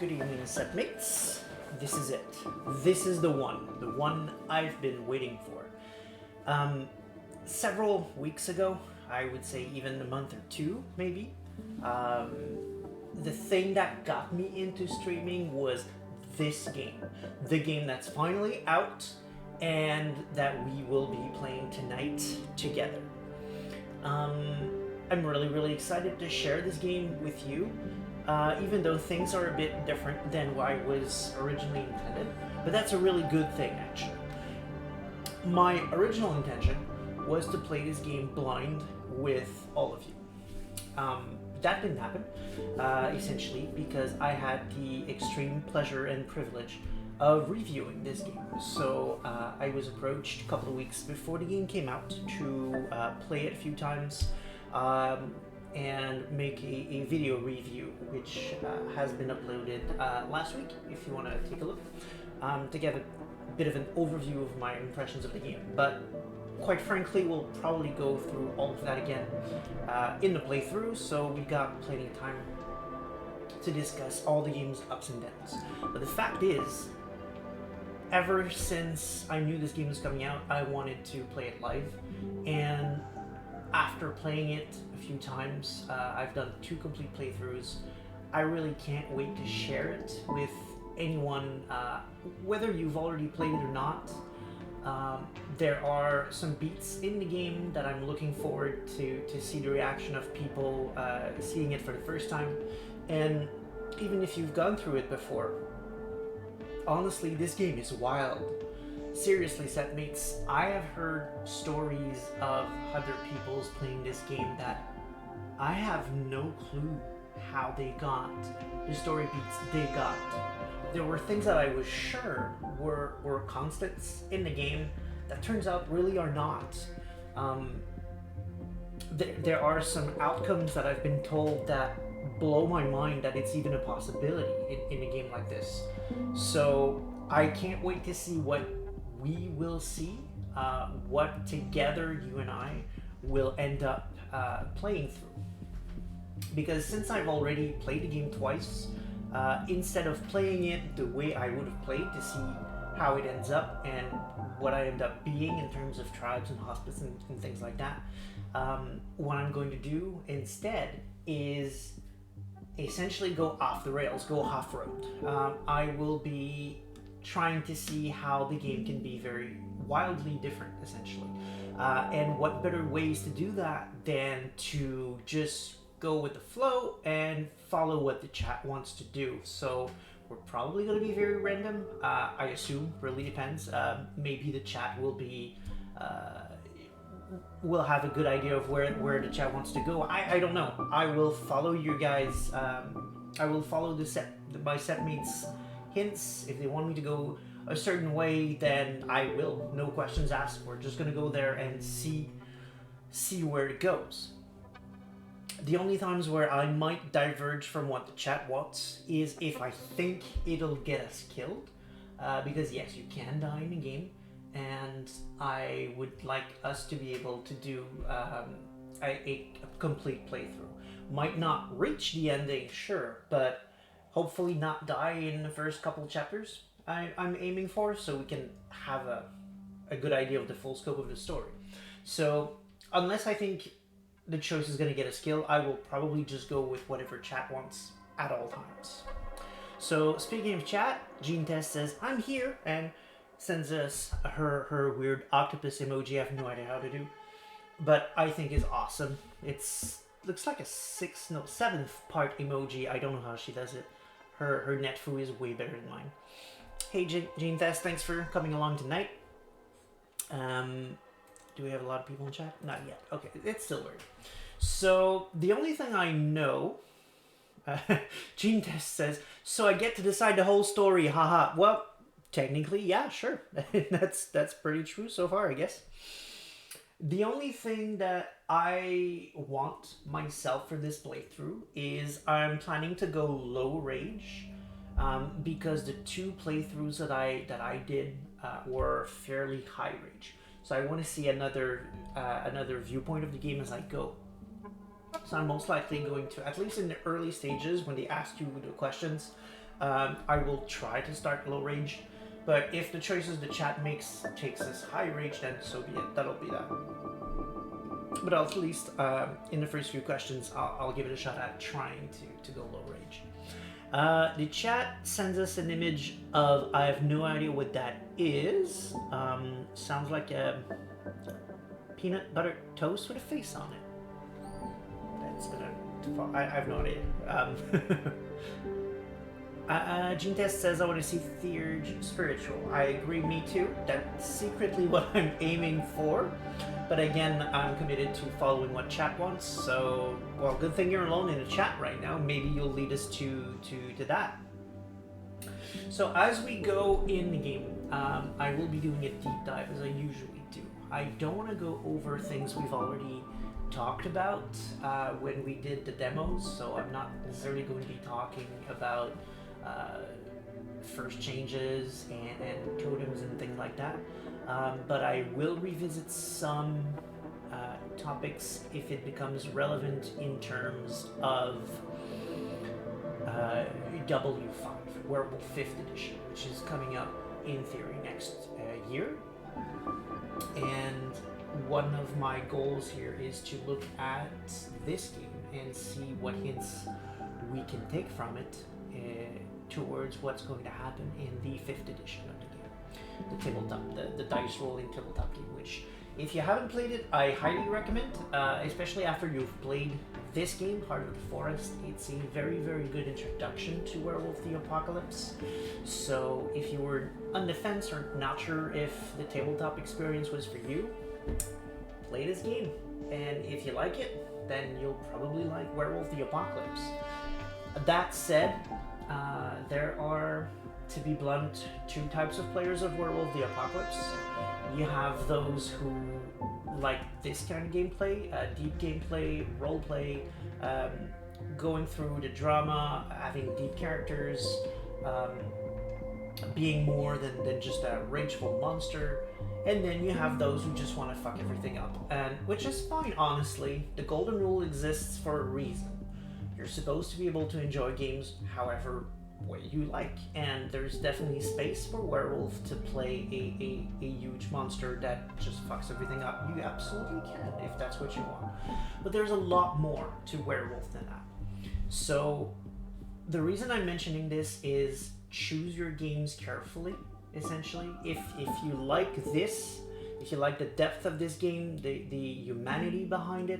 Good evening, setmates. This is it. This is the one I've been waiting for. Several weeks ago, I would say even a month or two, maybe, the thing that got me into streaming was this game. The game that's finally out and that we will be playing tonight together. I'm really excited to share this game with you, even though things are a bit different than what was originally intended, but that's a really good thing, actually. My original intention was to play this game blind with all of you. That didn't happen, essentially because I had the extreme pleasure and privilege of reviewing this game. So I was approached a couple of weeks before the game came out to play it a few times and make a video review, which has been uploaded last week, if you want to take a look, to get a bit of an overview of my impressions of the game. But quite frankly, we'll probably go through all of that again in the playthrough, so we got plenty of time to discuss all the game's ups and downs. But the fact is, ever since I knew this game was coming out, I wanted to play it live, and after playing it a few times, I've done 2 complete playthroughs. I really can't wait to share it with anyone, whether you've already played it or not. There are some beats in the game that I'm looking forward to see the reaction of people seeing it for the first time. And even if you've gone through it before, honestly, this game is wild. Seriously, setmates, I have heard stories of other people's playing this game that I have no clue how they got the story beats they got. There were things that I was sure were constants in the game that turns out really are not. There are some outcomes that I've been told that blow my mind that it's even a possibility in a game like this. So I can't wait to see what we will see, what together you and I will end up playing through. Because since I've already played the game twice, instead of playing it the way I would have played to see how it ends up and what I end up being in terms of tribes and hospice and things like that, what I'm going to do instead is essentially go off the rails, go off-road. I will be trying to see how the game can be very wildly different, essentially. And what better ways to do that than to just go with the flow and follow what the chat wants to do. So we're probably going to be very random, I assume. Really depends. Maybe the chat will be will have a good idea of where the chat wants to go. I don't know. I will follow your guys. I will follow my setmates hints. If they want me to go a certain way, then I will. No questions asked. We're just gonna go there and see where it goes. The only times where I might diverge from what the chat wants is if I think it'll get us killed, because yes, you can die in the game, and I would like us to be able to do a complete playthrough. Might not reach the ending, sure, but hopefully not die in the first couple chapters I'm aiming for, so we can have a good idea of the full scope of the story. So unless I think the choice is going to get us killed, I will probably just go with whatever chat wants at all times. So speaking of chat, Jean Test says, I'm here, and sends us her weird octopus emoji I have no idea how to do, but I think is awesome. Looks like a 7th part emoji. I don't know how she does it. Her netfu is way better than mine. Hey Jean Test, thanks for coming along tonight. Do we have a lot of people in chat? Not yet. Okay, it's still weird. So the only thing I know, Jean Test says, so I get to decide the whole story, haha. Well, technically, yeah, sure. that's pretty true so far, I guess. The only thing that I want myself for this playthrough is I'm planning to go low rage, because the 2 playthroughs that I did were fairly high rage. So I want to see another viewpoint of the game as I go. So I'm most likely going to, at least in the early stages when they ask you the questions, I will try to start low rage, but if the choices the chat makes takes us high rage, then so be it. That'll be that. But at least in the first few questions, I'll give it a shot at trying to go low rage. The chat sends us an image of, I have no idea what that is. Sounds like a peanut butter toast with a face on it. That's gonna, I have no idea. Gene Test says, I want to see Theurge spiritual. I agree, me too. That's secretly what I'm aiming for. But again, I'm committed to following what chat wants. So, well, good thing you're alone in the chat right now. Maybe you'll lead us to that. So as we go in the game, I will be doing a deep dive as I usually do. I don't want to go over things we've already talked about when we did the demos. So I'm not necessarily going to be talking about first changes and totems and things like that, but I will revisit some topics if it becomes relevant in terms of W5, Werewolf 5th edition, which is coming up in theory next year. And one of my goals here is to look at this game and see what hints we can take from it towards what's going to happen in the 5th edition of the game. The tabletop, the dice rolling tabletop game, which if you haven't played it, I highly recommend, especially after you've played this game, Heart of the Forest. It's a very, very good introduction to Werewolf the Apocalypse. So if you were on the fence or not sure if the tabletop experience was for you, play this game. And if you like it, then you'll probably like Werewolf the Apocalypse. That said, there are, to be blunt, two types of players of Werewolf the Apocalypse. You have those who like this kind of gameplay, deep gameplay, roleplay, going through the drama, having deep characters, being more than just a rageful monster. And then you have those who just want to fuck everything up, and which is fine, honestly. The golden rule exists for a reason. You're supposed to be able to enjoy games however way you like, and there's definitely space for Werewolf to play a huge monster that just fucks everything up. You absolutely can if that's what you want. But there's a lot more to Werewolf than that. So the reason I'm mentioning this is choose your games carefully, essentially. If you like this, if you like the depth of this game, the humanity behind it,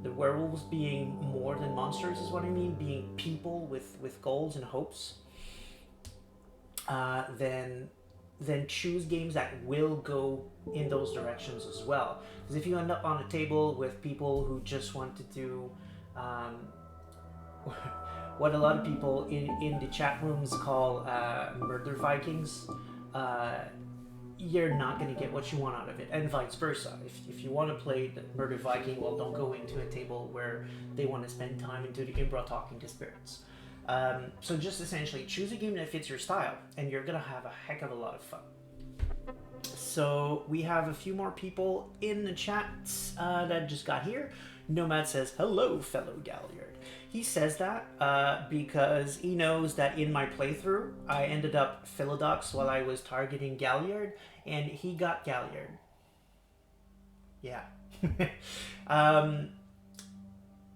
the werewolves being more than monsters is what I mean, being people with goals and hopes, then choose games that will go in those directions as well. Because if you end up on a table with people who just want to do what a lot of people in the chat rooms call murder Vikings, you're not going to get what you want out of it, and vice versa. If you want to play the Murder Viking, well, don't go into a table where they want to spend time into the Imbra talking to spirits. So just essentially choose a game that fits your style, and you're going to have a heck of a lot of fun. So we have a few more people in the chat that just got here. Nomad says, hello, fellow Galliard. He says that because he knows that in my playthrough, I ended up Philodox while I was targeting Galliard, and he got Galliard. Yeah.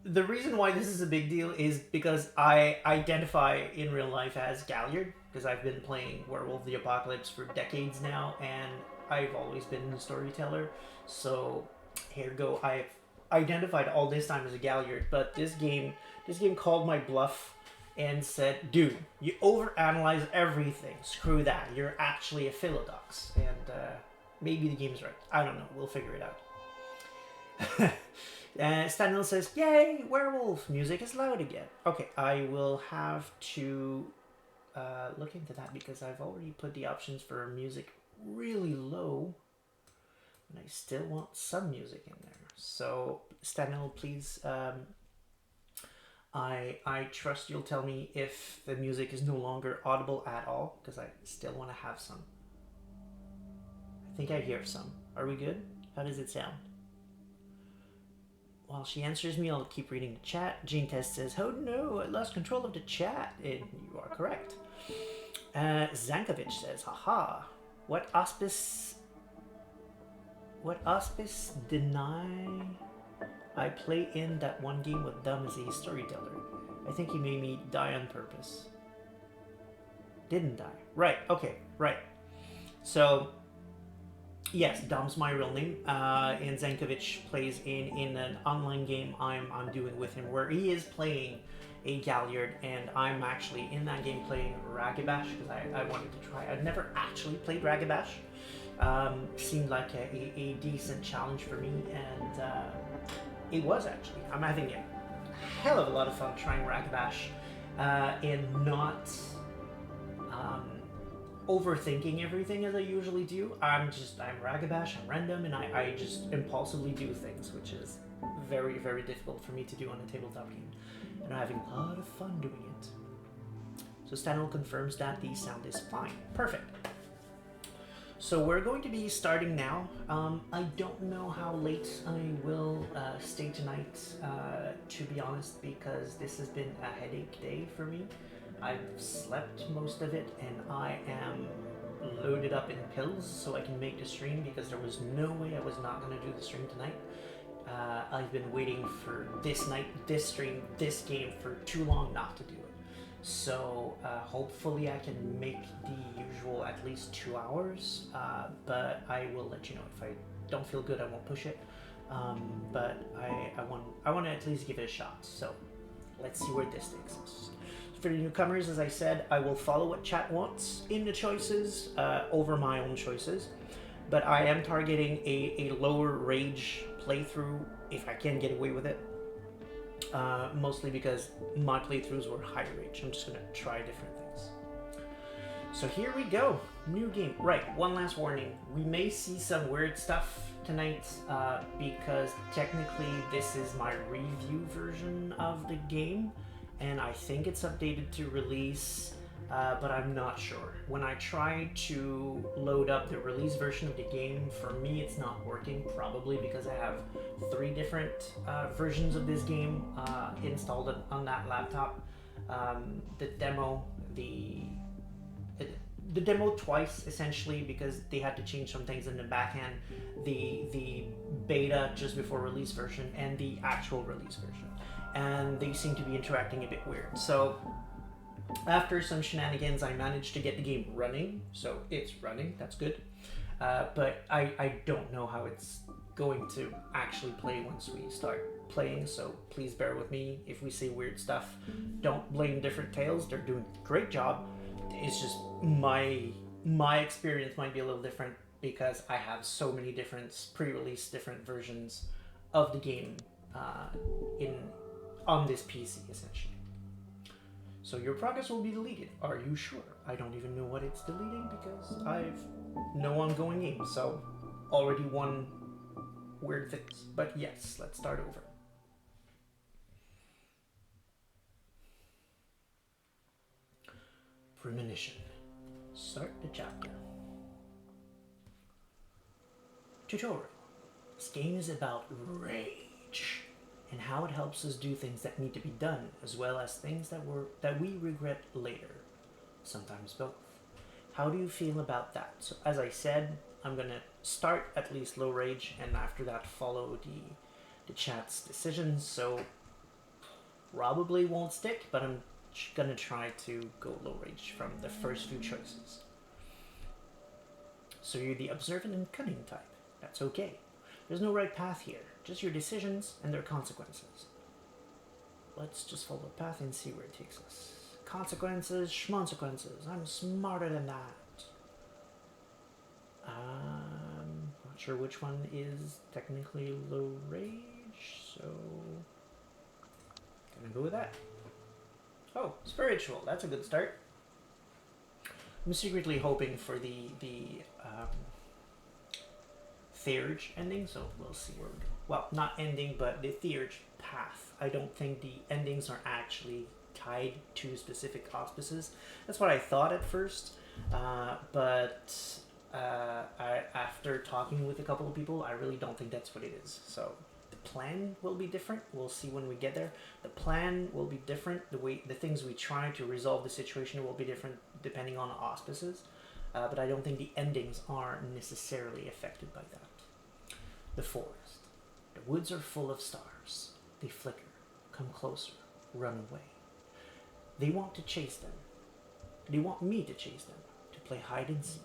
The reason why this is a big deal is because I identify in real life as Galliard, because I've been playing Werewolf the Apocalypse for decades now, and I've always been the storyteller. So here we go. I've identified all this time as a Galliard, but this game called my bluff and said, dude, you overanalyze everything. Screw that. You're actually a Philodox. And maybe the game's right. I don't know. We'll figure it out. Stanley says, yay, werewolf. Music is loud again. Okay, I will have to look into that because I've already put the options for music really low. And I still want some music in there. So, Stanley, please... I trust you'll tell me if the music is no longer audible at all, because I still want to have some. I think I hear some. Are we good? How does it sound? while she answers me, I'll keep reading the chat. Gene Test says, "Oh no, I lost control of the chat." And you are correct. Zankovic says, "Haha, what auspice deny I play in that one game with Dumb as a storyteller? I think he made me die on purpose." Didn't die. Right, okay, right. So, yes, Dom's my real name, and Zankovic plays in an online game I'm doing with him, where he is playing a Galliard, and I'm actually in that game playing Ragabash, because I wanted to try. I'd never actually played Ragabash. Seemed like a decent challenge for me, and it was actually. I'm having a hell of a lot of fun trying Ragabash, and not overthinking everything as I usually do. I'm Ragabash, I'm random, and I just impulsively do things, which is very, very difficult for me to do on a tabletop game. And I'm having a lot of fun doing it. So Stanley confirms that the sound is fine. Perfect. So we're going to be starting now. I don't know how late I will stay tonight, to be honest, because this has been a headache day for me. I've slept most of it, and I am loaded up in pills so I can make the stream, because there was no way I was not going to do the stream tonight. I've been waiting for this night, this stream, this game for too long not to do it. So hopefully I can make the usual at least 2 hours, but I will let you know. If I don't feel good, I won't push it. But I want to at least give it a shot. So let's see where this takes us. For the newcomers, as I said, I will follow what chat wants in the choices over my own choices. But I am targeting a lower rage playthrough if I can get away with it. Mostly because my playthroughs were high rage. I'm just going to try different things. So here we go. New game. Right, one last warning. We may see some weird stuff tonight because technically this is my review version of the game. And I think it's updated to release, but I'm not sure. When I try to load up the release version of the game, for me it's not working, probably because I have 3 different versions of this game installed on that laptop. The demo, the demo twice, essentially, because they had to change some things in the backend. The beta just before release version and the actual release version. And they seem to be interacting a bit weird. So after some shenanigans, I managed to get the game running. So it's running, that's good. But I don't know how it's going to actually play once we start playing. So please bear with me if we say weird stuff. Don't blame Different Tales, they're doing a great job. It's just my experience might be a little different because I have so many different pre-release different versions of the game on this PC, essentially. So your progress will be deleted. Are you sure? I don't even know what it's deleting because I've no ongoing game, so already one weird things. But yes, let's start over. Premonition. Start the chapter. Tutorial. This game is about rage and how it helps us do things that need to be done, as well as things that we regret later. Sometimes both. How do you feel about that? So as I said, I'm gonna start at least low rage, and after that follow the chat's decisions. So probably won't stick, but I'm gonna try to go low rage from the first few choices. So you're the observant and cunning type. That's okay. There's no right path here, just your decisions and their consequences. Let's just follow the path and see where it takes us. Consequences, schmonsequences. I'm smarter than that. Not sure which one is technically low rage, so gonna go with that. Oh, spiritual. That's a good start. I'm secretly hoping for the theurge ending, so we'll see where we go. Well, not ending, but the theurge path. I don't think the endings are actually tied to specific auspices. That's what I thought at first, but after talking with a couple of people, I really don't think that's what it is. So plan will be different. We'll see when we get there. The plan will be different. The things we try to resolve the situation will be different depending on auspices. But I don't think the endings are necessarily affected by that. The forest. The woods are full of stars. They flicker, come closer, run away. They want to chase them. They want me to chase them, to play hide and seek.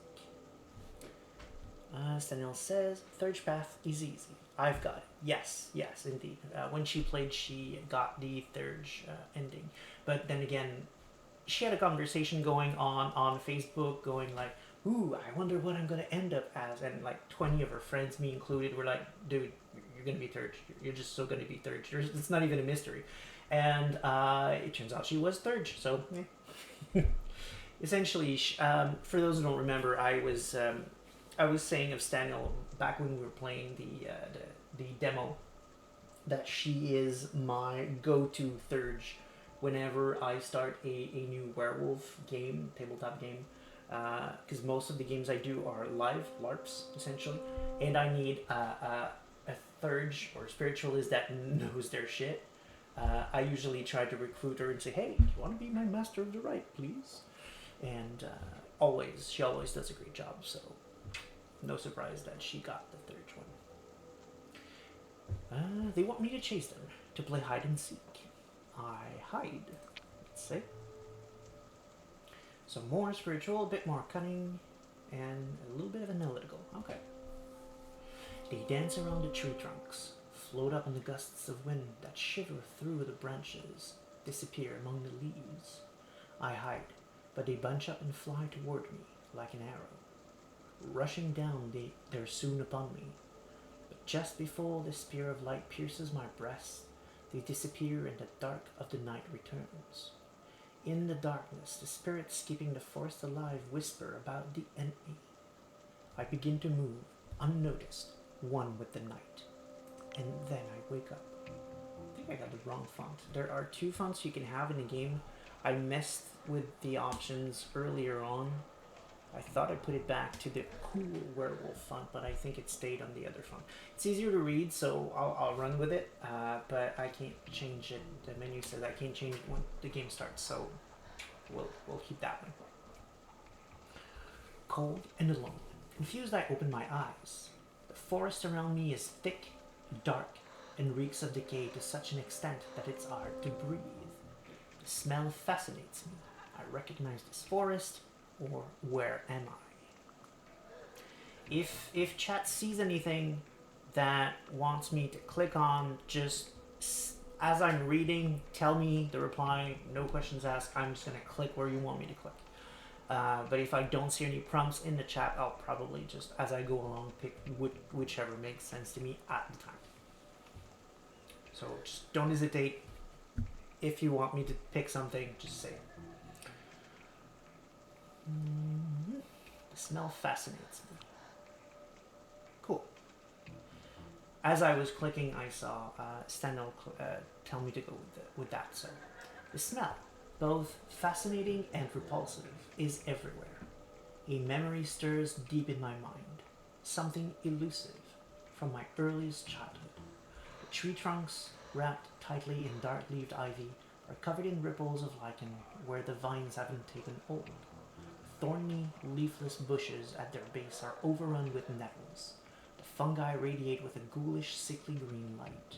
Stanil says, Third path is easy. I've got it. Yes, indeed. When she played, she got the third ending. But then again, she had a conversation going on Facebook, going like, ooh, I wonder what I'm going to end up as. And like 20 of her friends, me included, were like, dude, you're going to be third. You're just so going to be third. It's not even a mystery. And it turns out she was third. So, yeah. Essentially, for those who don't remember, I was saying of Stanil back when we were playing the demo that she is my go-to thurge whenever I start a new werewolf game, tabletop game, because most of the games I do are live LARPs essentially, and I need a thurge or spiritualist that knows their shit. I usually try to recruit her and say, hey, do you want to be my master of the rite, please? And she always does a great job, so no surprise that she got the third one. They want me to chase them, to play hide and seek. I hide, let's say. So more spiritual, a bit more cunning, and a little bit of analytical. Okay. They dance around the tree trunks, float up in the gusts of wind that shiver through the branches, disappear among the leaves. I hide, but they bunch up and fly toward me like an arrow. Rushing down, they're soon upon me. But just before the spear of light pierces my breast, they disappear and the dark of the night returns. In the darkness, the spirits keeping the forest alive whisper about the enemy. I begin to move, unnoticed, one with the night. And then I wake up. I think I got the wrong font. There are 2 fonts you can have in the game. I messed with the options earlier on. I thought I put it back to the cool werewolf font, but I think it stayed on the other font. It's easier to read, so I'll run with it, but I can't change it. The menu says I can't change it when the game starts, so we'll keep that one. Cold and alone. Confused, I open my eyes. The forest around me is thick, dark, and reeks of decay to such an extent that it's hard to breathe. The smell fascinates me. I recognize this forest, or where am I? If chat sees anything that wants me to click on, just as I'm reading, tell me the reply, no questions asked. I'm just going to click where you want me to click. But if I don't see any prompts in the chat, I'll probably just, as I go along, pick whichever makes sense to me at the time. So just don't hesitate. If you want me to pick something, just say it. The smell fascinates me. Cool. As I was clicking, I saw Stanil tell me to go with that. So the smell, both fascinating and repulsive, is everywhere. A memory stirs deep in my mind, something elusive from my earliest childhood. The tree trunks, wrapped tightly in dark-leaved ivy, are covered in ripples of lichen where the vines haven't taken hold. Thorny, leafless bushes at their base are overrun with nettles. The fungi radiate with a ghoulish, sickly green light.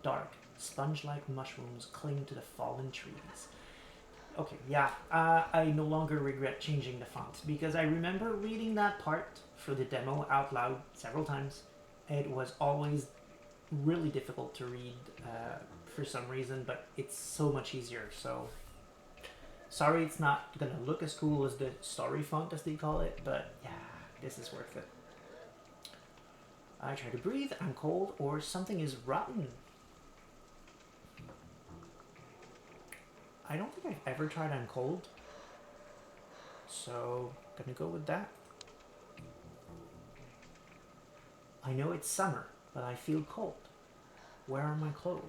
Dark, sponge-like mushrooms cling to the fallen trees. Okay, yeah, I no longer regret changing the font, because I remember reading that part for the demo out loud several times. It was always really difficult to read for some reason, but it's so much easier, so... Sorry it's not gonna look as cool as the story font, as they call it, but yeah, this is worth it. I try to breathe, I'm cold, or something is rotten. I don't think I've ever tried I'm cold, so gonna go with that. I know it's summer, but I feel cold. Where are my clothes?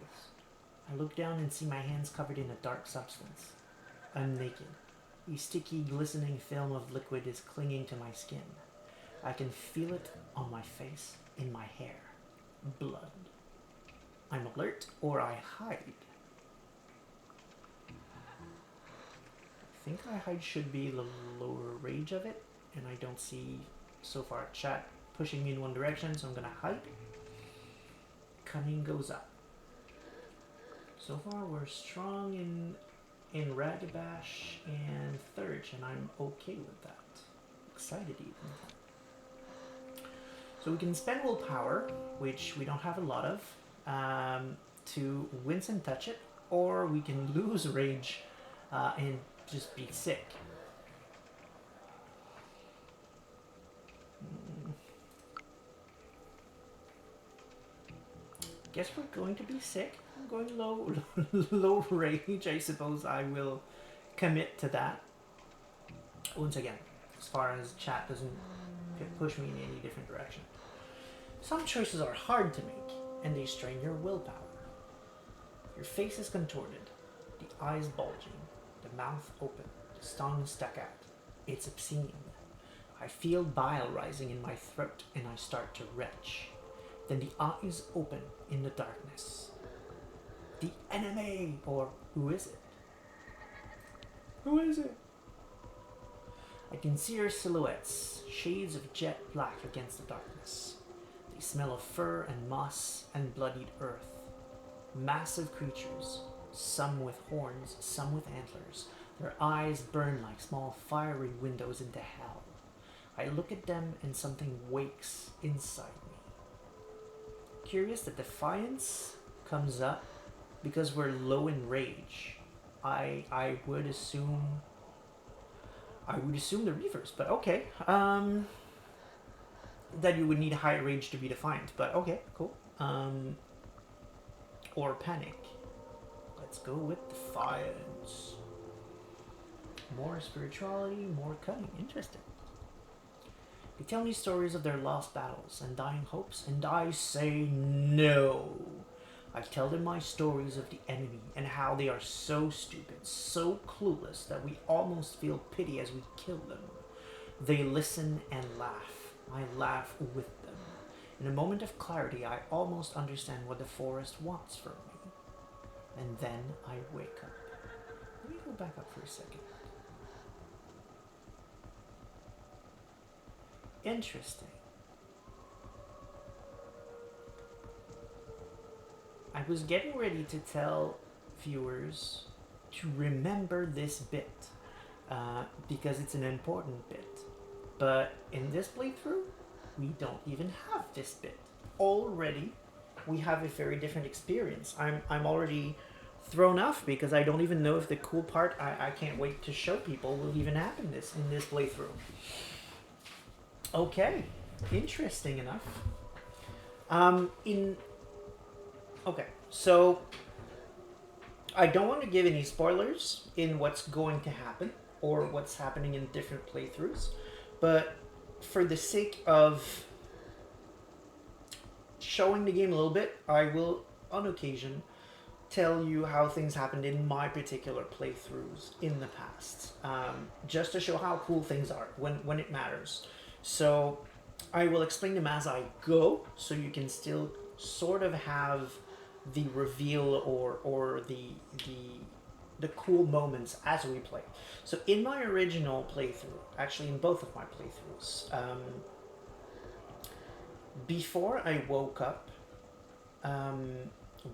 I look down and see my hands covered in a dark substance. I'm naked. A sticky, glistening film of liquid is clinging to my skin. I can feel it on my face, in my hair. Blood. I'm alert or I hide. I think I hide should be the lower range of it, and I don't see so far chat pushing me in one direction, so I'm gonna hide. Cunning goes up. So far we're strong in Ragabash and Thurge, and I'm okay with that. Excited even. So we can spend willpower, which we don't have a lot of, to wince and touch it, or we can lose rage and just be sick. Guess we're going to be sick. I'm going low, low rage. I suppose I will commit to that. Once again, as far as chat doesn't push me in any different direction. Some choices are hard to make, and they strain your willpower. Your face is contorted, the eyes bulging, the mouth open, the tongue stuck out. It's obscene. I feel bile rising in my throat, and I start to retch. Then the eyes open in the darkness. The enemy! Or who is it? Who is it? I can see her silhouettes, shades of jet black against the darkness. They smell of fur and moss and bloodied earth. Massive creatures, some with horns, some with antlers. Their eyes burn like small fiery windows into hell. I look at them and something wakes inside me. Curious that defiance comes up because we're low in rage. I would assume the reverse, but okay. That you would need high rage to be defiant, but okay, cool. Or panic. Let's go with defiance. More spirituality, more cunning. Interesting. They tell me stories of their lost battles and dying hopes, and I say no. I tell them my stories of the enemy and how they are so stupid, so clueless that we almost feel pity as we kill them. They listen and laugh. I laugh with them. In a moment of clarity, I almost understand what the forest wants from me. And then I wake up. Let me go back up for a second. Interesting. I was getting ready to tell viewers to remember this bit because it's an important bit. But in this playthrough, we don't even have this bit. Already, we have a very different experience. I'm already thrown off because I don't even know if the cool part I can't wait to show people will even happen in this playthrough. Okay, interesting enough. Okay, so I don't want to give any spoilers in what's going to happen or what's happening in different playthroughs, but for the sake of showing the game a little bit, I will, on occasion, tell you how things happened in my particular playthroughs in the past, just to show how cool things are when it matters. So I will explain them as I go, so you can still sort of have the reveal or the cool moments as we play. So in my original playthrough, actually in both of my playthroughs, before I woke up,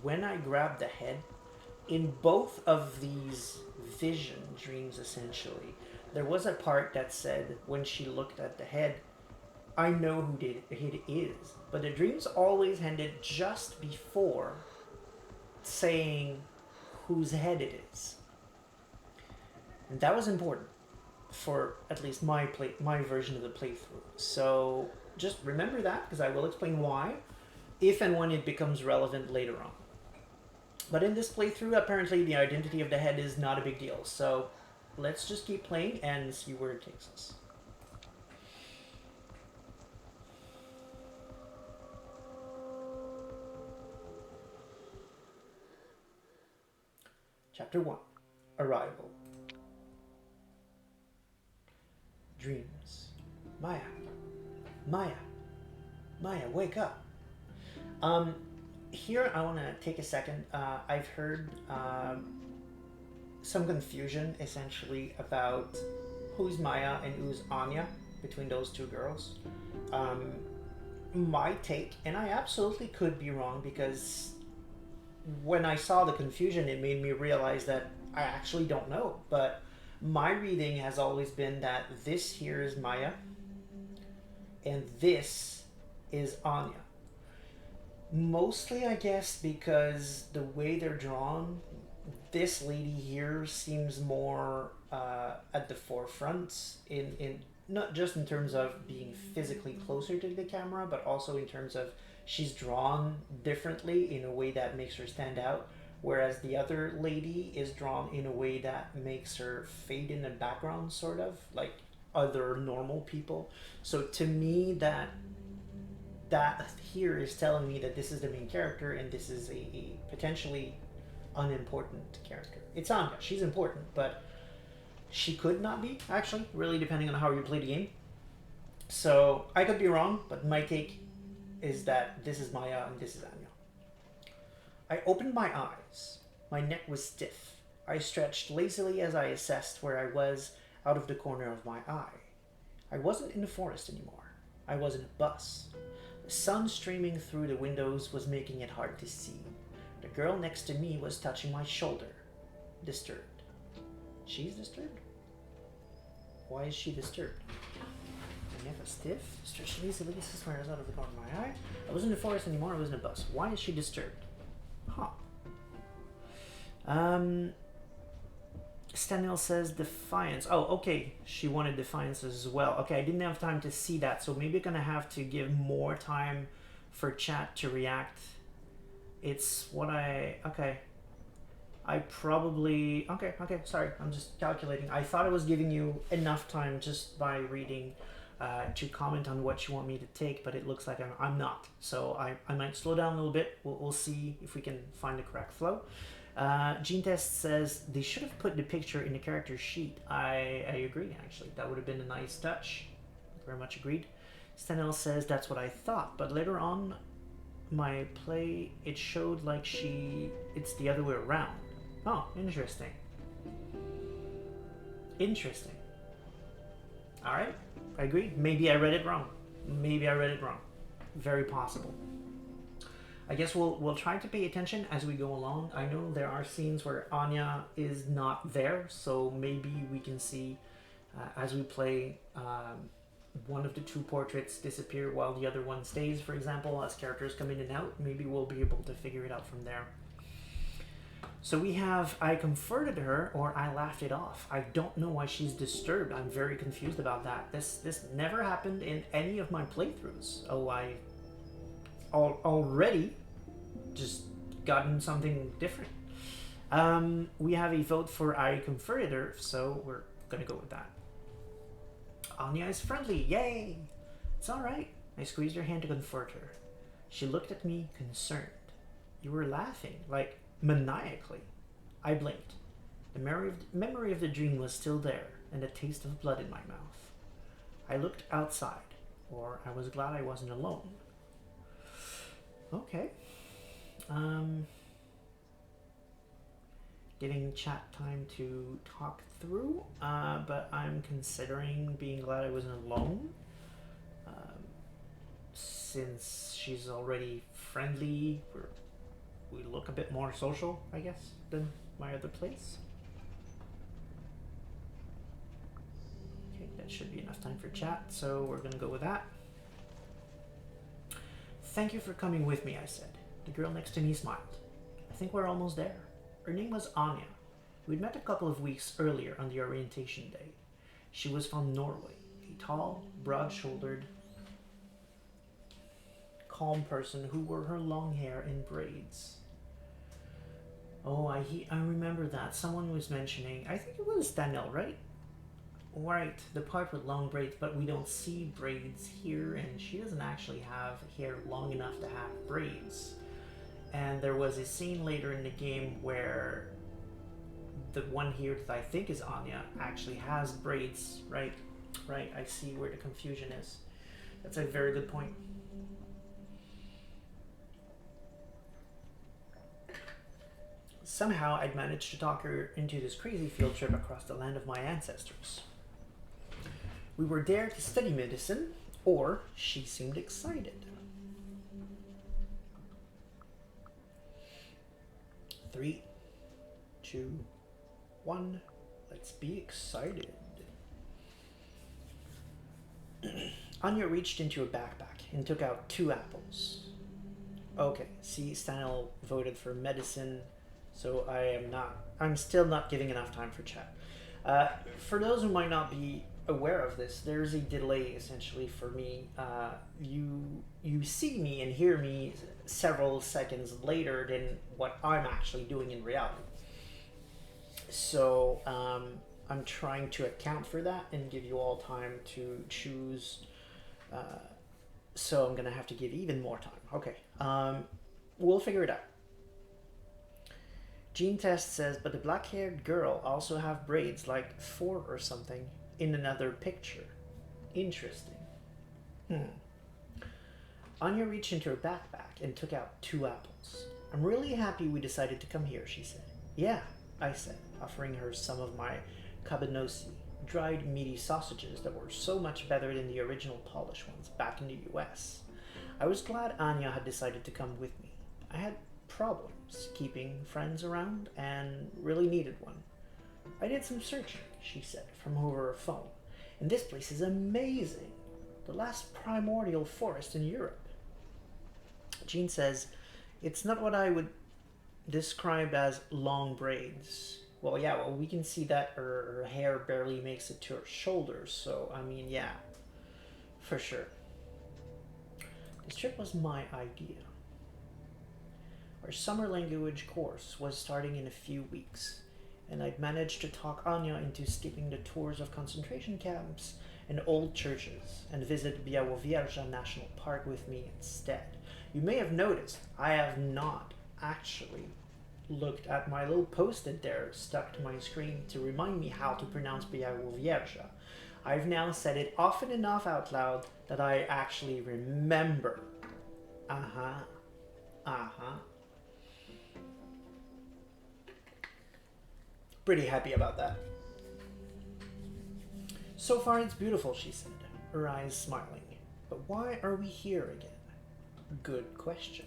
when I grabbed the head, in both of these vision dreams essentially, there was a part that said when she looked at the head, I know who the head is. But the dreams always ended just before saying whose head it is. And that was important for at least my version of the playthrough. So just remember that, because I will explain why, if and when it becomes relevant later on. But in this playthrough, apparently the identity of the head is not a big deal. So let's just keep playing and see where it takes us. Chapter 1. Arrival. Dreams. Maya. Maya. Maya, wake up. here I want to take a second. I've heard some confusion essentially about who's Maya and who's Anya between those two girls. Um, my take, and I absolutely could be wrong because when I saw the confusion, it made me realize that I actually don't know. But my reading has always been that this here is Maya and this is Anya. Mostly, I guess, because the way they're drawn, this lady here seems more at the forefront in not just in terms of being physically closer to the camera, but also in terms of she's drawn differently in a way that makes her stand out. Whereas the other lady is drawn in a way that makes her fade in the background, sort of like other normal people. So to me, that here is telling me that this is the main character and this is a potentially unimportant character. It's Anya. She's important, but she could not be, actually, really depending on how you play the game. So I could be wrong, but my take is that this is Maya and this is Anya. I opened my eyes. My neck was stiff. I stretched lazily as I assessed where I was out of the corner of my eye. I wasn't in the forest anymore. I was in a bus. The sun streaming through the windows was making it hard to see. The girl next to me was touching my shoulder. Disturbed. She's disturbed? Why is she disturbed? My neck was stiff. Stretched lazily as I was out of the corner of my eye. I wasn't in the forest anymore. I was in a bus. Why is she disturbed? Huh. Stanil says defiance. Oh, okay. She wanted defiance as well. Okay, I didn't have time to see that, so maybe gonna have to give more time for chat to react. It's what okay. I probably, okay, sorry. I'm just calculating. I thought I was giving you enough time just by reading to comment on what you want me to take, but it looks like I'm not. So I might slow down a little bit. We'll see if we can find the correct flow. Gene Test says they should have put the picture in the character sheet. I agree, actually. That would have been a nice touch. Very much agreed. Stanel says that's what I thought, but later on my play, it showed like it's the other way around. Oh, interesting. Interesting. Alright, I agree. Maybe I read it wrong. Very possible. I guess we'll try to pay attention as we go along. I know there are scenes where Anya is not there, so maybe we can see as we play one of the two portraits disappear while the other one stays, for example, as characters come in and out. Maybe we'll be able to figure it out from there. So we have, I comforted her or I laughed it off. I don't know why she's disturbed. I'm very confused about that. This never happened in any of my playthroughs. Oh, I already just gotten something different. We have a vote for I comforted her, so we're gonna go with that. Anya is friendly, yay! It's alright. I squeezed her hand to comfort her. She looked at me concerned. You were laughing, like maniacally. I blinked. The memory of the dream was still there, and the taste of blood in my mouth. I looked outside, or I was glad I wasn't alone. Okay. Giving chat time to talk through, but I'm considering being glad I wasn't alone. Since she's already friendly, we look a bit more social, I guess, than my other place. Okay, that should be enough time for chat, so we're gonna go with that. Thank you for coming with me, I said. The girl next to me smiled. I think we're almost there. Her name was Anya. We'd met a couple of weeks earlier on the orientation day. She was from Norway, a tall, broad-shouldered, calm person who wore her long hair in braids. Oh, I remember that. Someone was mentioning, I think it was Daniel, right? Right, the part with long braids, but we don't see braids here, and she doesn't actually have hair long enough to have braids. And there was a scene later in the game where the one here that I think is Anya actually has braids, right? Right, I see where the confusion is. That's a very good point. Somehow I'd managed to talk her into this crazy field trip across the land of my ancestors. We were there to study medicine, or she seemed excited. 3, 2, 1. Let's be excited. Anya reached into a backpack and took out 2 apples. Okay, see, Stanil voted for medicine, so I'm still not giving enough time for chat. For those who might not be aware of this, there's a delay essentially for me. You see me and hear me several seconds later than what I'm actually doing in reality. So I'm trying to account for that and give you all time to choose. So I'm gonna have to give even more time. Okay, we'll figure it out. Gene Test says, but the black-haired girl also have braids like 4 or something in another picture. Interesting. Anya reached into her backpack and took out 2 apples. I'm really happy we decided to come here, she said. Yeah, I said, offering her some of my cabanossi, dried meaty sausages that were so much better than the original Polish ones back in the US. I was glad Anya had decided to come with me. I had problems keeping friends around and really needed one. I did some searching, she said, from over her phone, and this place is amazing. The last primordial forest in Europe. Jean says, it's not what I would describe as long braids. Well, yeah, we can see that her hair barely makes it to her shoulders, so, I mean, yeah, for sure. This trip was my idea. Our summer language course was starting in a few weeks, and I'd managed to talk Anya into skipping the tours of concentration camps and old churches and visit Białowieża National Park with me instead. You may have noticed I have not actually looked at my little post-it there stuck to my screen to remind me how to pronounce Białowieża. I've now said it often enough out loud that I actually remember. Pretty happy about that. So far it's beautiful, she said, her eyes smiling. But why are we here again? Good question.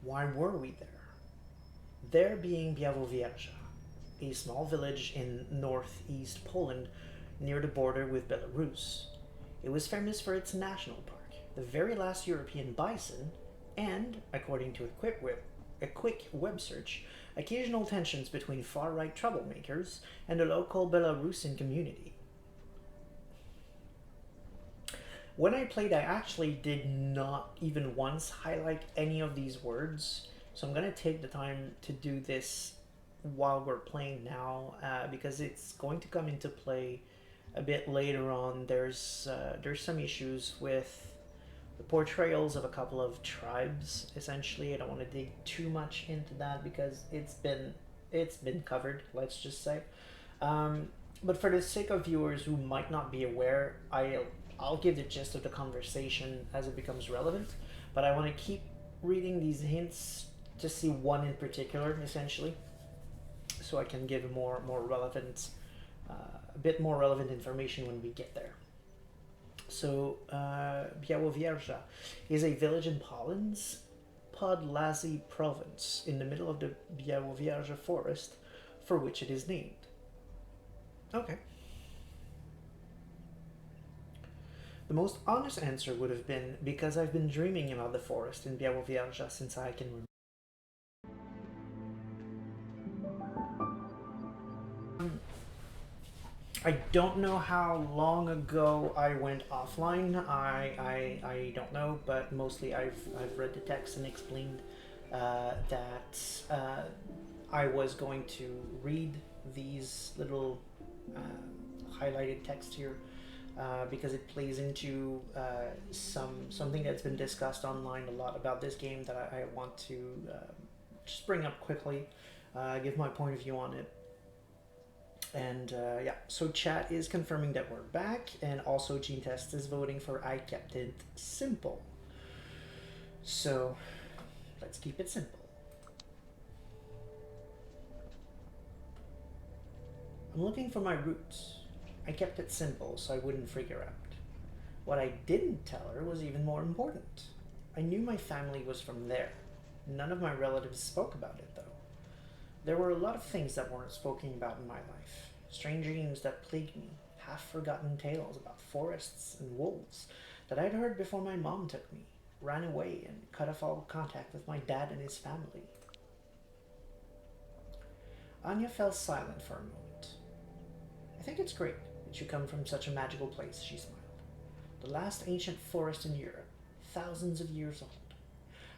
Why were we there? There being Białowieża, a small village in northeast Poland near the border with Belarus. It was famous for its national park, the very last European bison, and, according to a quick web search, occasional tensions between far-right troublemakers and the local Belarusian community. When I played, I actually did not even once highlight any of these words, so I'm going to take the time to do this while we're playing now, because it's going to come into play a bit later on. There's some issues with the portrayals of a couple of tribes, essentially. I don't want to dig too much into that because it's been covered, let's just say. But for the sake of viewers who might not be aware, I'll give the gist of the conversation as it becomes relevant, but I want to keep reading these hints to see one in particular, essentially, so I can give a bit more relevant information when we get there. So, Białowieża is a village in Poland's Podlasie province, in the middle of the Białowieża forest, for which it is named. Okay. The most honest answer would have been because I've been dreaming about the forest in Białowieża since I can remember. I don't know how long ago I went offline. I don't know, but mostly I've read the text and explained that I was going to read these little highlighted text here because it plays into something that's been discussed online a lot about this game that I want to just bring up quickly, give my point of view on it. And yeah, so chat is confirming that we're back, and also Gene Test is voting for I kept it simple. So let's keep it simple. I'm looking for my roots. I kept it simple so I wouldn't freak her out. What I didn't tell her was even more important. I knew my family was from there. None of my relatives spoke about it, though. There were a lot of things that weren't spoken about in my life. Strange dreams that plagued me, half forgotten tales about forests and wolves that I'd heard before my mom took me, ran away, and cut off all contact with my dad and his family. Anya fell silent for a moment. I think it's great that you come from such a magical place, she smiled. The last ancient forest in Europe, thousands of years old.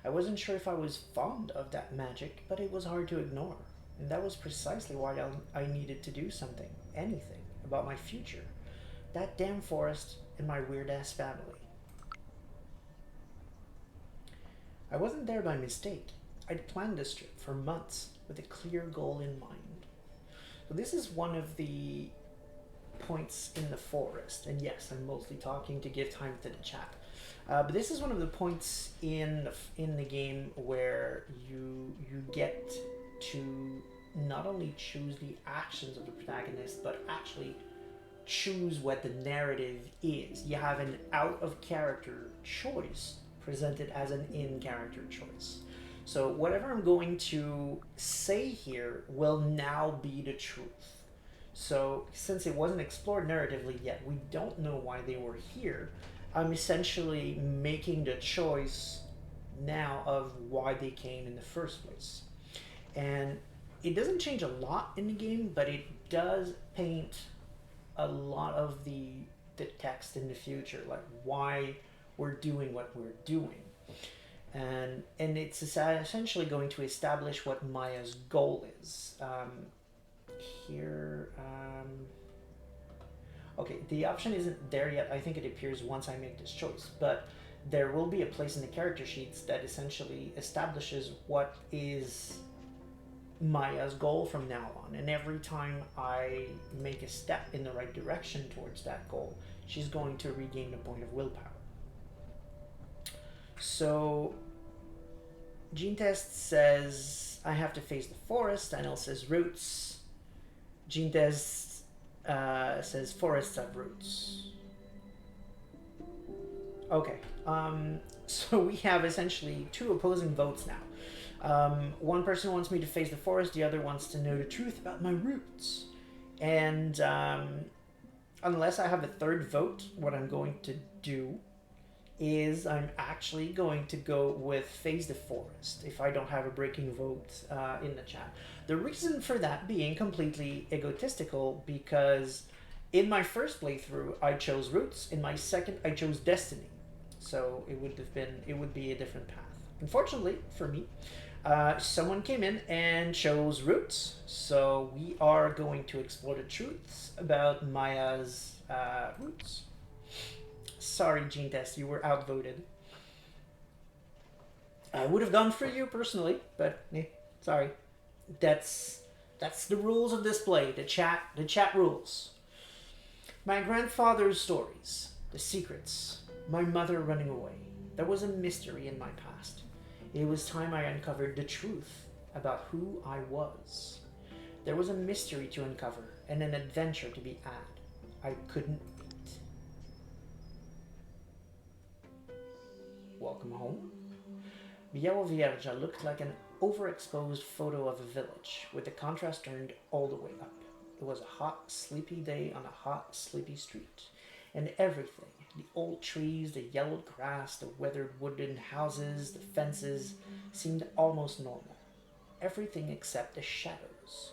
I wasn't sure if I was fond of that magic, but it was hard to ignore. And that was precisely why I needed to do something, anything, about my future. That damn forest and my weird ass family. I wasn't there by mistake. I'd planned this trip for months with a clear goal in mind. So this is one of the points in the forest, and yes, I'm mostly talking to give time to the chat. But this is one of the points in the game where you get to not only choose the actions of the protagonist, but actually choose what the narrative is. You have an out of character choice presented as an in character choice. So whatever I'm going to say here will now be the truth. So since it wasn't explored narratively yet, we don't know why they were here. I'm essentially making the choice now of why they came in the first place. And it doesn't change a lot in the game, but it does paint a lot of the text in the future, like why we're doing what we're doing. And it's essentially going to establish what Maya's goal is. Here, okay, the option isn't there yet. I think it appears once I make this choice, but there will be a place in the character sheets that essentially establishes what is Maya's goal from now on. And every time I make a step in the right direction towards that goal, she's going to regain a point of willpower. So Gene Test says I have to face the forest. Anil says roots. Gene Test says forests have roots. Okay. So we have essentially two opposing votes now. One person wants me to face the forest, the other wants to know the truth about my roots. And unless I have a third vote, what I'm going to do is I'm actually going to go with face the forest if I don't have a breaking vote in the chat. The reason for that being completely egotistical, because in my first playthrough I chose roots, in my second I chose destiny. So it would be a different path. Unfortunately for me, someone came in and chose roots, so we are going to explore the truths about Maya's roots. Sorry, Gene Test, you were outvoted. I would have gone for you personally, but sorry. That's the rules of this play. The chat rules. My grandfather's stories, the secrets, my mother running away. There was a mystery in my past. It was time I uncovered the truth about who I was. There was a mystery to uncover and an adventure to be had. I couldn't wait. Welcome home. Białowieża looked like an overexposed photo of a village, with the contrast turned all the way up. It was a hot, sleepy day on a hot, sleepy street, and everything, the old trees, the yellowed grass, the weathered wooden houses, the fences, seemed almost normal. Everything except the shadows.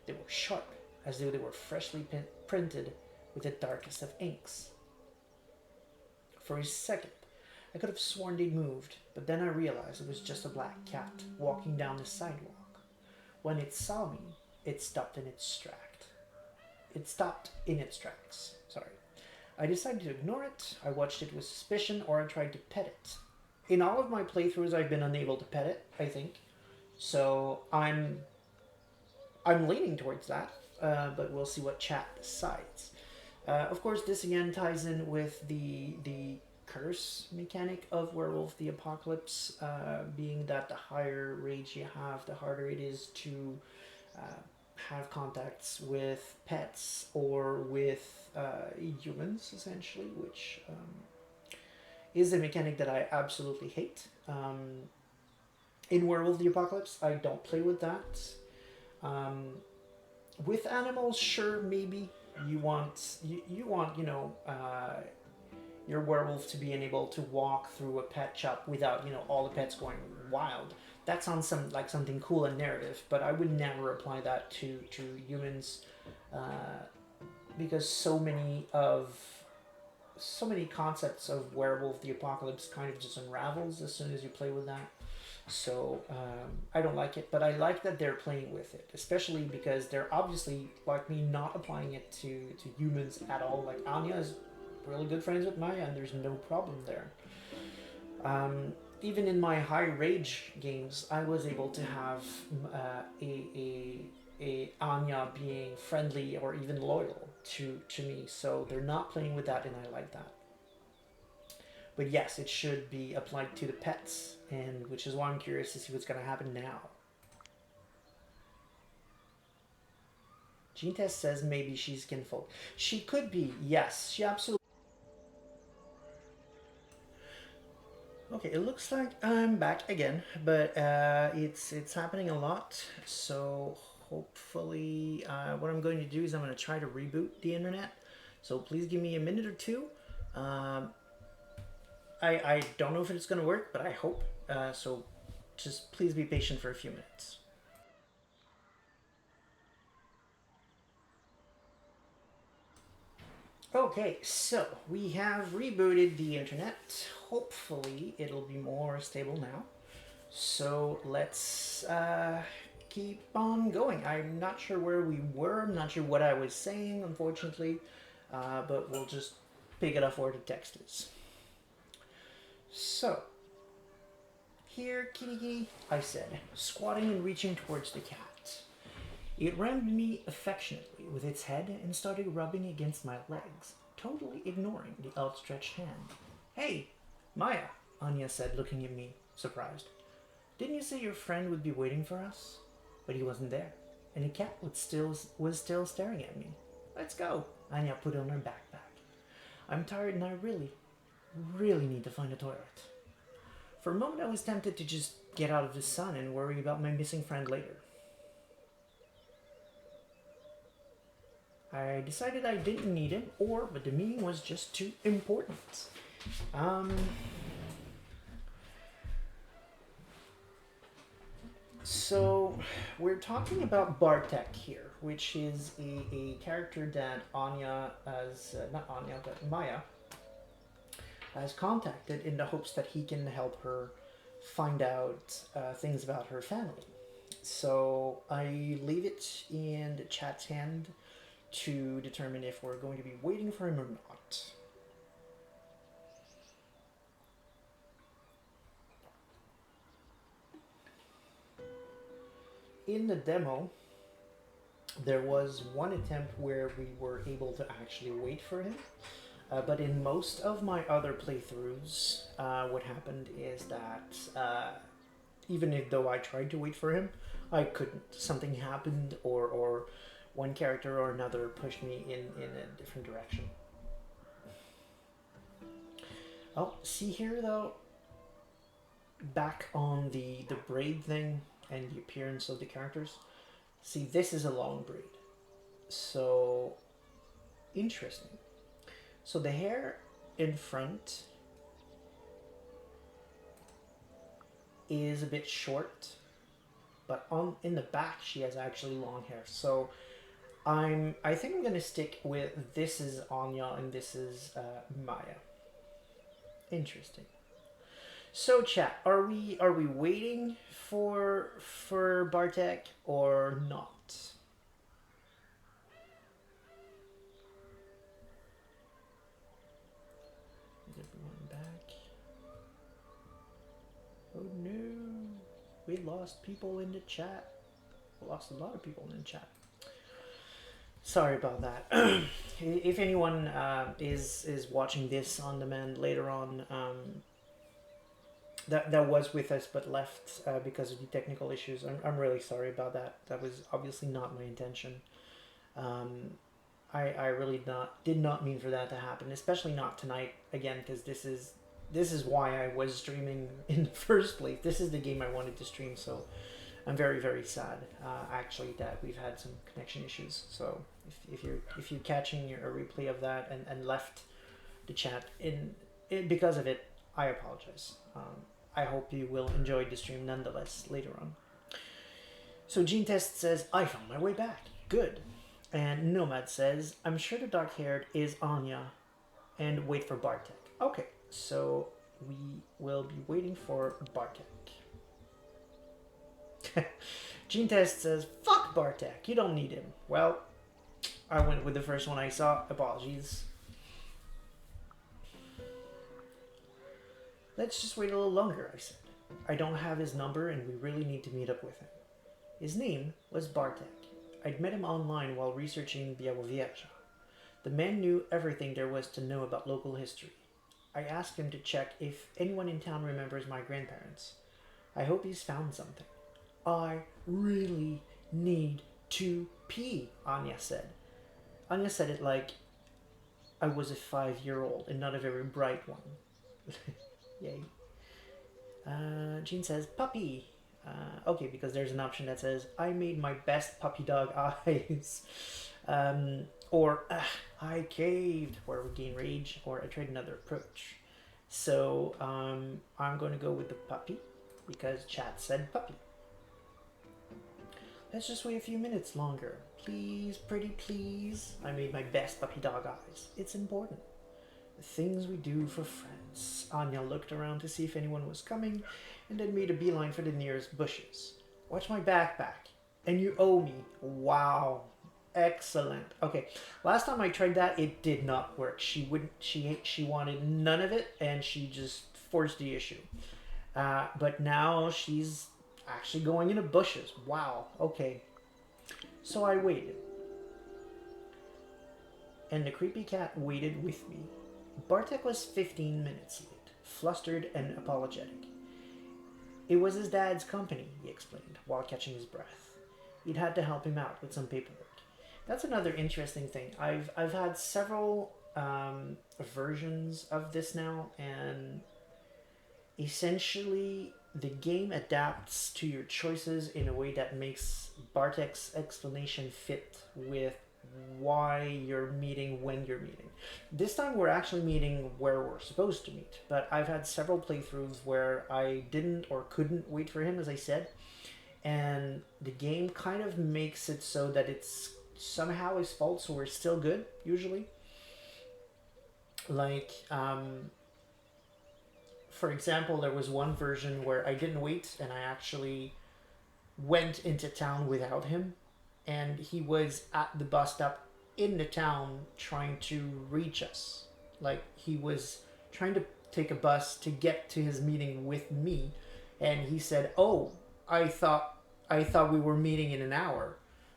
They were sharp, as though they were freshly printed with the darkest of inks. For a second, I could have sworn they'd moved, but then I realized it was just a black cat walking down the sidewalk. When it saw me, it stopped in its tracks. Sorry. I decided to ignore it. I watched it with suspicion, or I tried to pet it. In all of my playthroughs, I've been unable to pet it, I think. So I'm leaning towards that, but we'll see what chat decides. Of course, this again ties in with the curse mechanic of Werewolf the Apocalypse, being that the higher rage you have, the harder it is to have contacts with pets or with humans, essentially, which is a mechanic that I absolutely hate. In Werewolf the Apocalypse, I don't play with that. Um, with animals, sure, maybe you want your werewolf to be able to walk through a pet shop without all the pets going wild. That sounds like something cool and narrative, but I would never apply that to humans, uh, because so many concepts of Werewolf the Apocalypse kind of just unravels as soon as you play with that. So I don't like it, but I like that they're playing with it, especially because they're obviously, like me, not applying it to humans at all. Like Anya is really good friends with Maya, and there's no problem there. Even in my high rage games, I was able to have a Anya being friendly or even loyal to me. So they're not playing with that, and I like that. But yes, it should be applied to the pets, and which is why I'm curious to see what's going to happen now. Gene Test says maybe she's kinfolk. She could be, yes. She absolutely. Okay, it looks like I'm back again, but it's happening a lot. So hopefully, what I'm going to do is I'm going to try to reboot the internet. So please give me a minute or two. Um, I don't know if it's going to work, but I hope. So just please be patient for a few minutes. Okay, so we have rebooted the internet. Hopefully, it'll be more stable now. So let's keep on going. I'm not sure where we were. I'm not sure what I was saying, unfortunately, but we'll just pick it up where the text is. So, here, kitty, I said, squatting and reaching towards the cat. It rammed me affectionately with its head and started rubbing against my legs, totally ignoring the outstretched hand. Hey, Maya, Anya said, looking at me, surprised. Didn't you say your friend would be waiting for us? But he wasn't there, and the cat was still staring at me. Let's go, Anya put on her backpack. I'm tired and I really need to find a toilet. For a moment I was tempted to just get out of the sun and worry about my missing friend later. I decided I didn't need him, but the meeting was just too important. So, we're talking about Bartek here, which is a character that Anya, not Anya, but Maya, has contacted in the hopes that he can help her find out things about her family. So, I leave it in the chat's hand to determine if we're going to be waiting for him or not. In the demo, there was one attempt where we were able to actually wait for him. But in most of my other playthroughs, what happened is that even though I tried to wait for him, I couldn't. Something happened, or one character or another pushed me in a different direction. Oh, see here though, back on the braid thing and the appearance of the characters. See, this is a long braid. So, interesting. So the hair in front is a bit short, but in the back she has actually long hair. So I think I'm gonna stick with this is Anya and this is Maya. Interesting. So chat, are we waiting for Bartek or not? Is everyone back? Oh no, we lost people in the chat. We lost a lot of people in the chat. Sorry about that. If anyone is watching this on demand later on, that was with us but left because of the technical issues. I'm really sorry about that. That was obviously not my intention. Um, I really did not mean for that to happen, especially not tonight again, because this is why I was streaming in the first place. This is the game I wanted to stream, so I'm very very sad actually that we've had some connection issues. So if you're catching a replay of that and left the chat because of it, I apologize. I hope you will enjoy the stream nonetheless later on. So Gene Test says, I found my way back. Good. And Nomad says, I'm sure the dark haired is Anya, and wait for Bartek. Okay, so we will be waiting for Bartek. Gene Test says, fuck Bartek, you don't need him. Well, I went with the first one I saw. Apologies. Let's just wait a little longer, I said. I don't have his number and we really need to meet up with him. His name was Bartek. I'd met him online while researching Białowieża. The man knew everything there was to know about local history. I asked him to check if anyone in town remembers my grandparents. I hope he's found something. I really need to pee, Anya said. Anya said it like I was a 5-year-old and not a very bright one. Yay. Jean says, puppy. Okay, because there's an option that says, I made my best puppy dog eyes. Or, I caved, or we gain rage, or I tried another approach. So, I'm going to go with the puppy, because chat said puppy. Let's just wait a few minutes longer. Please, pretty please. I made my best puppy dog eyes. It's important. The things we do for friends. Anya looked around to see if anyone was coming, and then made a beeline for the nearest bushes. Watch my backpack. And you owe me. Wow. Excellent. Okay. Last time I tried that, it did not work. She wanted none of it, and she just forced the issue. But now she's actually going into bushes. Wow. Okay. So I waited. And the creepy cat waited with me. Bartek was 15 minutes late, flustered and apologetic. It was his dad's company, he explained, while catching his breath. He'd had to help him out with some paperwork. That's another interesting thing. I've had several versions of this now, and essentially the game adapts to your choices in a way that makes Bartek's explanation fit with why you're meeting when you're meeting. This time we're actually meeting where we're supposed to meet, but I've had several playthroughs where I didn't or couldn't wait for him, as I said, and the game kind of makes it so that it's somehow his fault, so we're still good, usually. Like, for example, there was one version where I didn't wait and I actually went into town without him, and he was at the bus stop in the town trying to reach us. Like, he was trying to take a bus to get to his meeting with me, and he said, oh, I thought we were meeting in an hour,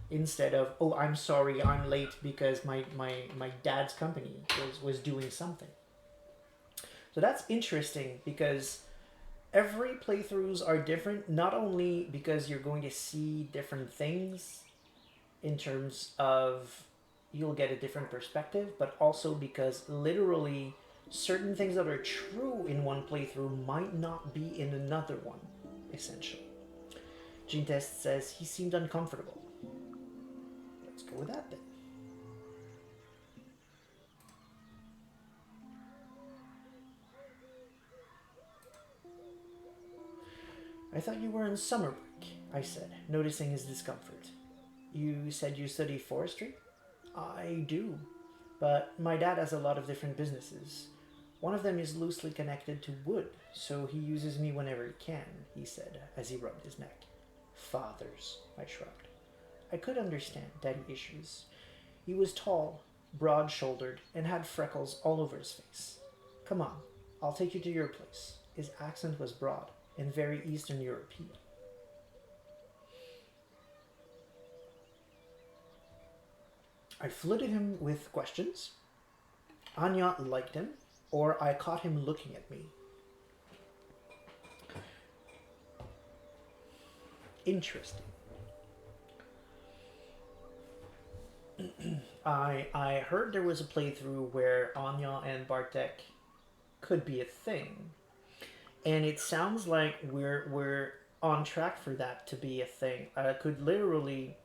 instead of, oh, I'm sorry, I'm late because my dad's company was doing something. So that's interesting, because every playthroughs are different, not only because you're going to see different things in terms of you'll get a different perspective, but also because literally certain things that are true in one playthrough might not be in another one, essentially. Gene Test says he seemed uncomfortable. Let's go with that then. I thought you were on summer break, I said, noticing his discomfort. You said you study forestry? I do, but my dad has a lot of different businesses. One of them is loosely connected to wood, so he uses me whenever he can, he said, as he rubbed his neck. Fathers, I shrugged. I could understand daddy issues. He was tall, broad-shouldered, and had freckles all over his face. Come on, I'll take you to your place. His accent was broad and very Eastern European. I flooded him with questions. Anya liked him, or I caught him looking at me. Interesting. I heard there was a playthrough where Anya and Bartek could be a thing, and it sounds like we're on track for that to be a thing. Could literally,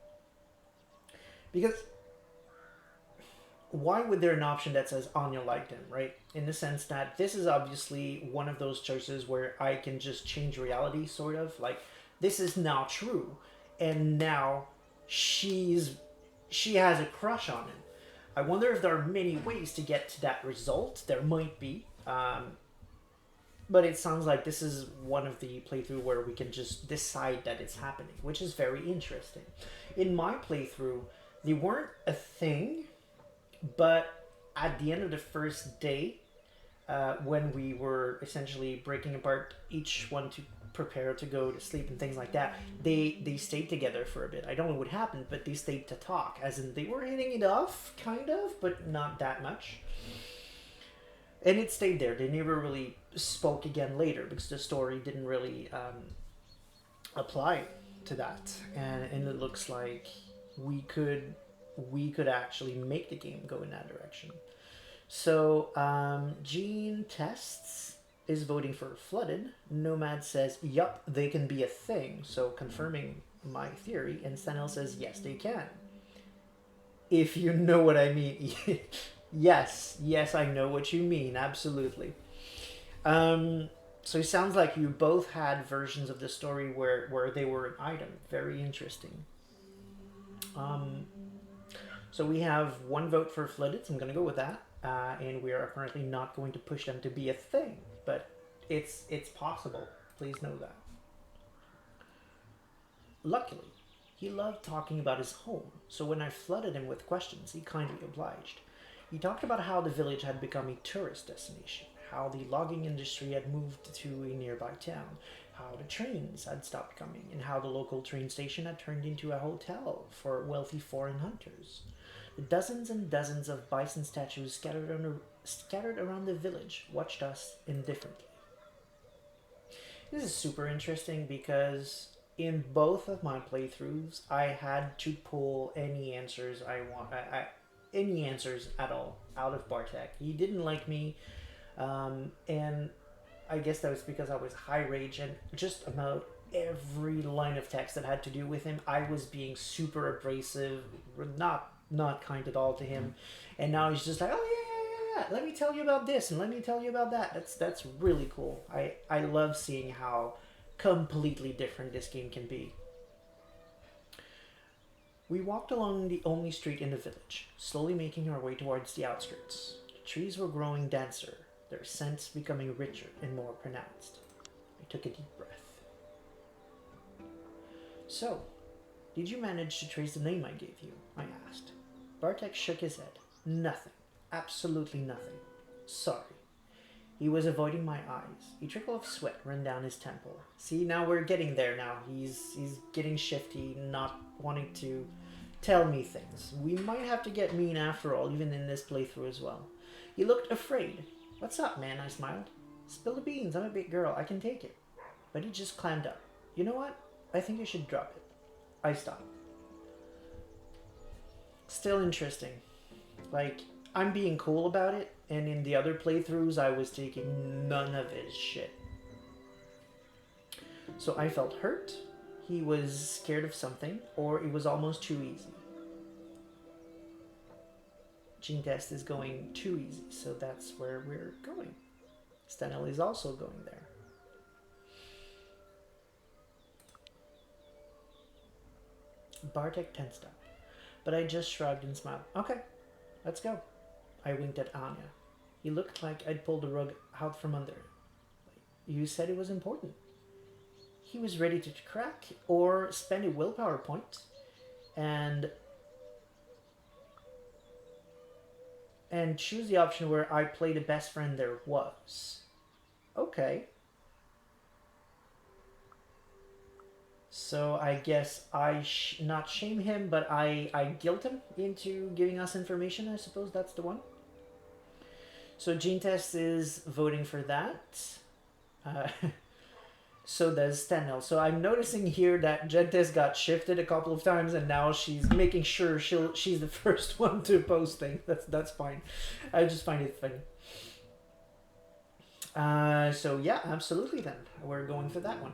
because why would there an option that says Anya liked him, right? In the sense that this is obviously one of those choices where I can just change reality, sort of. Like, this is now true, and now she's she has a crush on him. I wonder if there are many ways to get to that result. There might be. But it sounds like this is one of the playthrough where we can just decide that it's happening, which is very interesting. In my playthrough, they weren't a thing, but at the end of the first day, when we were essentially breaking apart each one to prepare to go to sleep and things like that, they stayed together for a bit. I don't know what happened, but they stayed to talk, as in they were hitting it off, kind of, but not that much. And it stayed there. They never really spoke again later because the story didn't really apply to that, and it looks like we could actually make the game go in that direction. So Gene Tests is voting for Flooded. Nomad says, yup, they can be a thing, so confirming my theory. And Stanel says, yes, they can. If you know what I mean. Yes, I know what you mean, absolutely. So it sounds like you both had versions of the story where they were an item. Very interesting. So we have one vote for Flooded, so I'm going to go with that. And we are currently not going to push them to be a thing, but it's possible. Please know that. Luckily, he loved talking about his home, so when I flooded him with questions, he kindly obliged. He talked about how the village had become a tourist destination, how the logging industry had moved to a nearby town, how the trains had stopped coming, and how the local train station had turned into a hotel for wealthy foreign hunters. The dozens and dozens of bison statues scattered around the village watched us indifferently. This is super interesting because in both of my playthroughs, I had to pull any answers any answers at all out of Bartek. He didn't like me, and I guess that was because I was high rage, and just about every line of text that had to do with him, I was being super abrasive, not kind at all to him. And now he's just like, oh yeah, let me tell you about this and let me tell you about that. That's really cool. I love seeing how completely different this game can be. We walked along the only street in the village, slowly making our way towards the outskirts. The trees were growing denser, their scents becoming richer and more pronounced. I took a deep breath. So, did you manage to trace the name I gave you? I asked. Bartek shook his head. Nothing. Absolutely nothing. Sorry. He was avoiding my eyes. A trickle of sweat ran down his temple. See, now we're getting there now. He's getting shifty, not wanting to tell me things. We might have to get mean after all, even in this playthrough as well. He looked afraid. What's up, man? I smiled. Spill the beans. I'm a big girl. I can take it. But he just clammed up. You know what? I think you should drop it. I stopped. Still interesting. Like, I'm being cool about it, and in the other playthroughs, I was taking none of his shit. So I felt hurt, he was scared of something, or it was almost too easy. Gene Test is going too easy, so that's where we're going. Stanley is also going there. Bartek tensed up, but I just shrugged and smiled. Okay, let's go. I winked at Anya. He looked like I'd pulled the rug out from under him. You said it was important. He was ready to crack or spend a willpower point and choose the option where I play the best friend there was. Okay. So I guess I not shame him, but I guilt him into giving us information. I suppose that's the one. So Gene Test is voting for that. So does Stenel. So I'm noticing here that Gentes got shifted a couple of times, and now she's making sure she's the first one to post things. That's fine. I just find it funny. So yeah, absolutely. Then we're going for that one.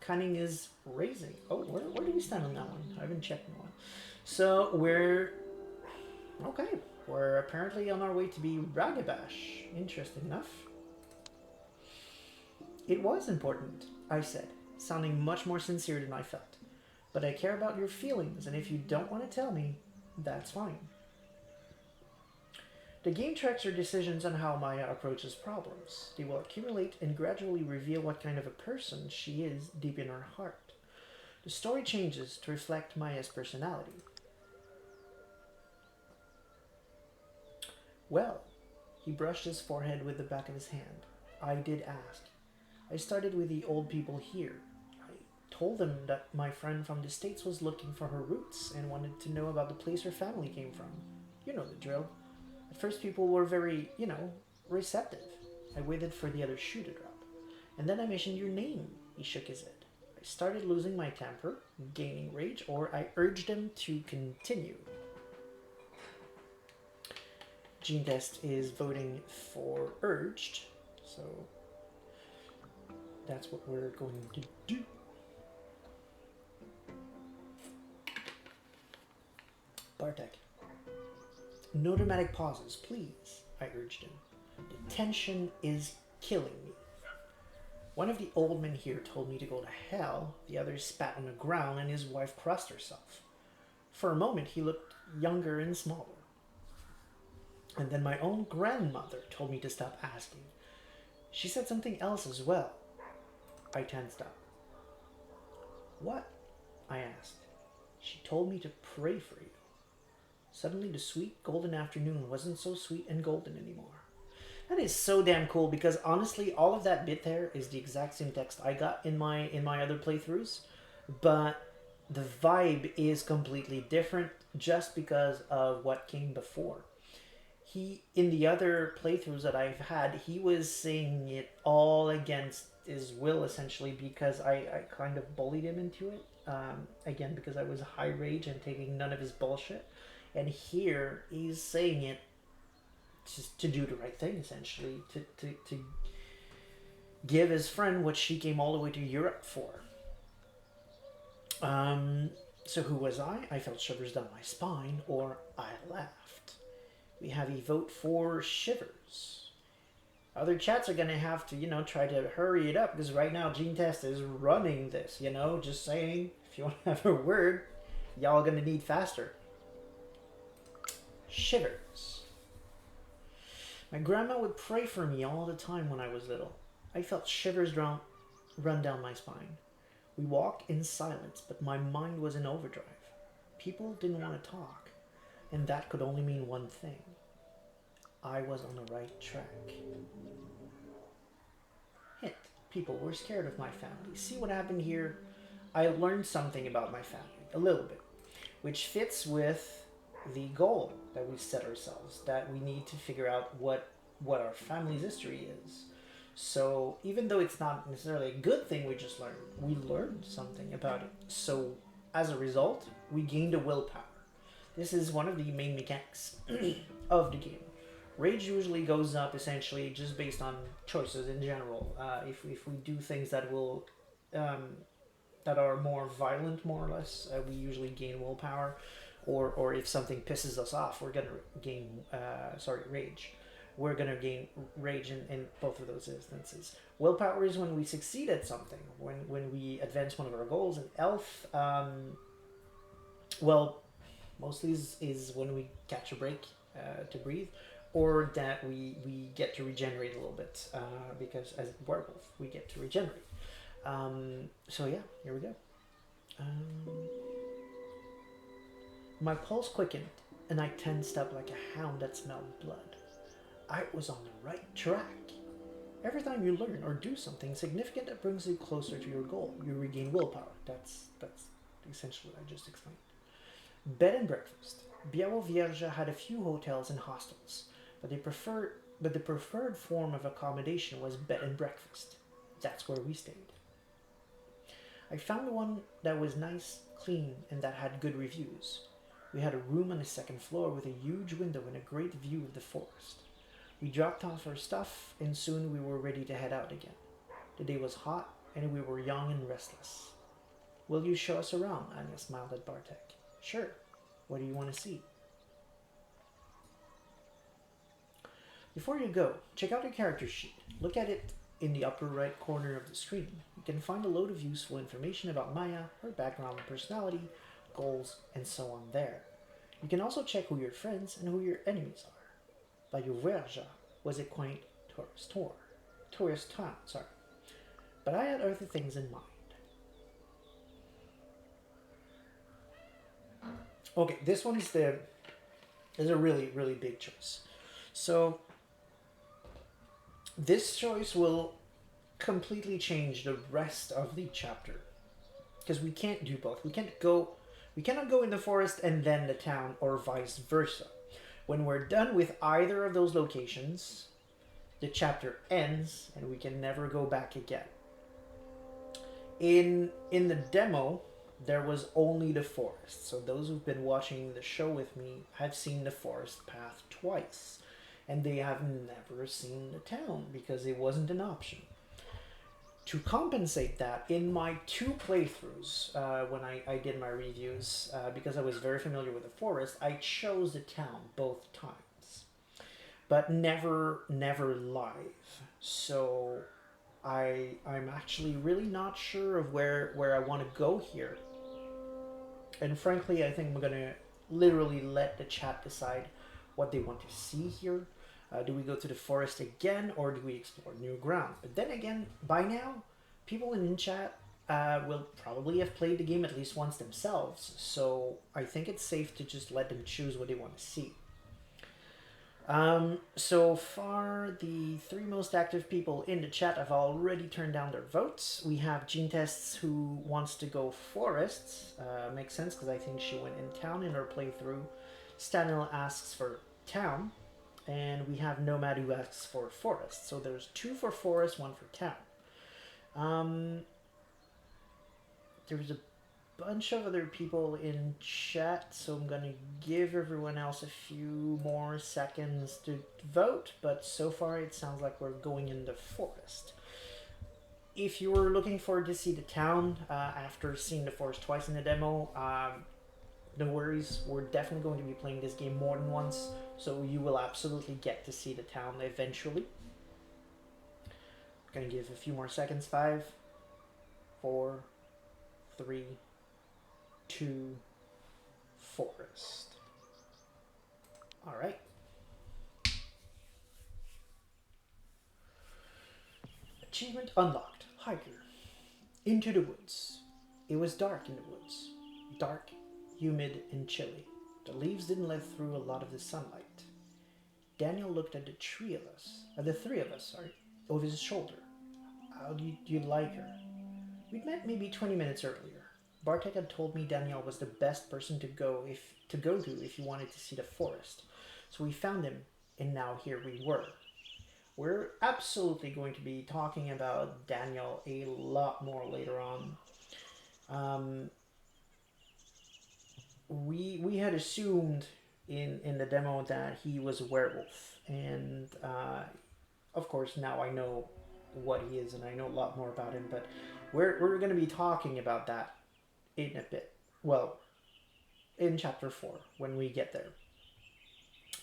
Cunning is raising. Oh, where do we stand on that one? I haven't checked in a while. So we're okay. We're apparently on our way to be Ragabash. Interesting enough. It was important, I said, sounding much more sincere than I felt. But I care about your feelings, and if you don't want to tell me, that's fine. The game tracks your decisions on how Maya approaches problems. They will accumulate and gradually reveal what kind of a person she is deep in her heart. The story changes to reflect Maya's personality. Well, he brushed his forehead with the back of his hand. I did ask. I started with the old people here. I told them that my friend from the States was looking for her roots and wanted to know about the place her family came from. You know the drill. At first people were very, receptive. I waited for the other shoe to drop. And then I mentioned your name. He shook his head. I started losing my temper, gaining rage, or I urged him to continue. Gene Test is voting for urged, so that's what we're going to do. Bartek. No dramatic pauses, please, I urged him. The tension is killing me. One of the old men here told me to go to hell, the other spat on the ground, and his wife crossed herself. For a moment he looked younger and smaller. And then my own grandmother told me to stop asking. She said something else as well. I tensed up. What? I asked. She told me to pray for you. Suddenly the sweet golden afternoon wasn't so sweet and golden anymore. That is so damn cool because honestly all of that bit there is the exact same text I got in my other playthroughs, but the vibe is completely different just because of what came before. He, in the other playthroughs that I've had, he was saying it all against his will essentially because I kind of bullied him into it. Again, because I was high rage and taking none of his bullshit. And here he's saying it just to do the right thing, essentially, to give his friend what she came all the way to Europe for. So who was I? I felt shivers down my spine, or I laughed. We have a vote for Shivers. Other chats are going to have to, try to hurry it up, because right now Gene Test is running this, just saying, if you want to have a word, y'all going to need faster. Shivers. My grandma would pray for me all the time when I was little. I felt shivers run down my spine. We walked in silence, but my mind was in overdrive. People didn't want to talk, and that could only mean one thing. I was on the right track. Hint, people were scared of my family. See what happened here? I learned something about my family, a little bit, which fits with the goal that we set ourselves, that we need to figure out what our family's history is. So even though it's not necessarily a good thing we just learned, we learned something about it. So as a result, we gained a willpower. This is one of the main mechanics of the game. Rage usually goes up essentially just based on choices in general. If we do things that will that are more violent, more or less, we usually gain willpower. Or if something pisses us off, we're gonna gain rage. We're gonna gain rage in both of those instances. Willpower is when we succeed at something, when we advance one of our goals. And Elf, mostly is when we catch a break to breathe, or that we get to regenerate a little bit because as werewolf we get to regenerate. So yeah, here we go. My pulse quickened, and I tensed up like a hound that smelled blood. I was on the right track. Every time you learn or do something significant that brings you closer to your goal, you regain willpower. That's essentially what I just explained. Bed and breakfast. Biało Wieża had a few hotels and hostels, but the preferred form of accommodation was bed and breakfast. That's where we stayed. I found one that was nice, clean, and that had good reviews. We had a room on the second floor with a huge window and a great view of the forest. We dropped off our stuff, and soon we were ready to head out again. The day was hot, and we were young and restless. Will you show us around? Anya smiled at Bartek. Sure. What do you want to see? Before you go, check out your character sheet. Look at it in the upper right corner of the screen. You can find a load of useful information about Maya, her background and personality, goals, and so on there. You can also check who your friends and who your enemies are. Bayouverja was a quaint tourist town, but I had other things in mind. Okay, this one is a really, really big choice. So this choice will completely change the rest of the chapter. Because we can't do both. We cannot go in the forest and then the town, or vice versa. When we're done with either of those locations, the chapter ends and we can never go back again. In the demo, there was only the forest. So those who've been watching the show with me have seen the forest path twice. And they have never seen the town because it wasn't an option. To compensate that, in my 2 playthroughs, when I did my reviews, because I was very familiar with the forest, I chose the town both times. But never live. So I'm actually really not sure of where I want to go here. And frankly, I think I'm going to literally let the chat decide what they want to see here. Do we go to the forest again, or do we explore new ground? But then again, by now, people in chat will probably have played the game at least once themselves, so I think it's safe to just let them choose what they want to see. So far, the 3 most active people in the chat have already turned down their votes. We have Gene Tests, who wants to go forests. Makes sense, because I think she went in town in her playthrough. Stanil asks for town. And we have Nomad, who asks for forest. So there's 2 for forest, 1 for town. There's a bunch of other people in chat, so I'm going to give everyone else a few more seconds to vote. But so far, it sounds like we're going in the forest. If you were looking forward to see the town after seeing the forest twice in the demo, no worries, we're definitely going to be playing this game more than once, so you will absolutely get to see the town eventually. I'm going to give a few more seconds. 5, 4, 3, 2, forest. Alright. Achievement unlocked. Hiker. Into the woods. It was dark in the woods. Dark, humid, and chilly. The leaves didn't let through a lot of the sunlight. Daniel looked at the 3 of us, over his shoulder. How do you like her? We'd met maybe 20 minutes earlier. Bartek had told me Daniel was the best person to go to if you wanted to see the forest. So we found him, and now here we were. We're absolutely going to be talking about Daniel a lot more later on. We had assumed in the demo that he was a werewolf, and of course now I know what he is and I know a lot more about him, but we're going to be talking about that in a bit. Well, in chapter 4 when we get there.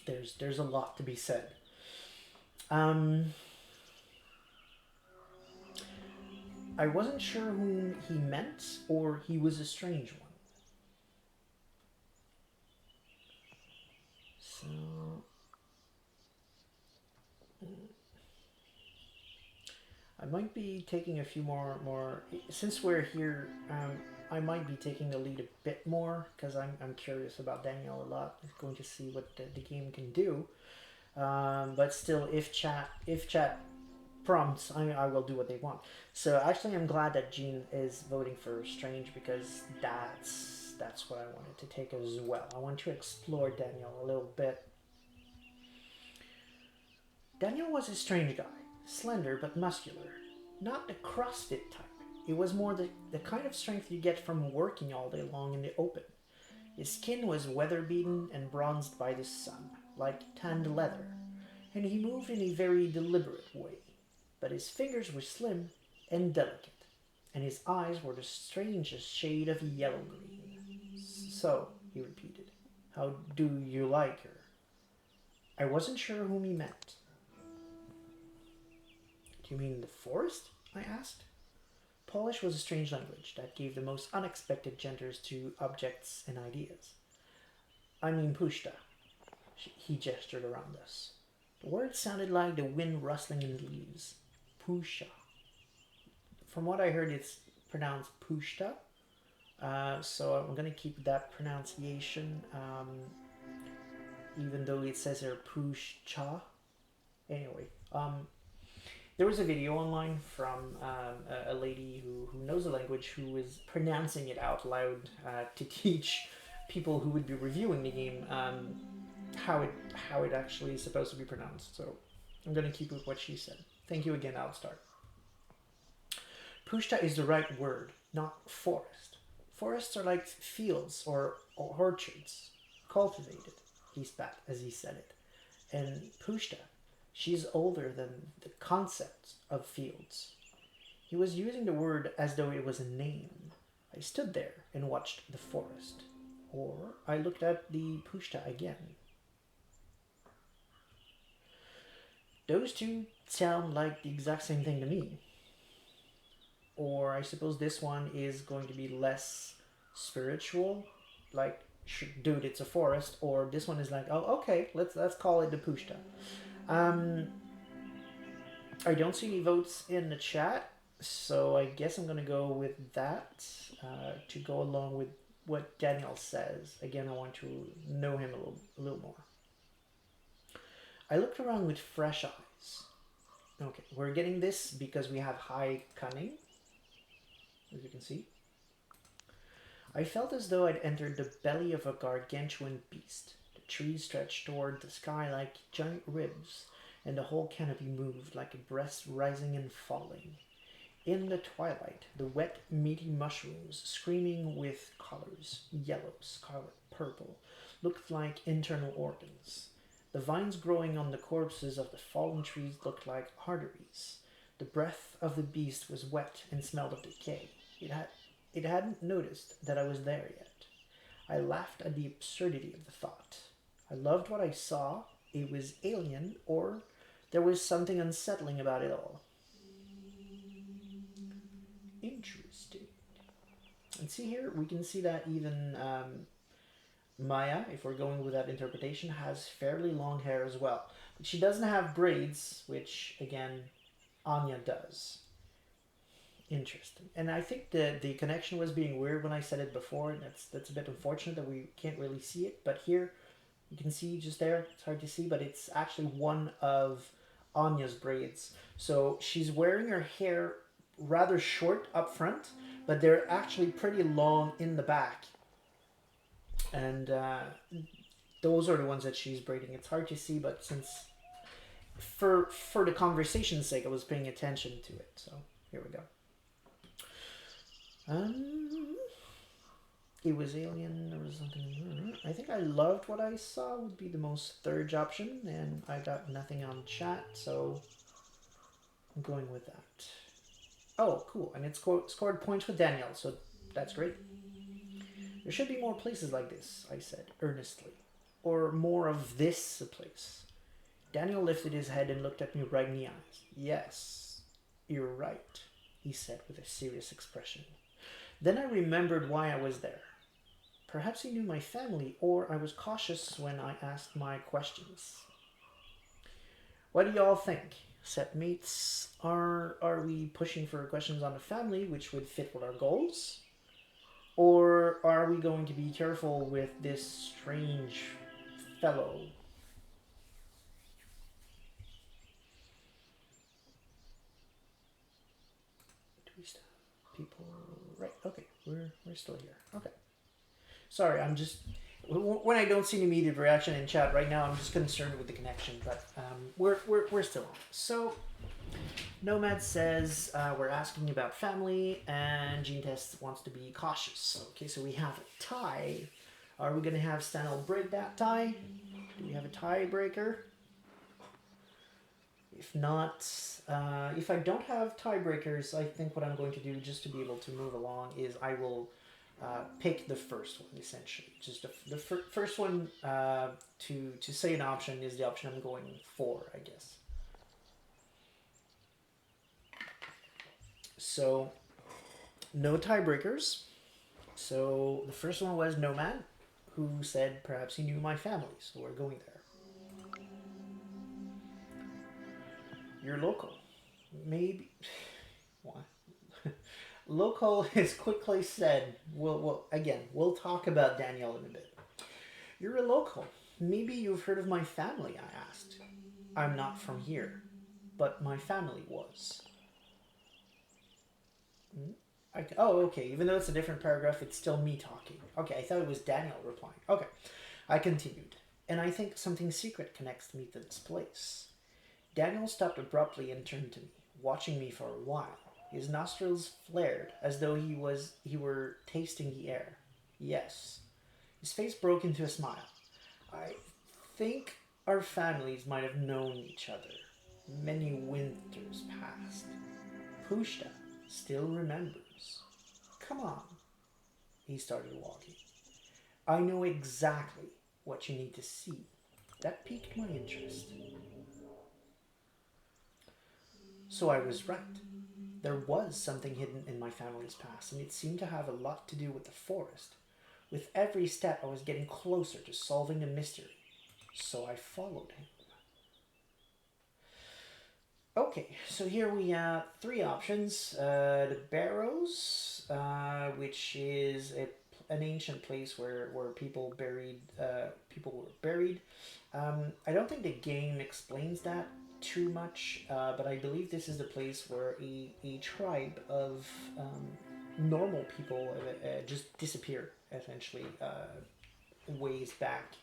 There's a lot to be said. I wasn't sure whom he meant, or he was a strange one. So I might be taking a few more since we're here. I might be taking the lead a bit more because I'm curious about Daniel a lot. I'm going to see what the game can do. But still, if chat prompts, I will do what they want. So actually, I'm glad that Gene is voting for Strange, because that's what I wanted to take as well. I want to explore Daniel a little bit. Daniel was a strange guy, slender but muscular, not the CrossFit type. It was more the kind of strength you get from working all day long in the open. His skin was weather-beaten and bronzed by the sun, like tanned leather, and he moved in a very deliberate way. But his fingers were slim and delicate, and his eyes were the strangest shade of yellow-green. So, he repeated, how do you like her? I wasn't sure whom he meant. Do you mean the forest? I asked. Polish was a strange language that gave the most unexpected genders to objects and ideas. I mean Pushta. He gestured around us. The word sounded like the wind rustling in the leaves. Pusha. From what I heard, it's pronounced Pushta. So I'm going to keep that pronunciation, even though it says here Pushcha. Anyway, there was a video online from a lady who knows the language who was pronouncing it out loud to teach people who would be reviewing the game how it actually is supposed to be pronounced. So I'm going to keep with what she said. Thank you again, Alistar. Pushta is the right word, not forest. Forests are like fields or orchards, cultivated, he spat as he said it. And Pushta, she's older than the concept of fields. He was using the word as though it was a name. I stood there and watched the forest. Or I looked at the Pushta again. Those two sound like the exact same thing to me. Or I suppose this one is going to be less spiritual, like, dude, it's a forest. Or this one is like, oh, okay, let's call it the Pushta. I don't see any votes in the chat, so I guess I'm going to go with that to go along with what Daniel says. Again, I want to know him a little more. I looked around with fresh eyes. Okay, we're getting this because we have high cunning, as you can see. I felt as though I'd entered the belly of a gargantuan beast. The trees stretched toward the sky like giant ribs, and the whole canopy moved like a breast rising and falling. In the twilight, the wet, meaty mushrooms, screaming with colors, yellow, scarlet, purple, looked like internal organs. The vines growing on the corpses of the fallen trees looked like arteries. The breath of the beast was wet and smelled of decay. It hadn't noticed that I was there yet. I laughed at the absurdity of the thought. I loved what I saw. It was alien, or there was something unsettling about it all. Interesting. And see here, we can see that even Maya, if we're going with that interpretation, has fairly long hair as well. But she doesn't have braids, which, again, Anya does. Interesting. And I think the connection was being weird when I said it before, and that's a bit unfortunate that we can't really see it. But here, you can see just there, it's hard to see, but it's actually one of Anya's braids. So she's wearing her hair rather short up front, but they're actually pretty long in the back. And those are the ones that she's braiding. It's hard to see, but since for the conversation's sake, I was paying attention to it. So here we go. It was alien. There was something. I think I loved what I saw would be the most third option, and I got nothing on chat, so I'm going with that. Oh, cool. And it scored points with Daniel, so that's great. There should be more places like this, I said, earnestly. Or more of this place. Daniel lifted his head and looked at me right in the eyes. Yes, you're right, he said with a serious expression. Then I remembered why I was there. Perhaps he knew my family, or I was cautious when I asked my questions. What do y'all think? Set mates, are we pushing for questions on the family, which would fit with our goals? Or are we going to be careful with this strange fellow? Do we stop people? Right, okay, we're still here. Okay. Sorry, I'm just, when I don't see an immediate reaction in chat right now, I'm just concerned with the connection, but we're still on. So Nomad says we're asking about family, and Gene Test wants to be cautious. Okay, so we have a tie. Are we going to have Stanel break that tie? Do we have a tiebreaker? If not, if I don't have tiebreakers, I think what I'm going to do just to be able to move along is I will pick the first one, essentially. Just the first one to say an option is the option I'm going for, I guess. So, no tiebreakers. So, the first one was Nomad, who said perhaps he knew my family, so we're going there. You're local. Maybe. What? Local is quickly said. We'll talk about Danielle in a bit. You're a local. Maybe you've heard of my family, I asked. I'm not from here, but my family was. Oh, okay. Even though it's a different paragraph, it's still me talking. Okay, I thought it was Daniel replying. Okay, I continued. And I think something secret connects me to this place. Daniel stopped abruptly and turned to me, watching me for a while. His nostrils flared as though he were tasting the air. Yes. His face broke into a smile. I think our families might have known each other. Many winters passed. Pushta still remembers. Come on. He started walking. I know exactly what you need to see. That piqued my interest. So I was right. There was something hidden in my family's past, and it seemed to have a lot to do with the forest. With every step, I was getting closer to solving the mystery. So I followed him. Okay, so here we have three options. The Barrows, which is an ancient place where people were buried. I don't think the game explains that too much, but I believe this is the place where a tribe of normal people just disappeared, essentially, ways back.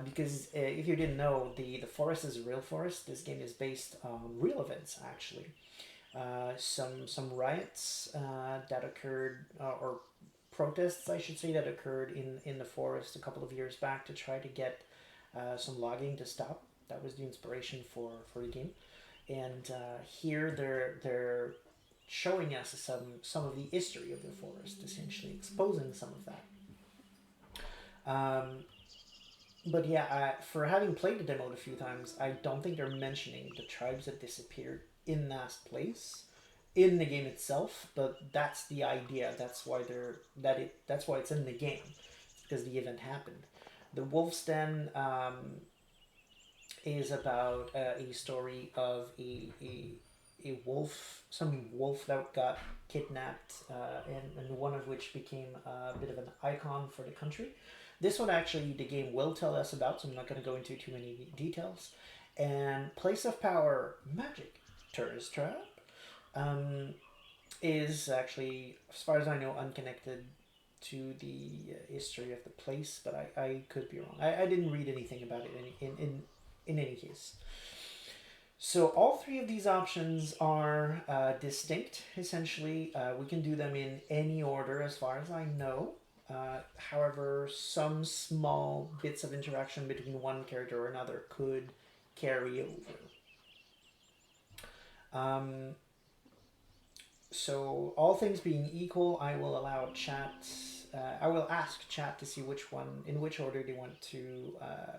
Because if you didn't know, the forest is a real forest. This game is based on real events, actually. Some riots that occurred, or protests, I should say, that occurred in the forest a couple of years back to try to get some logging to stop. That was the inspiration for the game. And here they're showing us some of the history of the forest, essentially exposing some of that. But yeah, for having played the demo a few times, I don't think they're mentioning the tribes that disappeared in that place in the game itself. But that's the idea. That's why that's why it's in the game, because the event happened. The Wolf's Den is about a story of a wolf, some wolf that got kidnapped, and one of which became a bit of an icon for the country. This one actually the game will tell us about, so I'm not going to go into too many details. And Place of Power Magic Tourist Trap is actually, as far as I know, unconnected to the history of the place, but I could be wrong. I didn't read anything about it in any case. So all three of these options are distinct, essentially. We can do them in any order as far as I know. However, some small bits of interaction between one character or another could carry over. So all things being equal, I will allow chat. I will ask chat to see in which order they want to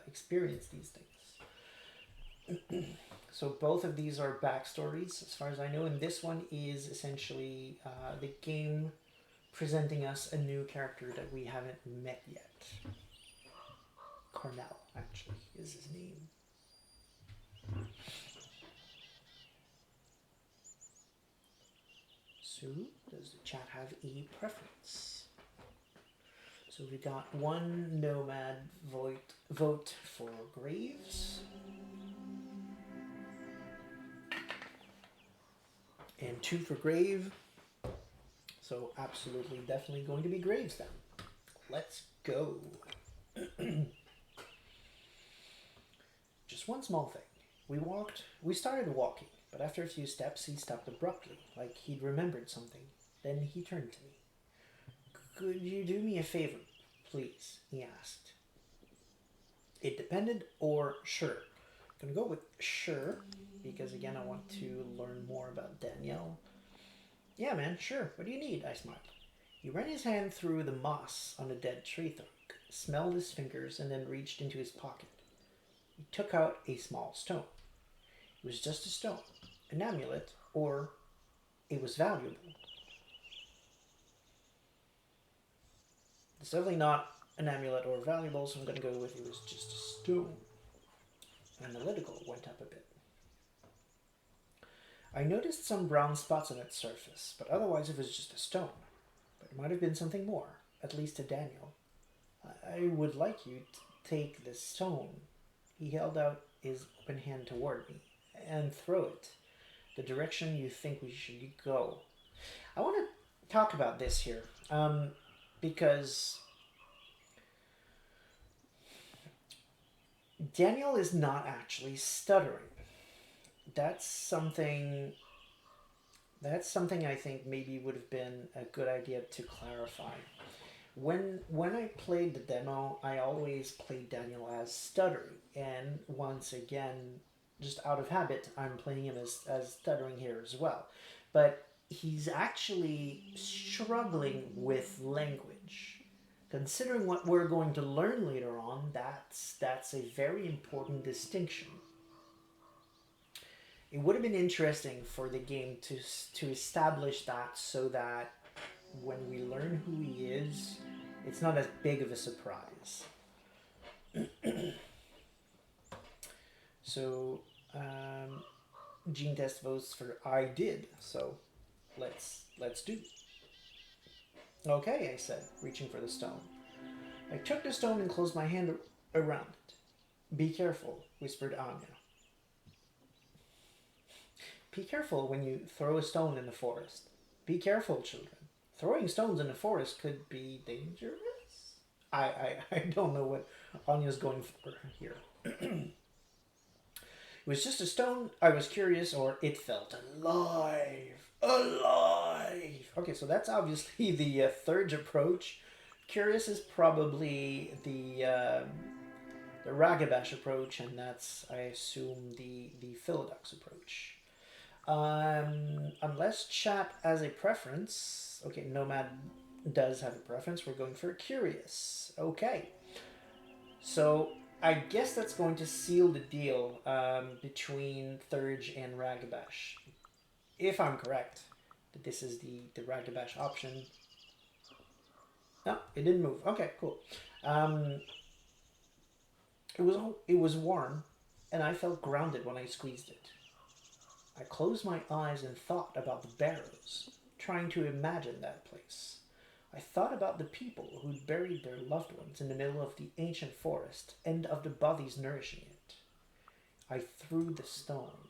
experience these things. So both of these are backstories, as far as I know, and this one is essentially the game presenting us a new character that we haven't met yet. Cornell, actually, is his name. So, does the chat have a preference? So we got one nomad vote for Graves. And 2 for Grave. So absolutely, definitely going to be Graves then. Let's go. Just one small thing. We started walking. but after a few steps he stopped abruptly, like he'd remembered something. Then he turned to me. Could you do me a favor, please? He asked. It depended, or sure. I'm gonna go with sure, because again I want to learn more about Danielle. Yeah, man, sure. What do you need? I smiled. He ran his hand through the moss on a dead tree trunk, smelled his fingers, and then reached into his pocket. He took out a small stone. It was just a stone, an amulet, or it was valuable. It's definitely not an amulet or valuable, so I'm going to go with it was just a stone. Analytical went up a bit. I noticed some brown spots on its surface, but otherwise it was just a stone. But it might have been something more, at least to Daniel. I would like you to take this stone. He held out his open hand toward me, and throw it the direction you think we should go. I want to talk about this here, because Daniel is not actually stuttering. That's something. That's something I think maybe would have been a good idea to clarify. When I played the demo, I always played Daniel as stuttering, and once again, just out of habit, I'm playing him as stuttering here as well. But he's actually struggling with language. Considering what we're going to learn later on, that's a very important distinction. It would have been interesting for the game to establish that so that when we learn who he is, it's not as big of a surprise. So, gene test votes for I did. So, let's do. Okay, I said, reaching for the stone. I took the stone and closed my hand around it. Be careful, whispered Anya. Be careful when you throw a stone in the forest. Be careful, children. Throwing stones in the forest could be dangerous. I don't know what Anya's going for here. It was just a stone. I was curious, or it felt alive. Alive! Okay, so that's obviously the third approach. Curious is probably the Ragabash approach, and that's, I assume, the Philodox approach. Unless chat has a preference. Okay, Nomad does have a preference. We're going for curious. Okay. So I guess that's going to seal the deal between Thurge and Ragabash. If I'm correct, that this is the Ragabash option. No, it didn't move. Okay, cool. It was warm, and I felt grounded when I squeezed it. I closed my eyes and thought about the barrows, trying to imagine that place. I thought about the people who'd buried their loved ones in the middle of the ancient forest and of the bodies nourishing it. I threw the stone.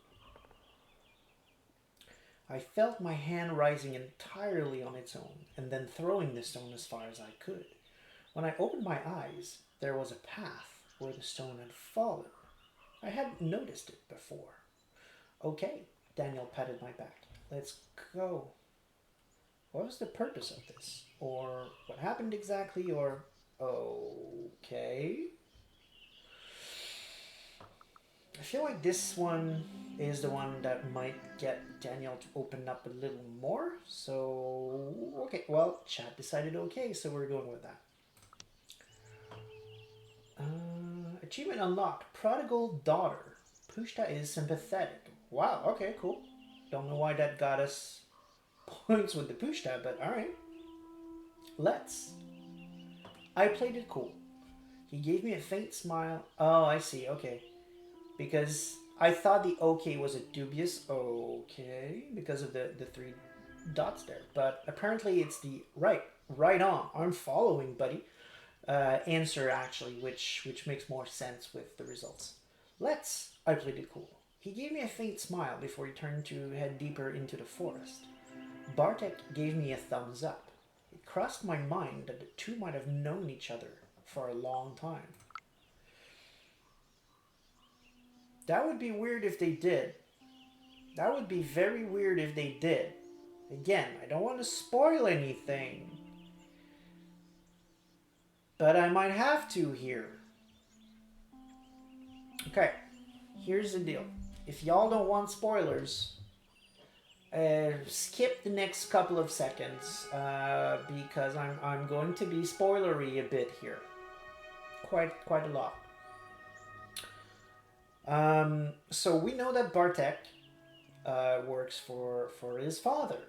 I felt my hand rising entirely on its own, and then throwing the stone as far as I could. When I opened my eyes, there was a path where the stone had fallen. I hadn't noticed it before. Okay, Daniel patted my back. Let's go. What was the purpose of this? Or what happened exactly? Or, okay. I feel like this one is the one that might get Daniel to open up a little more. So, okay. Well, chat decided okay, so we're going with that. Achievement unlocked. Prodigal daughter. Pushta is sympathetic. Wow, okay, cool. Don't know why that got us points with the Pushta, but alright. Let's. I played it cool. He gave me a faint smile. Oh, I see, okay. Because I thought the okay was a dubious okay because of the three dots there. But apparently it's the right on. I'm following, buddy. Answer actually, which makes more sense with the results. Let's. I played it cool. He gave me a faint smile before he turned to head deeper into the forest. Bartek gave me a thumbs up. It crossed my mind that the two might have known each other for a long time. That would be weird if they did. That would be very weird if they did. Again, I don't want to spoil anything, but I might have to here. Okay, here's the deal. If y'all don't want spoilers, skip the next couple of seconds because I'm going to be spoilery a bit here, quite a lot. So we know that Bartek works for his father,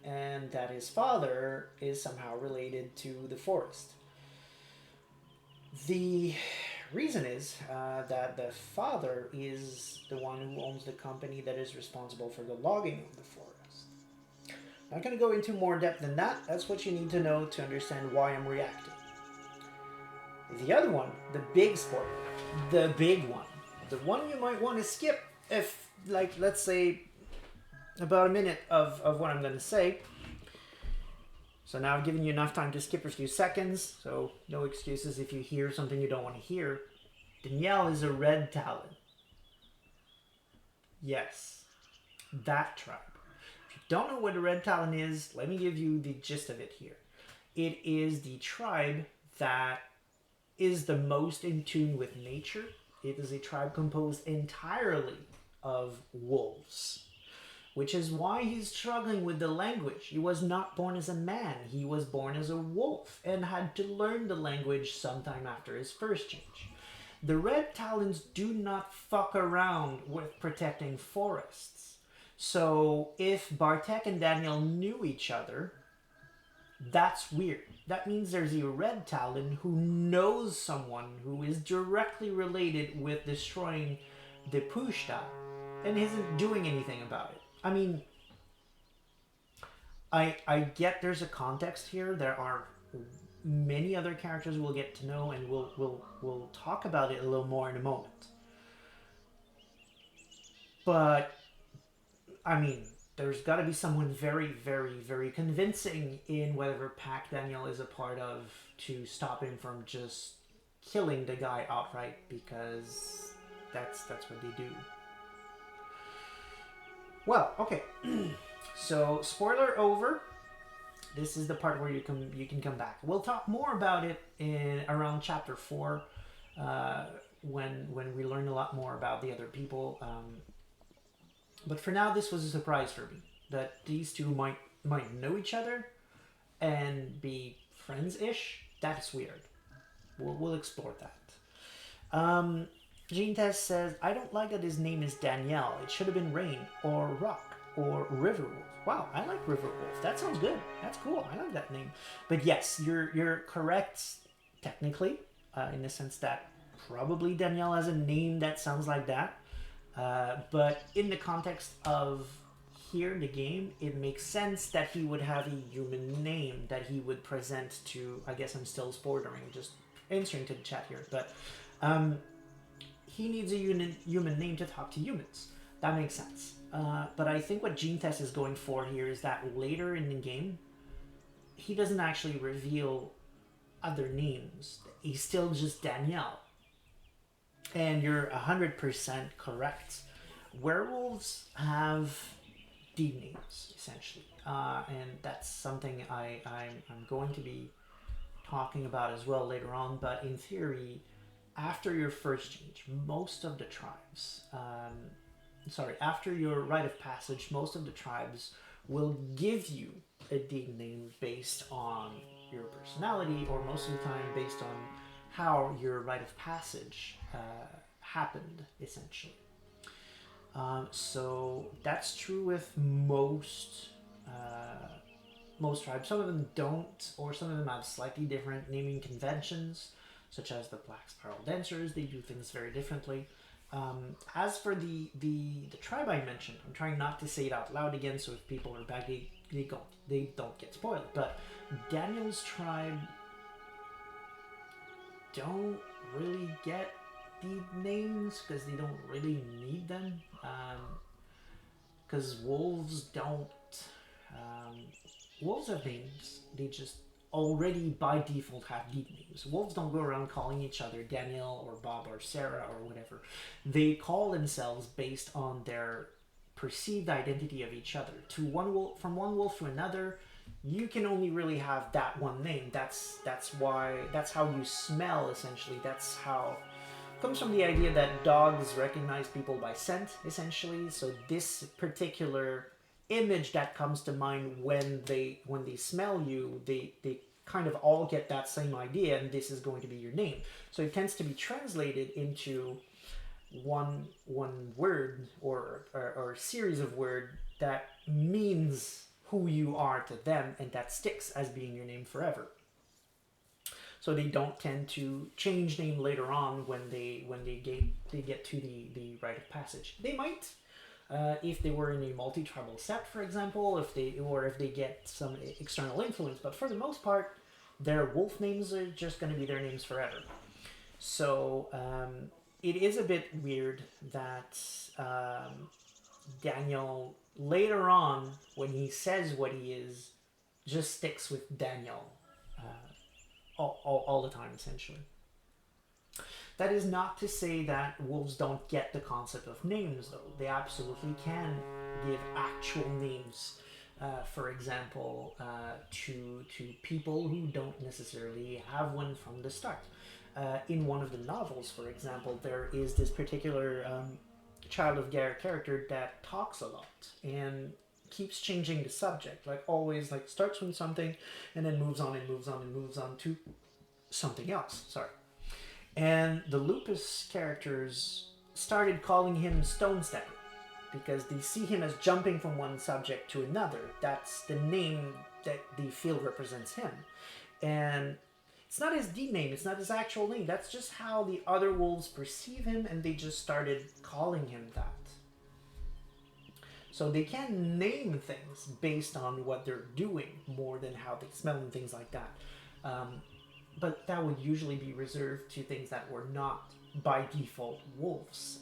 and that his father is somehow related to the forest. The reason is that the father is the one who owns the company that is responsible for the logging of the forest. I'm not going to go into more depth than that. That's what you need to know to understand why I'm reacting. The other one, the big spoiler, the big one, the one you might want to skip if, like, let's say, about a minute of what I'm going to say. So now I've given you enough time to skip a few seconds, so no excuses if you hear something you don't want to hear. Danielle is a red talon. Yes, that tribe. If you don't know what a red talon is, let me give you the gist of it here. It is the tribe that is the most in tune with nature. It is a tribe composed entirely of wolves, which is why he's struggling with the language. He was not born as a man. He was born as a wolf and had to learn the language sometime after his first change. The Red Talons do not fuck around with protecting forests. So if Bartek and Daniel knew each other, that's weird. That means there's a Red Talon who knows someone who is directly related with destroying the Pushta and isn't doing anything about it. I mean, I get there's a context here. There are many other characters we'll get to know, and we'll talk about it a little more in a moment. But I mean, there's got to be someone very, very, very convincing in whatever pack Daniel is a part of to stop him from just killing the guy outright, because that's what they do. Well, okay. So spoiler over. This is the part where you can come back. We'll talk more about it in around chapter 4, when we learn a lot more about the other people. But for now, this was a surprise for me that these two might know each other and be friends-ish. That's weird. We'll explore that. Gene Test says, I don't like that his name is Danielle. It should have been Rain or Rock or Riverwolf. Wow, I like Riverwolf. That sounds good. That's cool. I like that name. But yes, you're correct technically, in the sense that probably Danielle has a name that sounds like that. But in the context of here in the game, it makes sense that he would have a human name that he would present to. I guess I'm still spoilering, just answering to the chat here. But he needs a human name to talk to humans. That makes sense. But I think what Gene Test is going for here is that later in the game, he doesn't actually reveal other names. He's still just Danielle. And you're 100% correct. Werewolves have deed names, essentially. And that's something I'm going to be talking about as well later on. But in theory, after your first change, most of the tribes... after your rite of passage, most of the tribes will give you a deed name based on your personality, or most of the time based on how your rite of passage happened, essentially. So that's true with most tribes. Some of them don't, or some of them have slightly different naming conventions, such as the Black Spiral Dancers. They do things very differently. As for the tribe I mentioned, I'm trying not to say it out loud again, so if people are back, they don't get spoiled. But Daniel's tribe don't really get the names because they don't really need them. Because wolves don't. Wolves have names. They just already by default have deed names. Wolves don't go around calling each other Daniel or Bob or Sarah or whatever. They call themselves based on their perceived identity of each other. From one wolf to another, you can only really have that one name. That's how you smell, essentially. That's how it comes from the idea that dogs recognize people by scent, essentially. So this particular image that comes to mind when they smell you, they kind of all get that same idea, and this is going to be your name. So it tends to be translated into one word or series of word that means who you are to them, and that sticks as being your name forever. So they don't tend to change name later on when they get to the rite of passage. They might, if they were in a multi-tribal set, for example, if they get some external influence. But for the most part, their wolf names are just going to be their names forever. So it is a bit weird that Daniel later on, when he says what he is, just sticks with Daniel all the time, essentially. That is not to say that wolves don't get the concept of names, though. They absolutely can give actual names, for example, to people who don't necessarily have one from the start. In one of the novels, for example, there is this particular Child of Gare character that talks a lot and keeps changing the subject, like always, like starts with something and then moves on and moves on and moves on to something else. Sorry. And the Lupus characters started calling him Stonestepper because they see him as jumping from one subject to another. That's the name that they feel represents him. And it's not his deed name, it's not his actual name. That's just how the other wolves perceive him, and they just started calling him that. So they can name things based on what they're doing more than how they smell and things like that. But that would usually be reserved to things that were not by default wolves,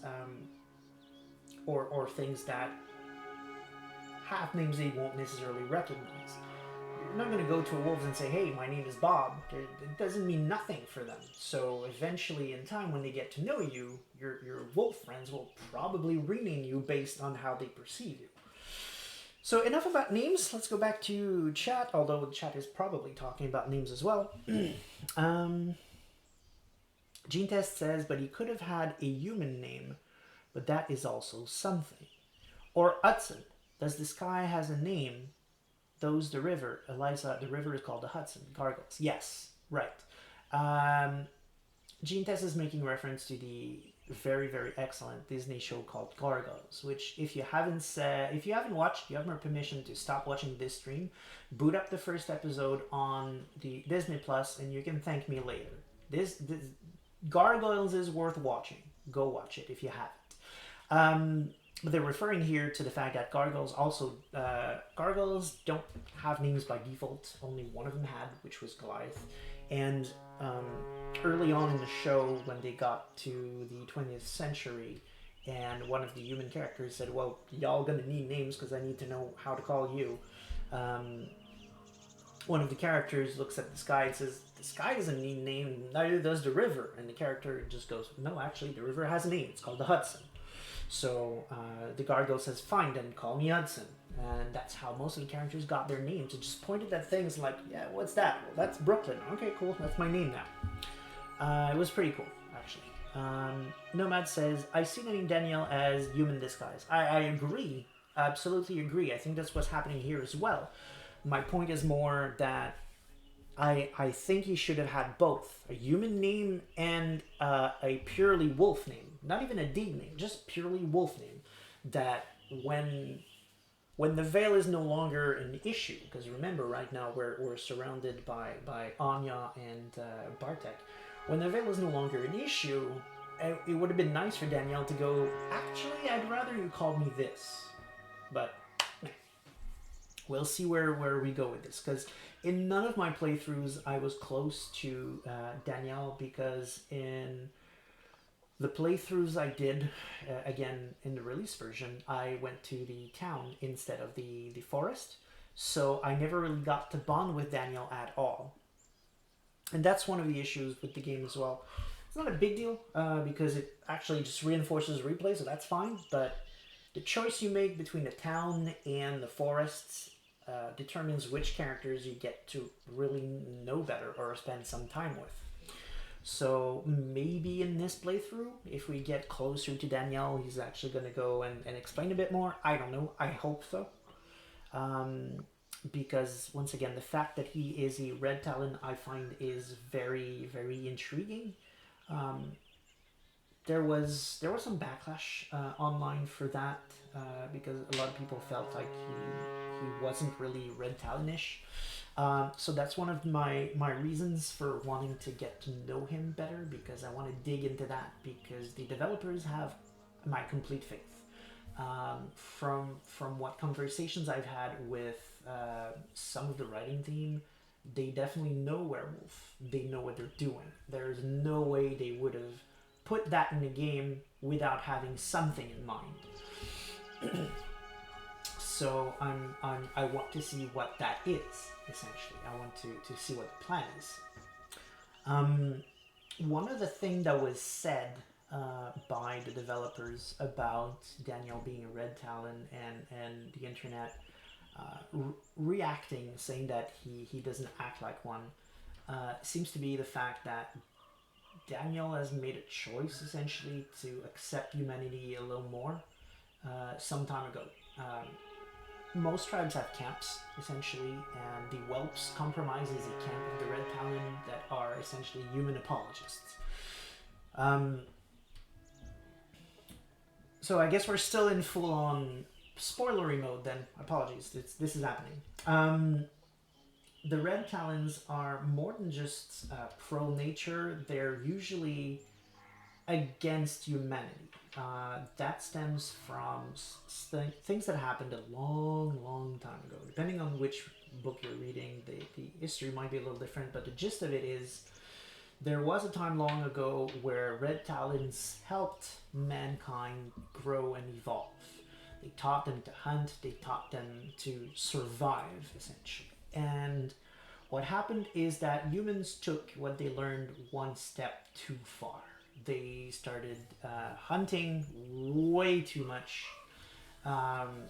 or things that have names they won't necessarily recognize. You're not going to go to a wolf and say, hey, my name is Bob. It doesn't mean nothing for them. So eventually in time, when they get to know you, your wolf friends will probably rename you based on how they perceive you. So enough about names. Let's go back to chat, although the chat is probably talking about names as well. Gene Test says, but he could have had a human name, but that is also something. Or Hudson. Does the sky has a name? Those the river. Eliza, the river is called the Hudson. Gargles. Yes, right. Gene Test is making reference to the very, very excellent Disney show called Gargoyles, which if you haven't watched, you have my permission to stop watching this stream, boot up the first episode on the Disney Plus, and you can thank me later. This Gargoyles is worth watching. Go watch it if you haven't. But they're referring here to the fact that gargoyles don't have names by default. Only one of them had, which was Goliath. And early on in the show, when they got to the 20th century, and one of the human characters said, well, y'all gonna need names because I need to know how to call you. One of the characters looks at the sky and says, the sky doesn't need a name, neither does the river. And the character just goes, no, actually, the river has a name. It's called the Hudson. So the gargoyle says, fine, then call me Hudson. And that's how most of the characters got their names. It just pointed at things like, yeah, what's that? Well, that's Brooklyn. Okay, cool. That's my name now. It was pretty cool, actually. Nomad says, I see the name Daniel as human disguise. I agree. Absolutely agree. I think that's what's happening here as well. My point is more that I think he should have had both. A human name and a purely wolf name. Not even a deed name, just purely wolf name. That when the veil is no longer an issue, because remember right now we're surrounded by Anya and Bartek. When the veil is no longer an issue, it would have been nice for Danielle to go, actually, I'd rather you called me this. But we'll see where we go with this, because in none of my playthroughs I was close to Danielle, because in the playthroughs I did, again, in the release version, I went to the town instead of the forest, so I never really got to bond with Danielle at all. And that's one of the issues with the game as well. It's not a big deal, because it actually just reinforces replay, so that's fine, but The choice you make between the town and the forests determines which characters you get to really know better or spend some time with. So maybe in this playthrough, if we get closer to Danielle, he's actually going to go and explain a bit more. I don't know. I hope so. Because once again, the fact that he is a red talon, I find is very, very intriguing. Um, there was some backlash online for that because a lot of people felt like he wasn't really red talonish. So that's one of my reasons for wanting to get to know him better, because I want to dig into that, because the developers have my complete faith. From what conversations I've had with some of the writing team, they definitely know Werewolf. They know what they're doing. There's no way they would have put that in the game without having something in mind. So I want to see what that is, essentially. I want to see what the plan is. One of the things that was said by the developers about Daniel being a red talon and the internet reacting, saying that he doesn't act like one, seems to be the fact that Daniel has made a choice, essentially, to accept humanity a little more some time ago. Most tribes have camps, essentially, and the Whelps compromise is a camp of the Red Talon that are essentially human apologists. So I guess we're still in full-on spoilery mode then. Apologies, this is happening. The Red Talons are more than just pro-nature. They're usually against humanity. That stems from things that happened a long time ago. Depending on which book you're reading, the history might be a little different, but the gist of it is there was a time long ago where Red Talons helped mankind grow and evolve. They taught them to hunt, they taught them to survive, essentially. And what happened is that humans took what they learned one step too far. They started hunting way too much, and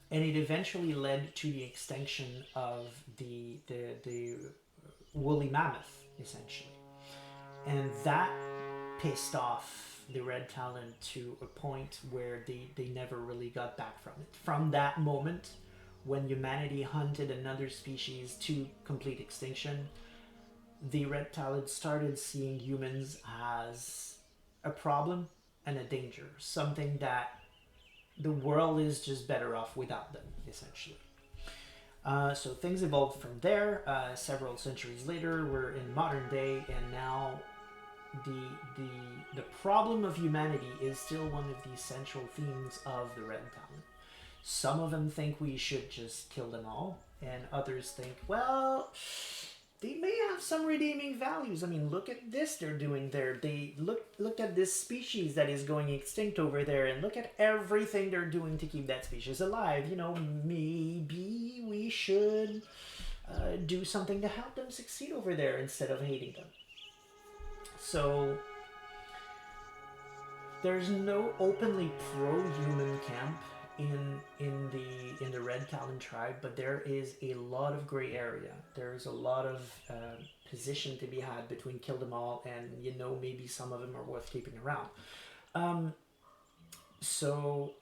it eventually led to the extinction of the woolly mammoth, essentially. And that pissed off the Red Talon to a point where they never really got back from it. From that moment, when humanity hunted another species to complete extinction, the Red Talon started seeing humans as a problem and a danger, something that the world is just better off without them, essentially. So things evolved from there. Several centuries later, we're in modern day, and now the problem of humanity is still one of the central themes of the Red Talon. Some of them think we should just kill them all, and others think, well, they may have some redeeming values. I mean, look at this they're doing there. They look at this species that is going extinct over there, and look at everything they're doing to keep that species alive. You know, maybe we should do something to help them succeed over there instead of hating them. So there's no openly pro-human camp in the Red Talon tribe, but there is a lot of gray area. There's a lot of position to be had between kill them all and, you know, maybe some of them are worth keeping around. So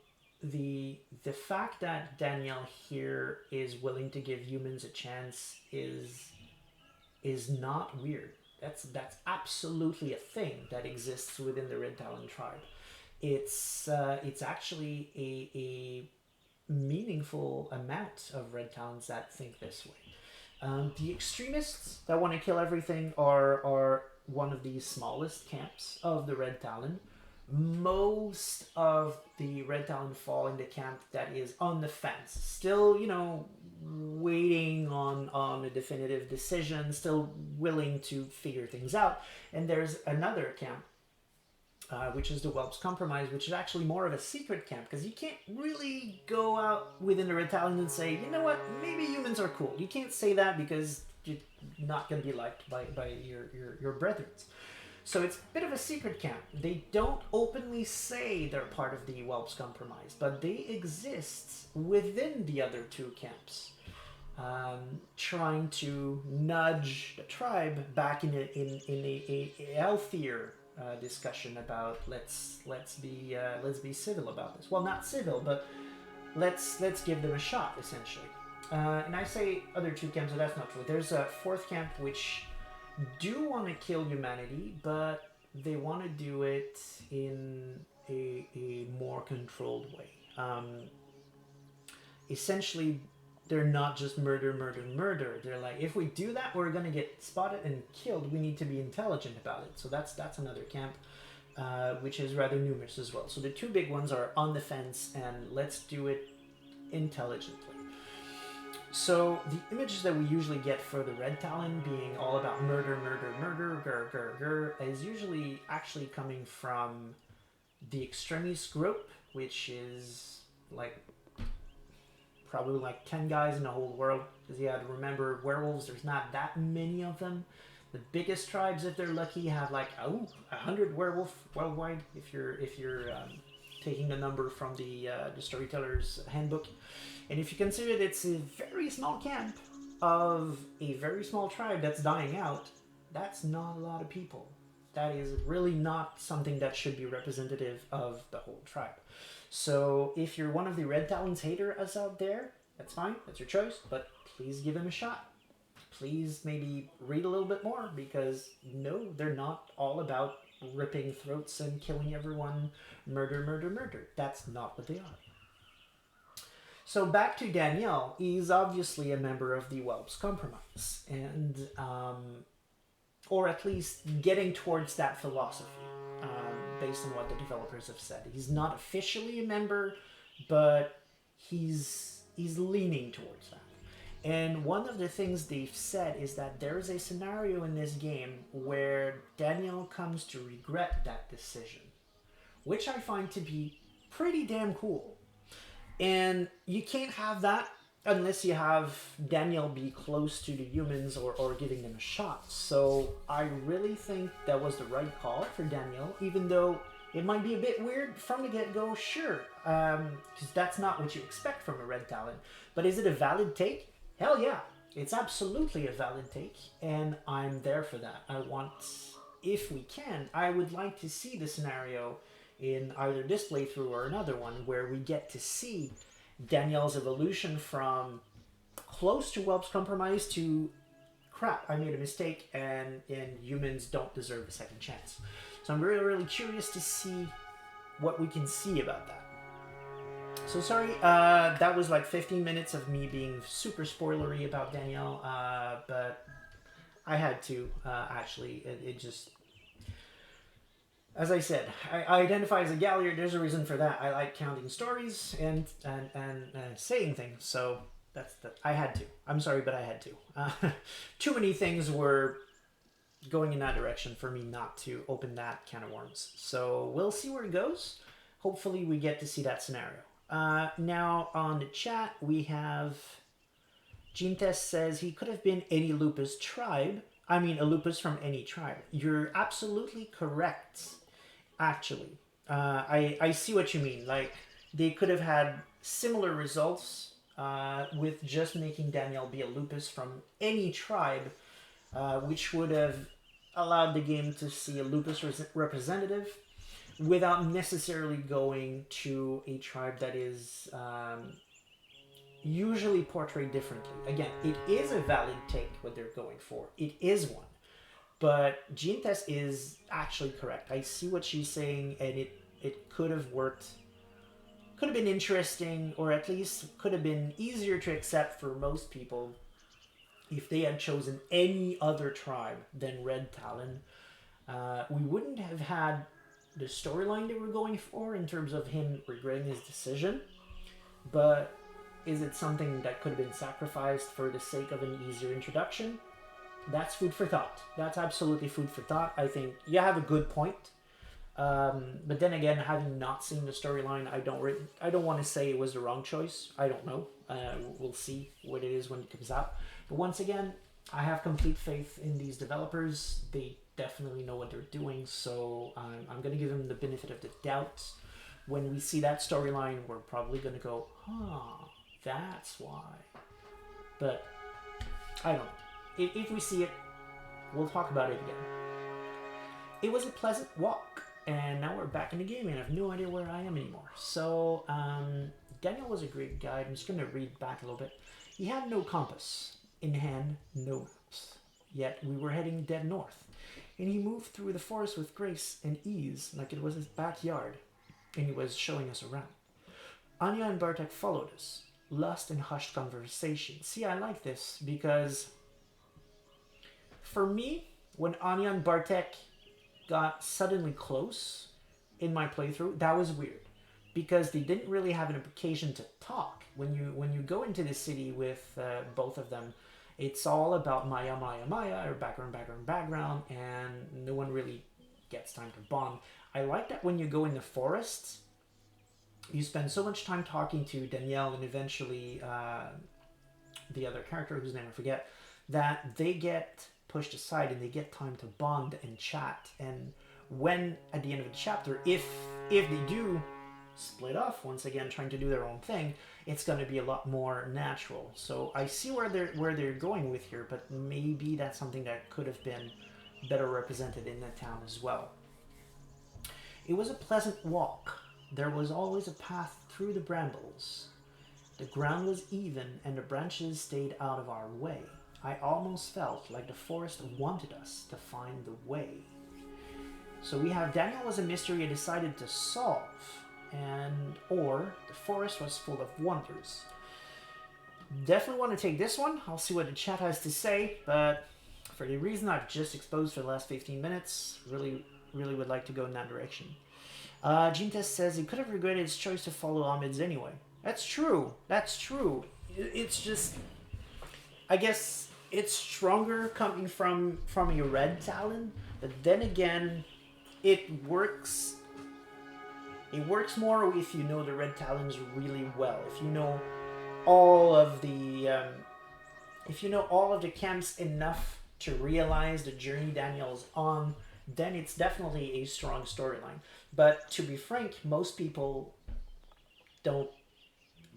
the fact that Danielle here is willing to give humans a chance is not weird. That's absolutely a thing that exists within the Red Talon tribe. It's actually a meaningful amount of Red Talons that think this way. The extremists that want to kill everything are one of the smallest camps of the Red Talon. Most of the Red Talon fall in the camp that is on the fence, still, you know, waiting on a definitive decision, still willing to figure things out. And there's another camp, which is the Whelps Compromise, which is actually more of a secret camp, because you can't really go out within the Red Talon and say, you know what, maybe humans are cool. You can't say that because you're not going to be liked by your brethren. So it's a bit of a secret camp. They don't openly say they're part of the Whelps Compromise, but they exist within the other two camps, trying to nudge the tribe back in a healthier discussion about let's be civil about this. Well, not civil, but let's give them a shot, essentially. And I say other two camps, but that's not true. There's a fourth camp which do want to kill humanity, but they want to do it in a more controlled way. Essentially, they're not just murder. They're like, if we do that, we're going to get spotted and killed. We need to be intelligent about it. So that's another camp, which is rather numerous as well. So the two big ones are on the fence and let's do it intelligently. So the images that we usually get for the Red Talon being all about murder, is usually actually coming from the extremist group, which is like probably like 10 guys in the whole world. Because you have to remember, werewolves, there's not that many of them. The biggest tribes, if they're lucky, have like 100 werewolf worldwide. If you're taking the number from the Storyteller's Handbook. And if you consider that it's a very small camp of a very small tribe that's dying out, that's not a lot of people. That is really not something that should be representative of the whole tribe. So if you're one of the Red Talon's haters out there, that's fine, that's your choice, but please give him a shot. Please maybe read a little bit more, because no, they're not all about ripping throats and killing everyone, murder. That's not what they are. So back to Daniel, he's obviously a member of the Whelps Compromise, and or at least getting towards that philosophy, based on what the developers have said. He's not officially a member, but he's leaning towards that. And one of the things they've said is that there is a scenario in this game where Daniel comes to regret that decision, which I find to be pretty damn cool. And you can't have that unless you have Daniel be close to the humans or giving them a shot. So I really think that was the right call for Daniel, even though it might be a bit weird from the get-go, sure, because that's not what you expect from a Red Talon. But is it a valid take? Hell yeah, it's absolutely a valid take, and I'm there for that. I want, if we can, I would like to see the scenario in either this playthrough or another one where we get to see Daniel's evolution from close to Whelps Compromise to crap, I made a mistake and humans don't deserve a second chance. So I'm really curious to see what we can see about that. So sorry, that was like 15 minutes of me being super spoilery about Daniel, but I had to, actually. It just... As I said, I identify as a Galliard. There's a reason for that. I like counting stories and saying things, so I had to. I'm sorry, but I had to. Too many things were going in that direction for me not to open that can of worms. So we'll see where it goes. Hopefully we get to see that scenario. Now on the chat we have Gene Test says he could have been any lupus tribe. I mean a lupus from any tribe. You're absolutely correct. Actually, I see what you mean. Like, they could have had similar results with just making Daniel be a lupus from any tribe, which would have allowed the game to see a lupus representative without necessarily going to a tribe that is usually portrayed differently. Again, it is a valid take what they're going for. It is one. But Gene Tess is actually correct. I see what she's saying, and it could have worked. Could have been interesting, or at least could have been easier to accept for most people if they had chosen any other tribe than Red Talon. We wouldn't have had the storyline they were going for in terms of him regretting his decision. But is it something that could have been sacrificed for the sake of an easier introduction? That's food for thought. That's absolutely food for thought. I think you have a good point. But then again, having not seen the storyline, I don't want to say it was the wrong choice. I don't know. We'll see what it is when it comes out. But once again, I have complete faith in these developers. They definitely know what they're doing, so I'm going to give them the benefit of the doubt. When we see that storyline, we're probably going to go, huh, that's why. But I don't know. If we see it, we'll talk about it again. It was a pleasant walk, and now we're back in the game, and I have no idea where I am anymore. So, Daniel was a great guide. I'm just going to read back a little bit. He had no compass. In hand, no maps. Yet we were heading dead north, and he moved through the forest with grace and ease like it was his backyard, and he was showing us around. Anya and Bartek followed us, lost in hushed conversation. See, I like this because for me, when Anya and Bartek got suddenly close in my playthrough, that was weird because they didn't really have an occasion to talk. When you go into the city with both of them, it's all about Maya, Maya, Maya, or background, background, background, and no one really gets time to bond. I like that when you go in the forest, you spend so much time talking to Danielle and eventually the other character whose name I forget, that they get pushed aside and they get time to bond and chat. And when at the end of the chapter, if they do split off once again trying to do their own thing, it's going to be a lot more natural. So I see where they're going with here, but maybe that's something that could have been better represented in the town as well. It was a pleasant walk. There was always a path through the brambles. The ground was even and the branches stayed out of our way. I almost felt like the forest wanted us to find the way. So we have Daniel was a mystery I decided to solve, or the forest was full of wonders. Definitely want to take this one. I'll see what the chat has to say, but for the reason I've just exposed for the last 15 minutes, really would like to go in that direction. Gene Test says he could have regretted his choice to follow Ahmed's anyway. That's true. It's just, I guess it's stronger coming from a red Talon, but then again, it works more if you know the red Talons really well. If you know all of the camps enough to realize the journey Daniel's on, then it's definitely a strong storyline. But to be frank, most people don't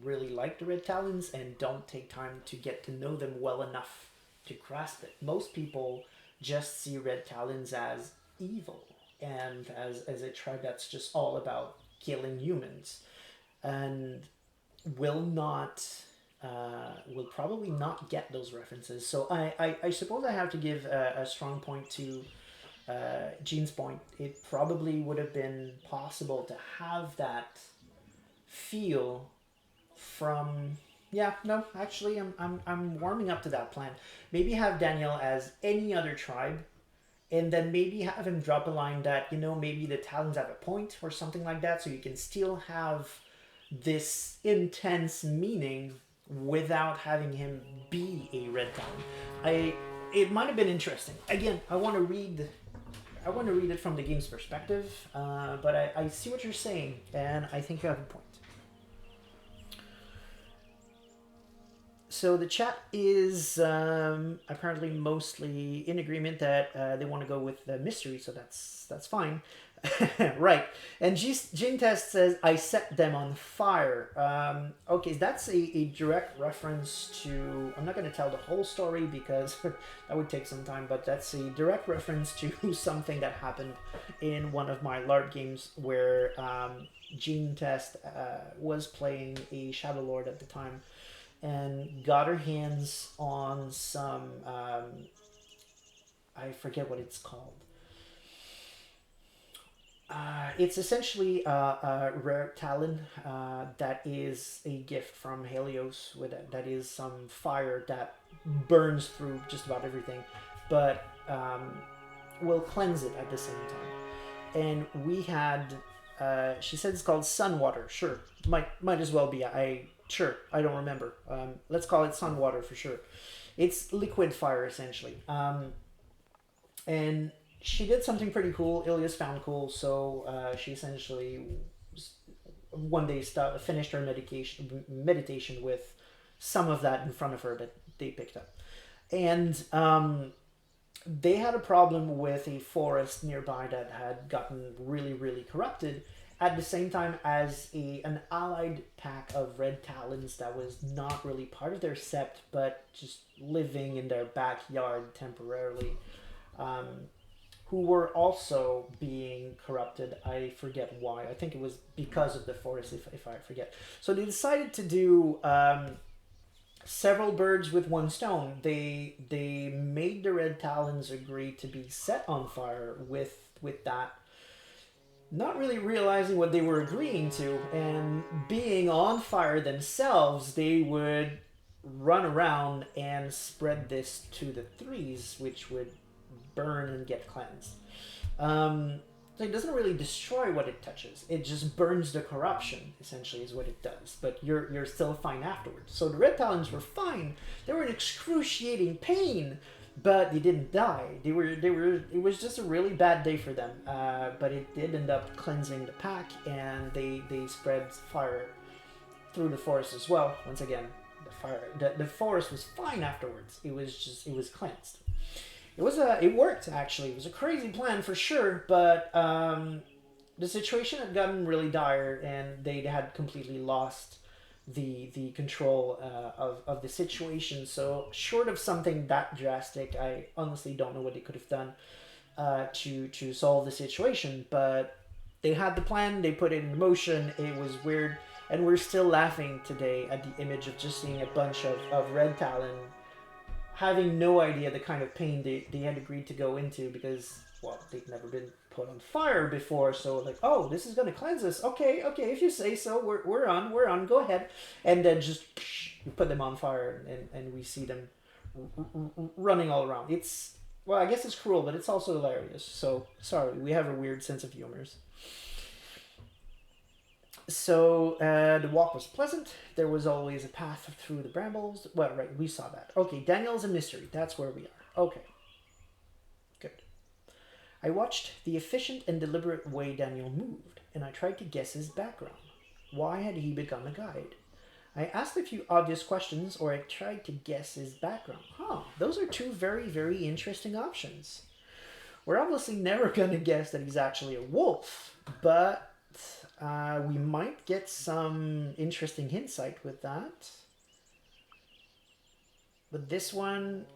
really like the Red Talons and don't take time to get to know them well enough to grasp it. Most people just see Red Talons as evil and as a tribe that's just all about killing humans, and will probably not get those references. So I suppose I have to give a strong point to Gene's point. It probably would have been possible to have that feel from actually I'm warming up to that plan. Maybe have Daniel as any other tribe, and then maybe have him drop a line that, maybe the Talons have a point or something like that, so you can still have this intense meaning without having him be a Red Talon. It might have been interesting. Again, I want to read it from the game's perspective, but I see what you're saying, and I think you have a point. So the chat is apparently mostly in agreement that they want to go with the mystery, so that's fine. Right. And Gene Test says, I set them on fire. Okay, that's a direct reference to... I'm not going to tell the whole story because that would take some time, but that's a direct reference to something that happened in one of my LARP games where Gene Test was playing a Shadow Lord at the time, and got her hands on some, I forget what it's called. It's essentially a rare Talon that is a gift from Helios, that is some fire that burns through just about everything, but will cleanse it at the same time. And we had, she said it's called Sun Water. Sure, might as well be. Sure, I don't remember. Let's call it sun water for sure. It's liquid fire, essentially. And she did something pretty cool. Ilias found cool, so she essentially one day finished her meditation with some of that in front of her that they picked up. And they had a problem with a forest nearby that had gotten really, really corrupted. At the same time as an allied pack of red talons that was not really part of their sept, but just living in their backyard temporarily, um, who were also being corrupted. I forget why. I think it was because of the forest, if I forget. So they decided to do several birds with one stone. They made the red talons agree to be set on fire with that, not really realizing what they were agreeing to, and being on fire themselves, they would run around and spread this to the threes, which would burn and get cleansed. So it doesn't really destroy what it touches. It just burns the corruption, essentially, is what it does. But you're still fine afterwards. So the red talons were fine. They were in excruciating pain, but they didn't die. They were. It was just a really bad day for them. But it did end up cleansing the pack, and they spread fire through the forest as well. Once again, the forest was fine afterwards. It was cleansed. It worked actually. It was a crazy plan for sure, but the situation had gotten really dire, and they had completely lost the control of the situation. So short of something that drastic, I honestly don't know what they could have done to solve the situation. But they had the plan. They put it in motion. It was weird, and we're still laughing today at the image of just seeing a bunch of red talon having no idea the kind of pain they had agreed to go into, because, well, they've never been put on fire before. So like, oh, this is going to cleanse us. Okay, if you say so, we're on, go ahead. And then just you put them on fire, and we see them running all around. It's, well, I guess it's cruel, but it's also hilarious. So sorry, we have a weird sense of humor. So the walk was pleasant. There was always a path through the brambles. Well, right, we saw that. Okay, Daniel's a mystery. That's where we are. Okay, good. I watched the efficient and deliberate way Daniel moved, and I tried to guess his background. Why had he become a guide? I asked a few obvious questions, or I tried to guess his background. Huh, those are two very, very interesting options. We're obviously never going to guess that he's actually a wolf, but we might get some interesting insight with that. But this one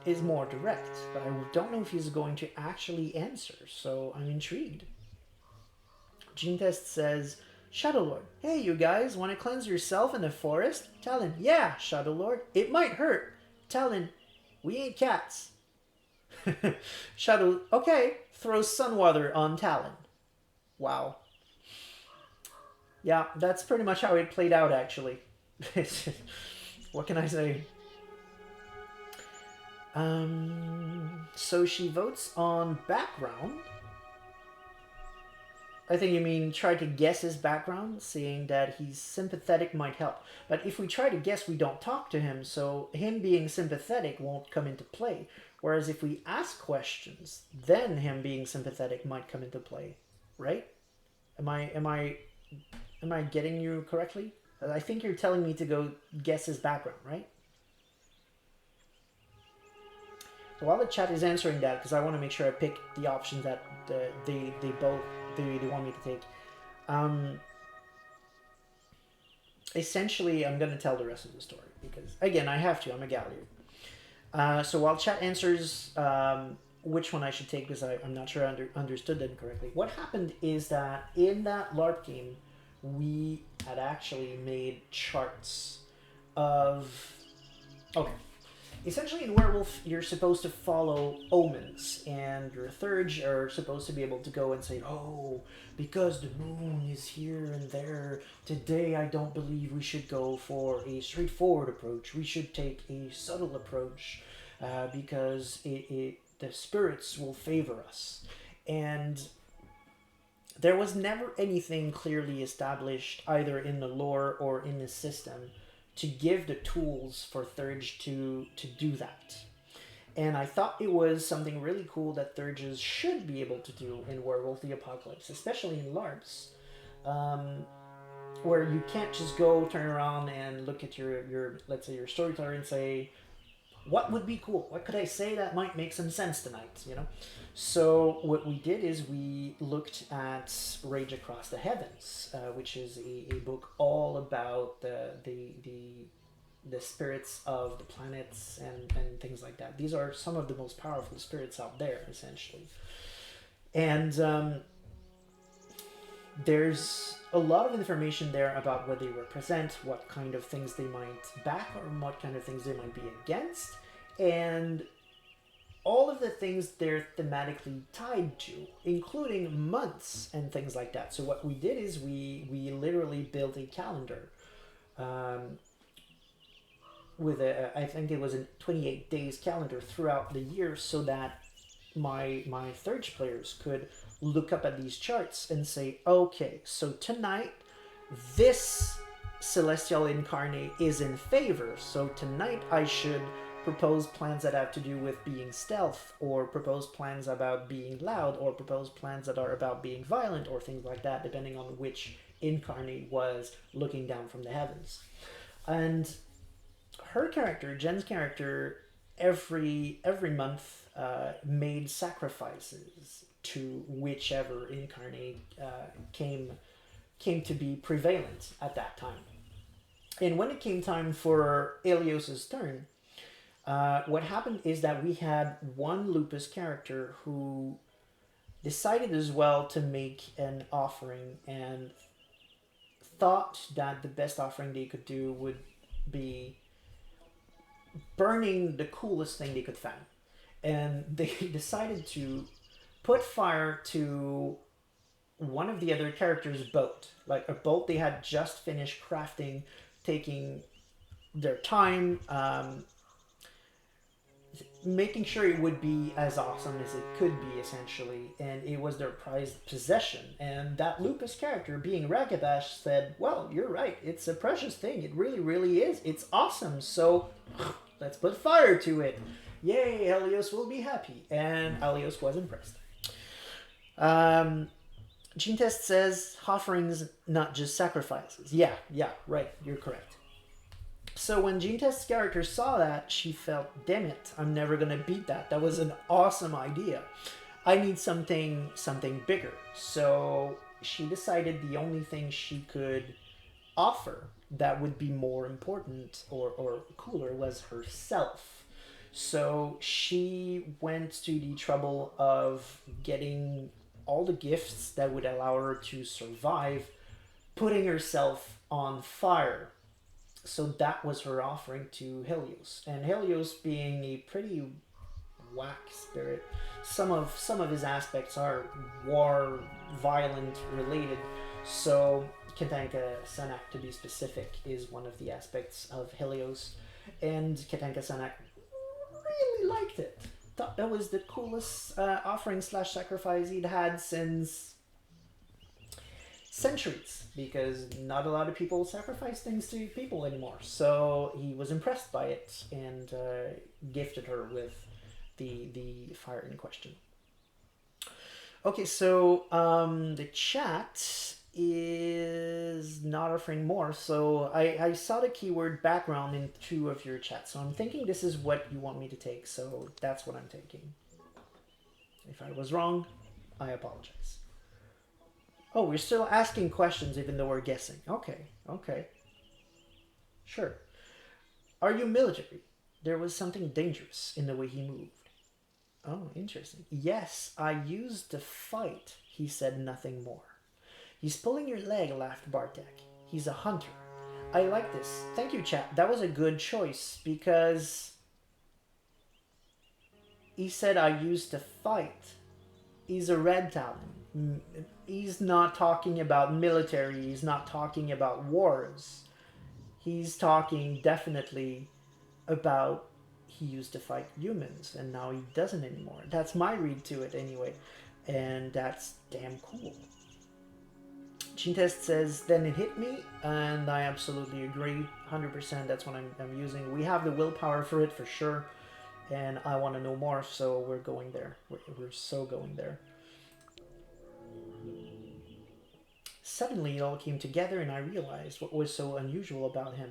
is more direct, but I don't know if he's going to actually answer, so I'm intrigued. Gene Test says, Shadow Lord, hey you guys, want to cleanse yourself in the forest? Talon, yeah, Shadow Lord, it might hurt. Talon, we ain't cats. Shadow, okay, throw sun water on Talon. Wow. Yeah, that's pretty much how it played out, actually. What can I say? So she votes on background. I think you mean try to guess his background, seeing that he's sympathetic might help. But if we try to guess, we don't talk to him, so him being sympathetic won't come into play. Whereas if we ask questions, then him being sympathetic might come into play, right? Am I getting you correctly? I think you're telling me to go guess his background, right? So while the chat is answering that, because I want to make sure I pick the options that they want me to take. Essentially, I'm going to tell the rest of the story because, again, I have to. I'm a gallery. So while chat answers which one I should take, because I'm not sure I understood them correctly. What happened is that in that LARP game, we had actually made charts of... Okay. Essentially, in Werewolf, you're supposed to follow omens, and your thirds are supposed to be able to go and say, oh, because the moon is here and there, today I don't believe we should go for a straightforward approach. We should take a subtle approach because the spirits will favor us. And there was never anything clearly established, either in the lore or in the system, to give the tools for Thurge to do that. And I thought it was something really cool that Thurges should be able to do in Werewolf the Apocalypse, especially in LARPs, where you can't just go turn around and look at your let's say your storyteller and say, what would be cool? What could I say that might make some sense tonight? You know. So what we did is we looked at Rage Across the Heavens, which is a book all about the spirits of the planets and things like that. These are some of the most powerful spirits out there, essentially. And there's a lot of information there about what they represent, what kind of things they might back, or what kind of things they might be against, and all of the things they're thematically tied to, including months and things like that. So what we did is we literally built a calendar with I think it was a 28 days calendar throughout the year, so that my third players could look up at these charts and say, okay, so tonight this celestial incarnate is in favor, so tonight I should propose plans that have to do with being stealth, or propose plans about being loud, or propose plans that are about being violent, or things like that, depending on which incarnate was looking down from the heavens. And her character, Jen's character, every month made sacrifices to whichever incarnate came to be prevalent at that time. And when it came time for Elios's turn, what happened is that we had one lupus character who decided as well to make an offering, and thought that the best offering they could do would be burning the coolest thing they could find. And they decided to put fire to one of the other characters' boat, like a boat they had just finished crafting, taking their time, making sure it would be as awesome as it could be, essentially, and it was their prized possession. And that lupus character, being Ragabash, said, well, you're right, it's a precious thing, it really, really is, it's awesome, so let's put fire to it. Yay, Helios will be happy. And Helios was impressed. Gene Test says offerings, not just sacrifices. Yeah, right, you're correct. So when Gene Test's character saw that, she felt, damn it, I'm never gonna beat that. That was an awesome idea. I need something bigger. So she decided the only thing she could offer that would be more important or cooler was herself. So she went to the trouble of getting all the gifts that would allow her to survive, putting herself on fire. So that was her offering to Helios. And Helios, being a pretty whack spirit, some of his aspects are war, violent related. So Katanka Sanak, to be specific, is one of the aspects of Helios. And Katanka Sanak really liked it. Thought that was the coolest offering / sacrifice he'd had since centuries, because not a lot of people sacrifice things to people anymore. So he was impressed by it and gifted her with the fire in question. Okay, so the chat is not offering more. So I saw the keyword background in 2 of your chats. So I'm thinking this is what you want me to take. So that's what I'm taking. If I was wrong, I apologize. Oh, we're still asking questions even though we're guessing. Okay. Sure. Are you military? There was something dangerous in the way he moved. Oh, interesting. Yes, I used to fight. He said nothing more. He's pulling your leg, laughed Bartek. He's a hunter. I like this. Thank you, chat. That was a good choice, because he said I used to fight. He's a red talon. He's not talking about military. He's not talking about wars. He's talking definitely about he used to fight humans and now he doesn't anymore. That's my read to it anyway. And that's damn cool. Gene Test says, then it hit me, and I absolutely agree. 100%, that's what I'm using. We have the willpower for it for sure, and I want to know more, so we're going there. We're so going there. Suddenly it all came together and I realized what was so unusual about him.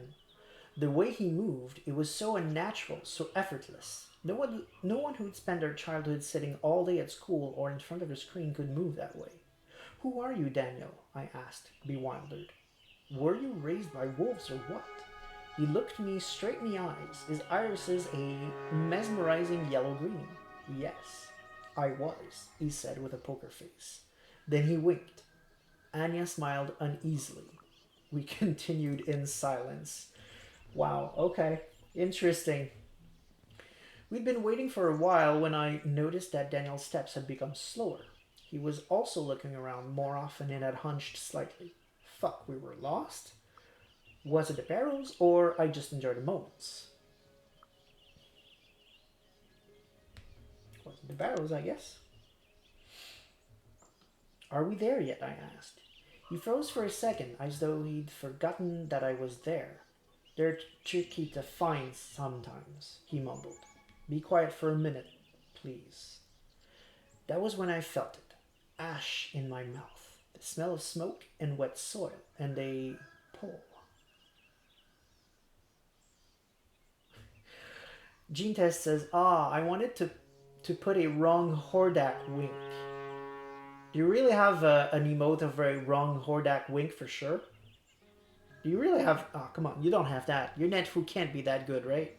The way he moved, it was so unnatural, so effortless. No one who'd spent their childhood sitting all day at school or in front of a screen could move that way. Who are you, Daniel? I asked, bewildered. Were you raised by wolves or what? He looked me straight in the eyes, his irises a mesmerizing yellow-green. Yes, I was, he said with a poker face. Then he winked. Anya smiled uneasily. We continued in silence. Wow, okay. Interesting. We'd been waiting for a while when I noticed that Daniel's steps had become slower. He was also looking around more often and had hunched slightly. Fuck, we were lost? Was it the barrels, or I just enjoyed the moments? Was it the barrels, I guess? Are we there yet? I asked. He froze for a second, as though he'd forgotten that I was there. They're tricky to find sometimes, he mumbled. Be quiet for a minute, please. That was when I felt it. Ash in my mouth. The smell of smoke and wet soil, and a pull. Gene Test says, I wanted to put a wrong Hordak wink. Do you really have an emote of a wrong Hordak wink for sure? Do you really have... Oh, come on, you don't have that. Your netfoo can't be that good, right?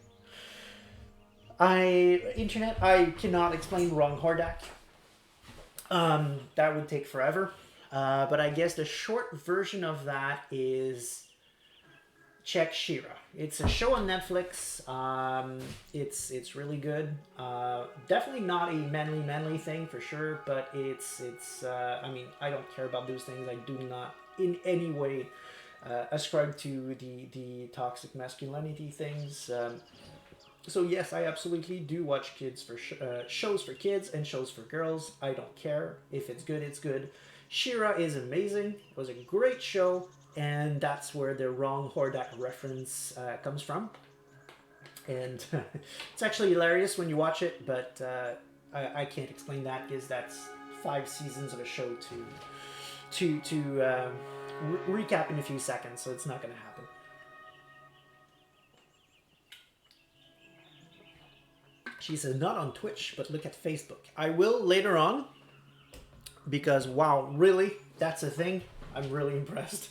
Internet, I cannot explain wrong Hordak. That would take forever. But I guess the short version of that is check She-Ra. It's a show on Netflix. It's really good. Definitely not a manly thing for sure, but it's I mean, I don't care about those things. I do not in any way ascribe to the toxic masculinity things. So yes, I absolutely do watch shows for kids and shows for girls. I don't care. If it's good, it's good. She-Ra is amazing. It was a great show, and that's where the wrong Hordak reference comes from. And it's actually hilarious when you watch it, but I can't explain that because that's 5 seasons of a show to recap in a few seconds, so it's not going to happen. She says, not on Twitch, but look at Facebook. I will later on, because wow, really? That's a thing? I'm really impressed.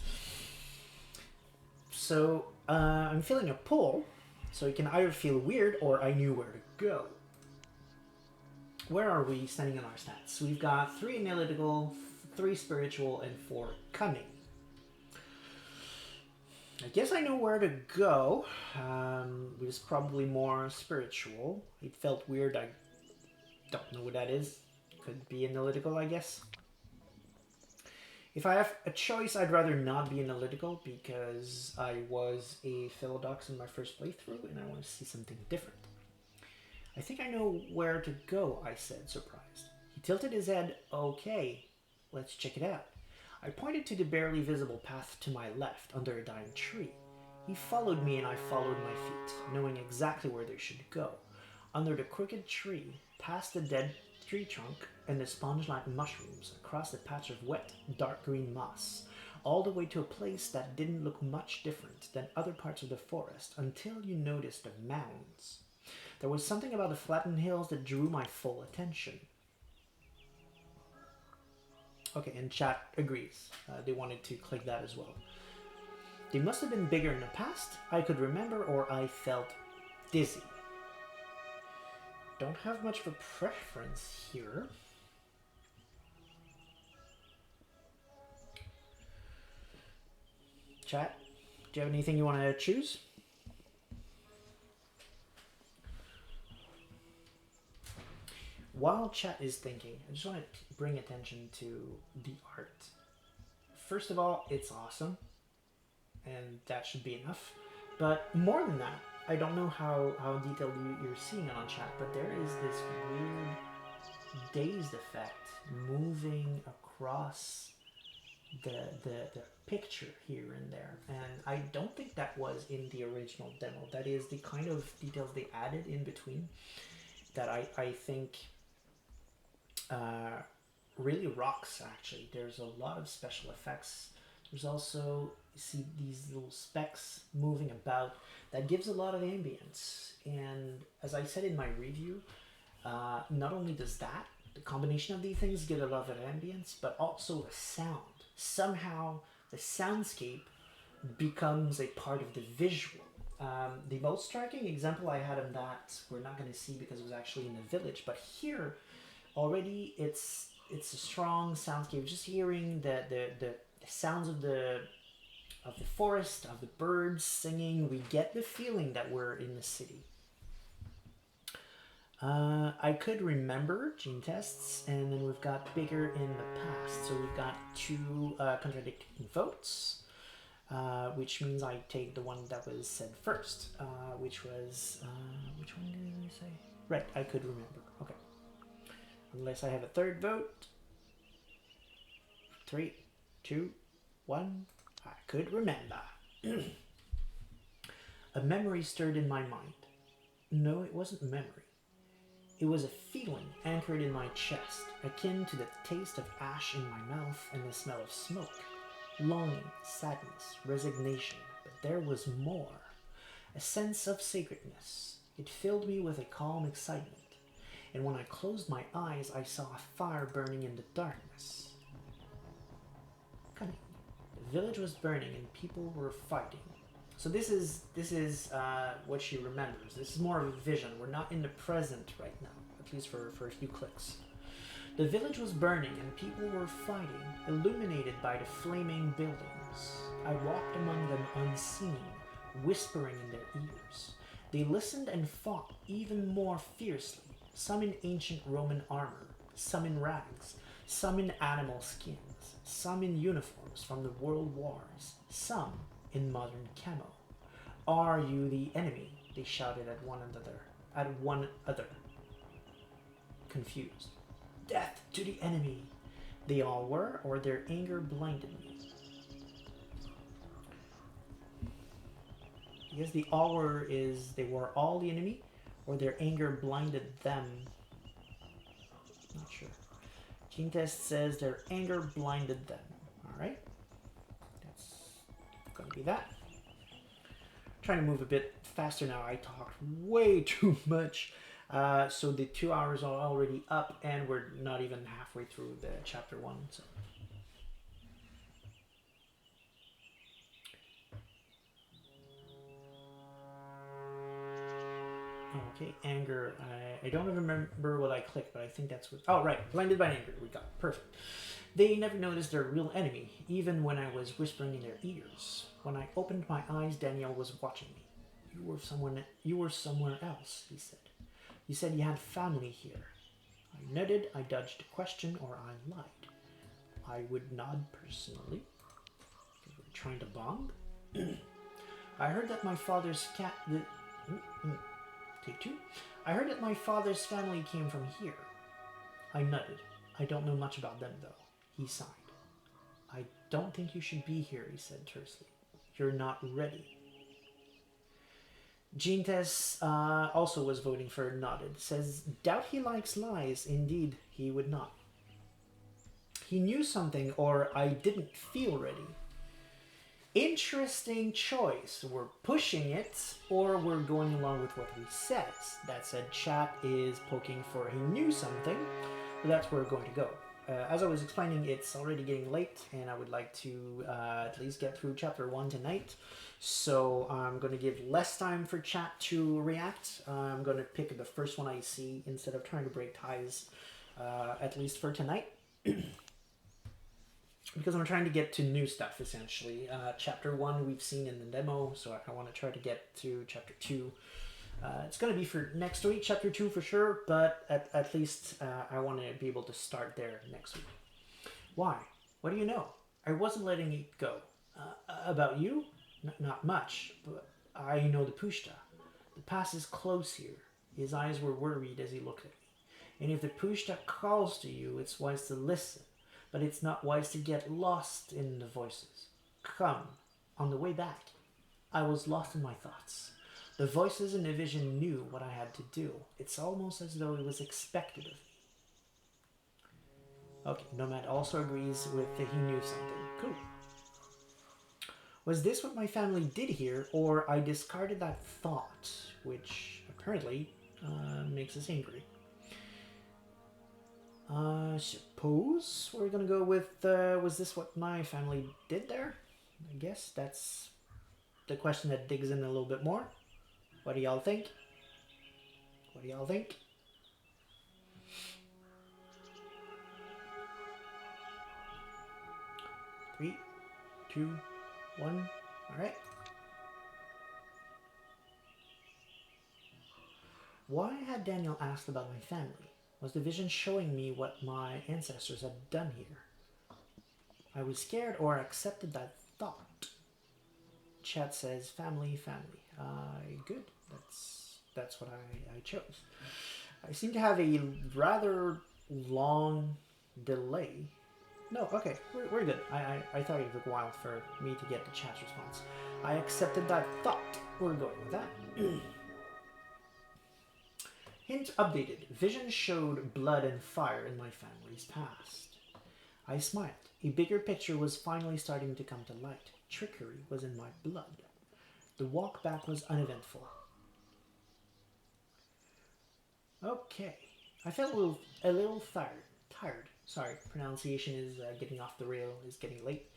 So, I'm feeling a pull, so it can either feel weird or I knew where to go. Where are we standing on our stats? We've got 3 analytical, 3 spiritual, and 4 cunning. I guess I know where to go. It was probably more spiritual. It felt weird. I don't know what that is. Could be analytical, I guess. If I have a choice, I'd rather not be analytical because I was a Philodox in my first playthrough and I want to see something different. I think I know where to go, I said, surprised. He tilted his head. Okay, let's check it out. I pointed to the barely visible path to my left, under a dying tree. He followed me and I followed my feet, knowing exactly where they should go. Under the crooked tree, past the dead tree trunk and the sponge-like mushrooms, across the patch of wet, dark green moss, all the way to a place that didn't look much different than other parts of the forest, until you noticed the mounds. There was something about the flattened hills that drew my full attention. Okay, and chat agrees. They wanted to click that as well. They must have been bigger in the past, I could remember, or I felt dizzy. Don't have much of a preference here. Chat, do you have anything you want to choose? While chat is thinking, I just want to bring attention to the art. First of all, it's awesome, and that should be enough. But more than that, I don't know how detailed you're seeing it on chat, but there is this weird dazed effect moving across the picture here and there. And I don't think that was in the original demo. That is the kind of details they added in between that I think really rocks, actually. There's a lot of special effects There's also, you see these little specks moving about. That gives a lot of ambience. And as I said in my review, not only does that, the combination of these things give a lot of ambience, but also the sound. Somehow, the soundscape becomes a part of the visual. The most striking example I had of that, we're not going to see because it was actually in the village, but here already it's a strong soundscape. Just hearing the sounds of the forest, of the birds singing, we get the feeling that we're in the city. I could remember gene tests, and then we've got bigger in the past. So we've got two contradicting votes, which means I take the one that was said first, which was, which one did I say? Right, I could remember. Okay. Unless I have a third vote. 3, 2, 1. I could remember. A memory stirred in my mind. No, it wasn't a memory. It was a feeling anchored in my chest, akin to the taste of ash in my mouth and the smell of smoke. Longing, sadness, resignation, but there was more. A sense of sacredness. It filled me with a calm excitement, and when I closed my eyes, I saw a fire burning in the darkness. Cunning. The village was burning and people were fighting. So this is what she remembers. This is more of a vision. We're not in the present right now, at least for a few clicks. The village was burning and people were fighting, illuminated by the flaming buildings. I walked among them unseen, whispering in their ears. They listened and fought even more fiercely, some in ancient Roman armor, some in rags, some in animal skins, some in uniforms from the world wars, some in modern camo. Are you the enemy? They shouted at one another, confused. Death to the enemy! They all were, or their anger blinded me. I guess the all were is they were all the enemy, or their anger blinded them. Not sure. Gene Test says their anger blinded them. Alright. That's going to be that. Trying to move a bit faster now. I talked way too much. So the 2 hours are already up, and we're not even halfway through the chapter 1. So. Okay, anger. I don't remember what I clicked, but I think that's what... Oh, right. Blinded by anger. We got it. Perfect. They never noticed their real enemy, even when I was whispering in their ears. When I opened my eyes, Daniel was watching me. You were somewhere else, he said. You said you had family here. I nodded, I dodged a question, or I lied. I would nod personally. We're trying to bond. I heard that my father's Take 2. I heard that my father's family came from here. I nodded. I don't know much about them, though. He sighed. I don't think you should be here, he said tersely. You're not ready. Gene Tess also was voting for nodded. Says, doubt he likes lies. Indeed, he would not. He knew something, or I didn't feel ready. Interesting choice. We're pushing it, or we're going along with what he says. That said, chat is poking for he knew something, but that's where we're going to go. As I was explaining, it's already getting late, and I would like to at least get through chapter 1 tonight. So I'm going to give less time for chat to react. I'm going to pick the first one I see instead of trying to break ties, at least for tonight. Because I'm trying to get to new stuff, essentially. Chapter 1 we've seen in the demo, so I want to try to get to chapter 2. It's going to be for next week, chapter 2 for sure, but at least I want to be able to start there next week. Why? What do you know? I wasn't letting it go. About you? Not much, but I know the Pushta. The pass is close here. His eyes were worried as he looked at me. And if the Pushta calls to you, it's wise to listen, but it's not wise to get lost in the voices. Come. On the way back, I was lost in my thoughts. The voices in the vision knew what I had to do. It's almost as though it was expected of me. Okay, Nomad also agrees with that he knew something. Cool. Was this what my family did here, or I discarded that thought, which apparently makes us angry? Suppose we're gonna go with, was this what my family did there? I guess that's the question that digs in a little bit more. What do y'all think? What do y'all think? Three, two, one. Alright. Why had Daniel asked about my family? Was the vision showing me what my ancestors had done here? I was scared or accepted that thought. Chat says family, family. Good. That's what I chose. I seem to have a rather long delay. No, okay, we're good. I thought it took a while for me to get the chat's response. I accepted that thought. We're going with that. Hint updated. Vision showed blood and fire in my family's past. I smiled. A bigger picture was finally starting to come to light. Trickery was in my blood. The walk back was uneventful. Okay. I felt a little tired. Sorry, pronunciation is getting off the rail, is getting late.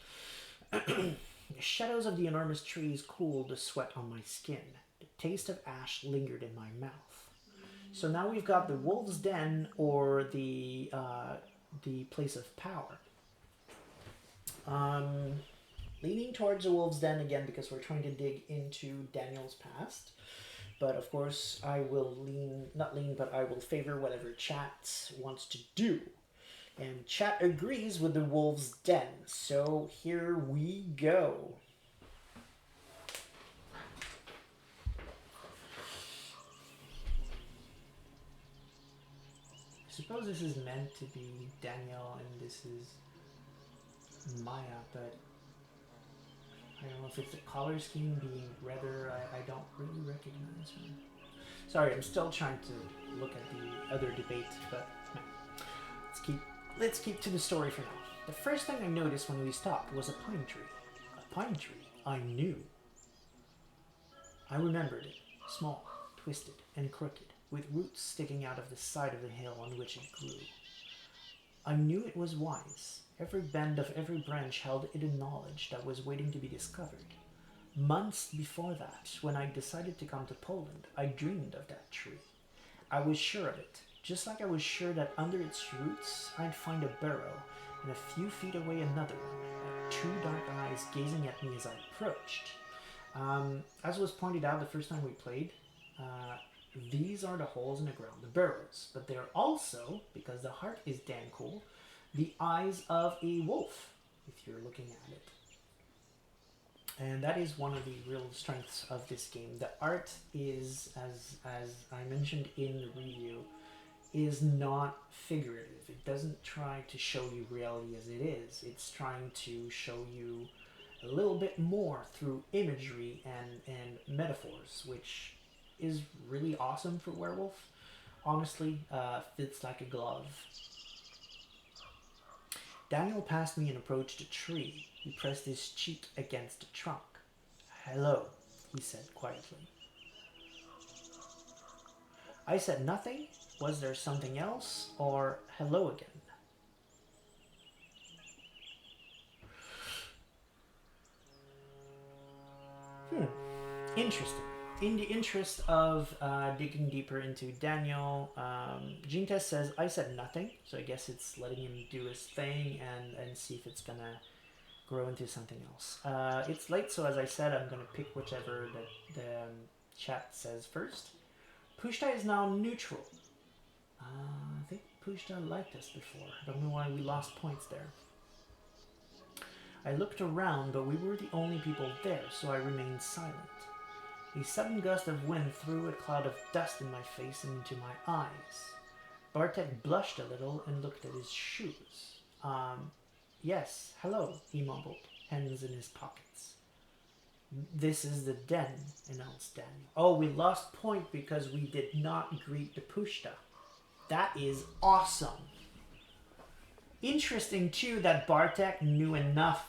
The shadows of the enormous trees cooled the sweat on my skin. The taste of ash lingered in my mouth. So now we've got the Wolf's Den, or the Place of Power. Leaning towards the Wolf's Den again because we're trying to dig into Daniel's past. But of course, I will I will favor whatever chat wants to do. And chat agrees with the Wolf's Den. So here we go. I suppose this is meant to be Daniel and this is Maya, but I don't know if it's the color scheme being redder. I don't really recognize her. Sorry, I'm still trying to look at the other debate, but no. Let's keep to the story for now. The first thing I noticed when we stopped was a pine tree. A pine tree I knew. I remembered it. Small, twisted, and crooked, with roots sticking out of the side of the hill on which it grew. I knew it was wise. Every bend of every branch held hidden knowledge that was waiting to be discovered. Months before that, when I decided to come to Poland, I dreamed of that tree. I was sure of it, just like I was sure that under its roots I'd find a burrow, and a few feet away another one, like two dark eyes gazing at me as I approached. As was pointed out the first time we played, these are the holes in the ground, the burrows, but they're also, because the heart is damn cool, the eyes of a wolf, if you're looking at it. And that is one of the real strengths of this game. The art is, as I mentioned in the review, is not figurative. It doesn't try to show you reality as it is. It's trying to show you a little bit more through imagery and metaphors, which is really awesome for Werewolf. Honestly, fits like a glove. Daniel passed me and approached a tree. He pressed his cheek against the trunk. "Hello," he said quietly. I said nothing. Was there something else? Or hello again? Interesting. In the interest of digging deeper into Daniel, Gene Test says, I said nothing, so I guess it's letting him do his thing and see if it's gonna grow into something else. It's late, so as I said, I'm gonna pick whichever the chat says first. Pushta is now neutral. I think Pushta liked us before. I don't know why we lost points there. I looked around, but we were the only people there, so I remained silent. A sudden gust of wind threw a cloud of dust in my face and into my eyes. Bartek blushed a little and looked at his shoes. Yes, hello, he mumbled, hands in his pockets. This is the den, announced Daniel. Oh, we lost point because we did not greet the Pushta. That is awesome. Interesting, too, that Bartek knew enough,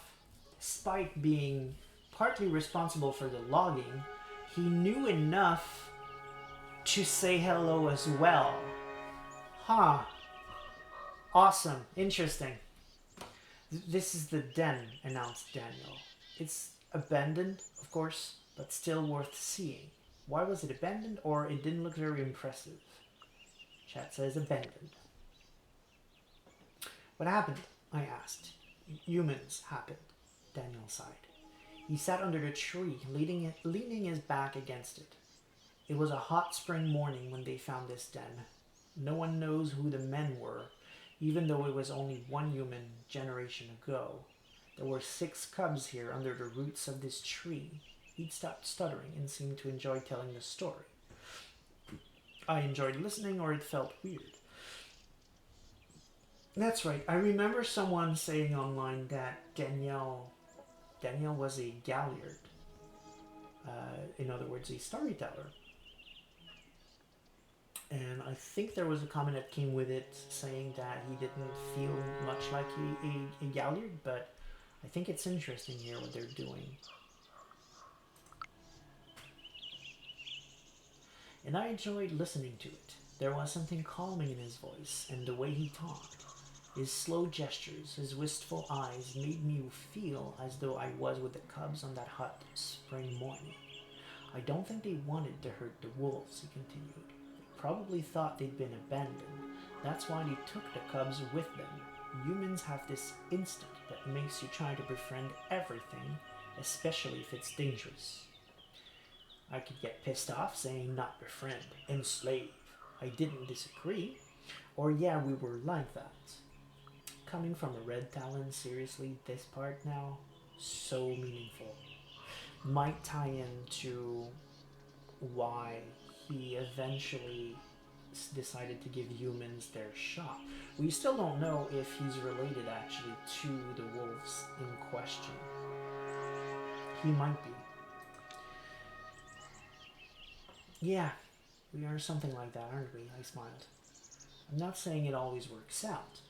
despite being partly responsible for the logging, he knew enough to say hello as well. Huh. Awesome. Interesting. This is the den, announced Daniel. It's abandoned, of course, but still worth seeing. Why was it abandoned, or it didn't look very impressive? Chat says abandoned. What happened? I asked. Humans happened, Daniel sighed. He sat under the tree, leaning his back against it. It was a hot spring morning when they found this den. No one knows who the men were, even though it was only one human generation ago. There were 6 cubs here under the roots of this tree. He'd stopped stuttering and seemed to enjoy telling the story. I enjoyed listening, or it felt weird. That's right. I remember someone saying online that Danielle was a Galliard. In other words, a storyteller. And I think there was a comment that came with it saying that he didn't feel much like a Galliard, but I think it's interesting here what they're doing. And I enjoyed listening to it. There was something calming in his voice and the way he talked. His slow gestures, his wistful eyes made me feel as though I was with the cubs on that hot spring morning. I don't think they wanted to hurt the wolves, he continued. They probably thought they'd been abandoned. That's why they took the cubs with them. Humans have this instinct that makes you try to befriend everything, especially if it's dangerous. I could get pissed off saying not befriend, enslave. I didn't disagree. Or yeah, we were like that. Coming from a red talon, seriously, this part now, so meaningful. Might tie into why he eventually decided to give humans their shot. We still don't know if he's related actually to the wolves in question. He might be. Yeah, we are something like that, aren't we? I smiled. I'm not saying it always works out,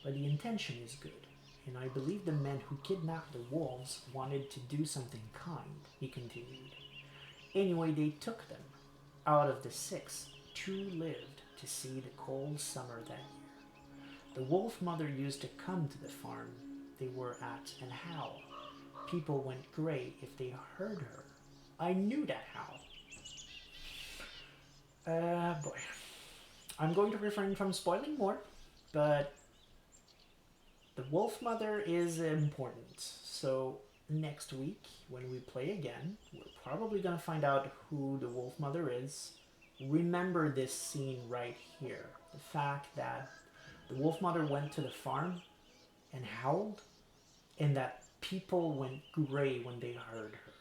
but the intention is good, and I believe the men who kidnapped the wolves wanted to do something kind, he continued. Anyway, they took them. Out of the 6, 2 lived to see the cold summer that year. The wolf mother used to come to the farm they were at and howl. People went gray if they heard her. I knew that howl. Boy. I'm going to refrain from spoiling more, but the wolf mother is important. So next week, when we play again, we're probably going to find out who the wolf mother is. Remember this scene right here. The fact that the wolf mother went to the farm and howled, and that people went gray when they heard her.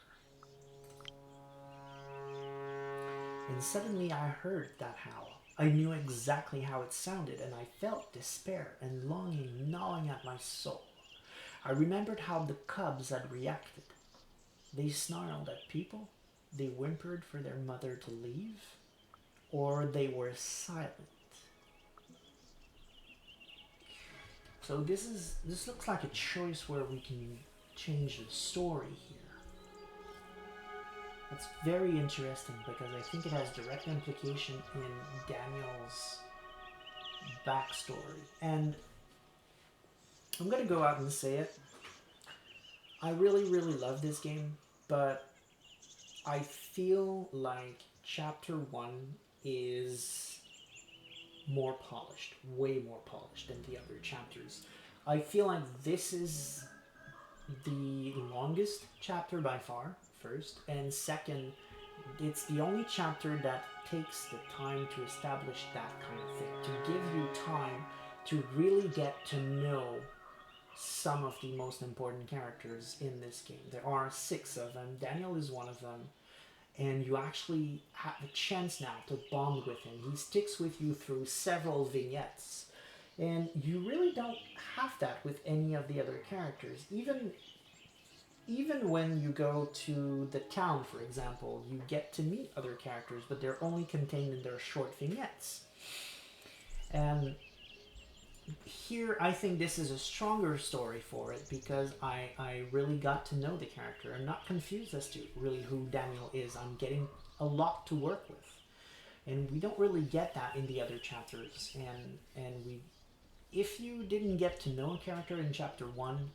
And suddenly I heard that howl. I knew exactly how it sounded, and I felt despair and longing gnawing at my soul. I remembered how the cubs had reacted. They snarled at people, they whimpered for their mother to leave, or they were silent. So this looks like a choice where we can change the story here. It's very interesting because I think it has direct implication in Daniel's backstory. And I'm going to go out and say it. I really, really love this game, but I feel like Chapter 1 is more polished, way more polished than the other chapters. I feel like this is the longest chapter by far, first, and second, it's the only chapter that takes the time to establish that kind of thing, to give you time to really get to know some of the most important characters in this game. There are 6 of them. Daniel is one of them, and you actually have a chance now to bond with him. He sticks with you through several vignettes, and you really don't have that with any of the other characters. Even when you go to the town, for example, you get to meet other characters, but they're only contained in their short vignettes. And here I think this is a stronger story for it because I really got to know the character. I'm not confused as to really who Daniel is. I'm getting a lot to work with. And we don't really get that in the other chapters. And we if you didn't get to know a character in chapter 1,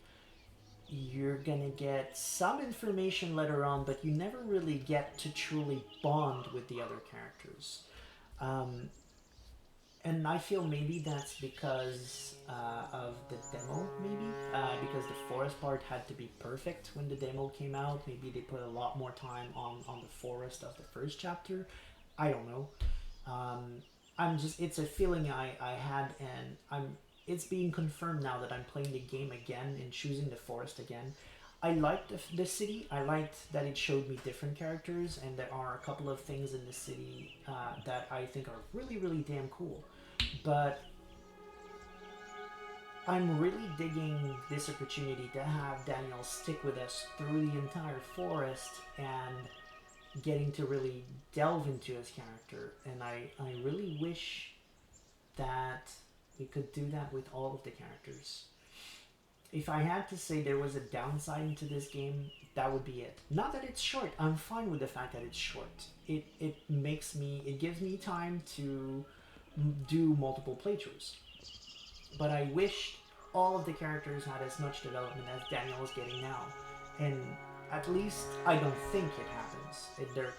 you're gonna get some information later on, but you never really get to truly bond with the other characters. Um, and I feel maybe that's because of the demo, maybe because the forest part had to be perfect when the demo came out. Maybe they put a lot more time on the forest of the first chapter. I don't know. Um, I'm just it's a feeling I had, and it's being confirmed now that I'm playing the game again and choosing the forest again. I liked the city. I liked that it showed me different characters, and there are a couple of things in the city that I think are really, really damn cool. But I'm really digging this opportunity to have Daniel stick with us through the entire forest and getting to really delve into his character. And I really wish that we could do that with all of the characters. If I had to say there was a downside to this game, that would be it. Not that it's short. I'm fine with the fact that it's short. It gives me time to do multiple playthroughs. But I wish all of the characters had as much development as Daniel is getting now. And at least I don't think it happens. There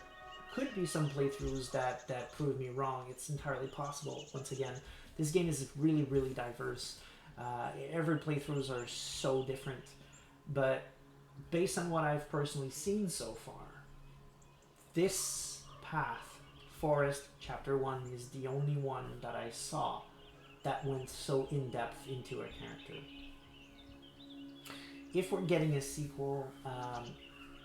could be some playthroughs that prove me wrong. It's entirely possible. Once again, this game is really, really diverse. Every playthroughs are so different. But based on what I've personally seen so far, this path, Forest Chapter 1, is the only one that I saw that went so in-depth into a character. If we're getting a sequel,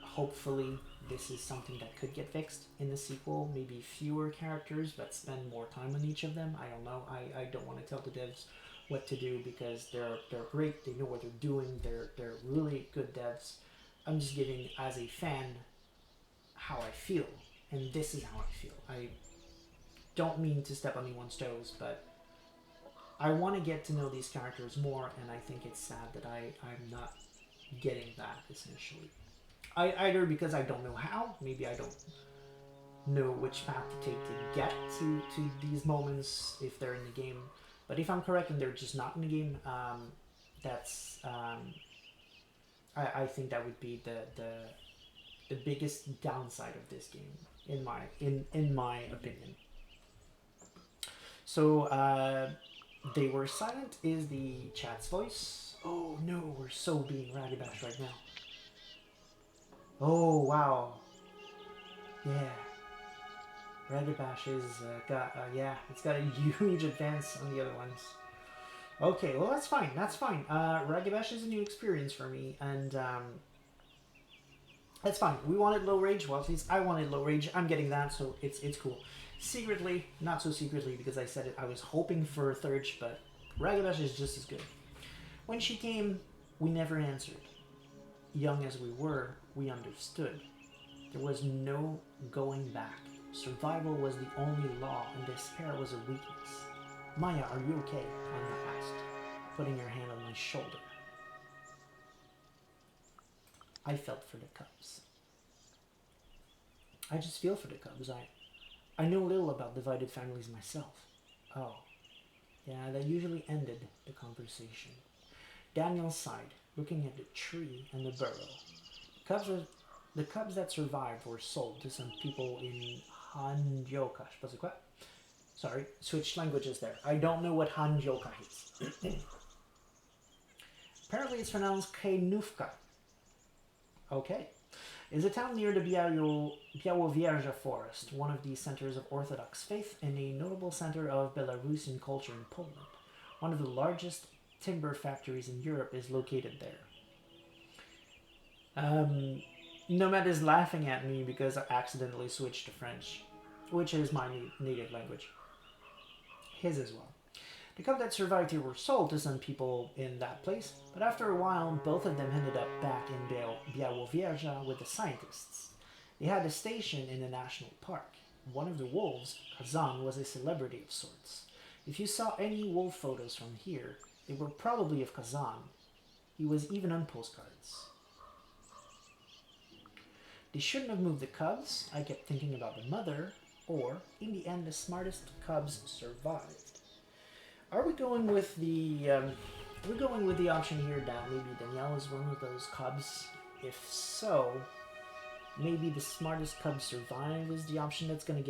hopefully this is something that could get fixed in the sequel. Maybe fewer characters, but spend more time on each of them. I don't know. I don't want to tell the devs what to do because they're great. They know what they're doing. They're really good devs. I'm just giving, as a fan, how I feel. And this is how I feel. I don't mean to step on anyone's toes, but I want to get to know these characters more, and I think it's sad that I'm not getting that, essentially. Either because I don't know how, maybe I don't know which path to take to get to these moments if they're in the game. But if I'm correct and they're just not in the game, that's I think that would be the biggest downside of this game in my opinion. So they were silent is the chat's voice. Oh no, we're so being raggy bashed right now. Oh wow, yeah. Ragabash is got yeah, it's got a huge advance on the other ones. Okay, well that's fine. That's fine. Ragabash is a new experience for me, and that's fine. We wanted low rage. Well, at least I wanted low rage. I'm getting that, so it's cool. Secretly, not so secretly because I said it. I was hoping for Thurge, but Ragabash is just as good. When she came, we never answered. Young as we were, we understood. There was no going back. Survival was the only law, and despair was a weakness. Maya, are you okay? Anya asked, putting her hand on my shoulder. I felt for the cubs. I just feel for the cubs. I know little about divided families myself. Oh, yeah, that usually ended the conversation. Daniel sighed, looking at the tree and the burrow. The cubs that survived were sold to some people in Hanjoka. Sorry, switched languages there. I don't know what Hanjoka is. Apparently it's pronounced Keinufka. Okay. It's a town near the Białowieża forest, one of the centers of Orthodox faith and a notable center of Belarusian culture in Poland. One of the largest timber factories in Europe is located there. Nomad is laughing at me because I accidentally switched to French, which is my native language. His as well. The cubs that survived here were sold to some people in that place, but after a while, both of them ended up back in Białowieża with the scientists. They had a station in the national park. One of the wolves, Kazan, was a celebrity of sorts. If you saw any wolf photos from here, they were probably of Kazan. He was even on postcards. They shouldn't have moved the cubs. I kept thinking about the mother, or in the end, the smartest cubs survived. Are we going with the? We're going with the option here that maybe Danielle is one of those cubs. If so, maybe the smartest cub survive is the option that's going to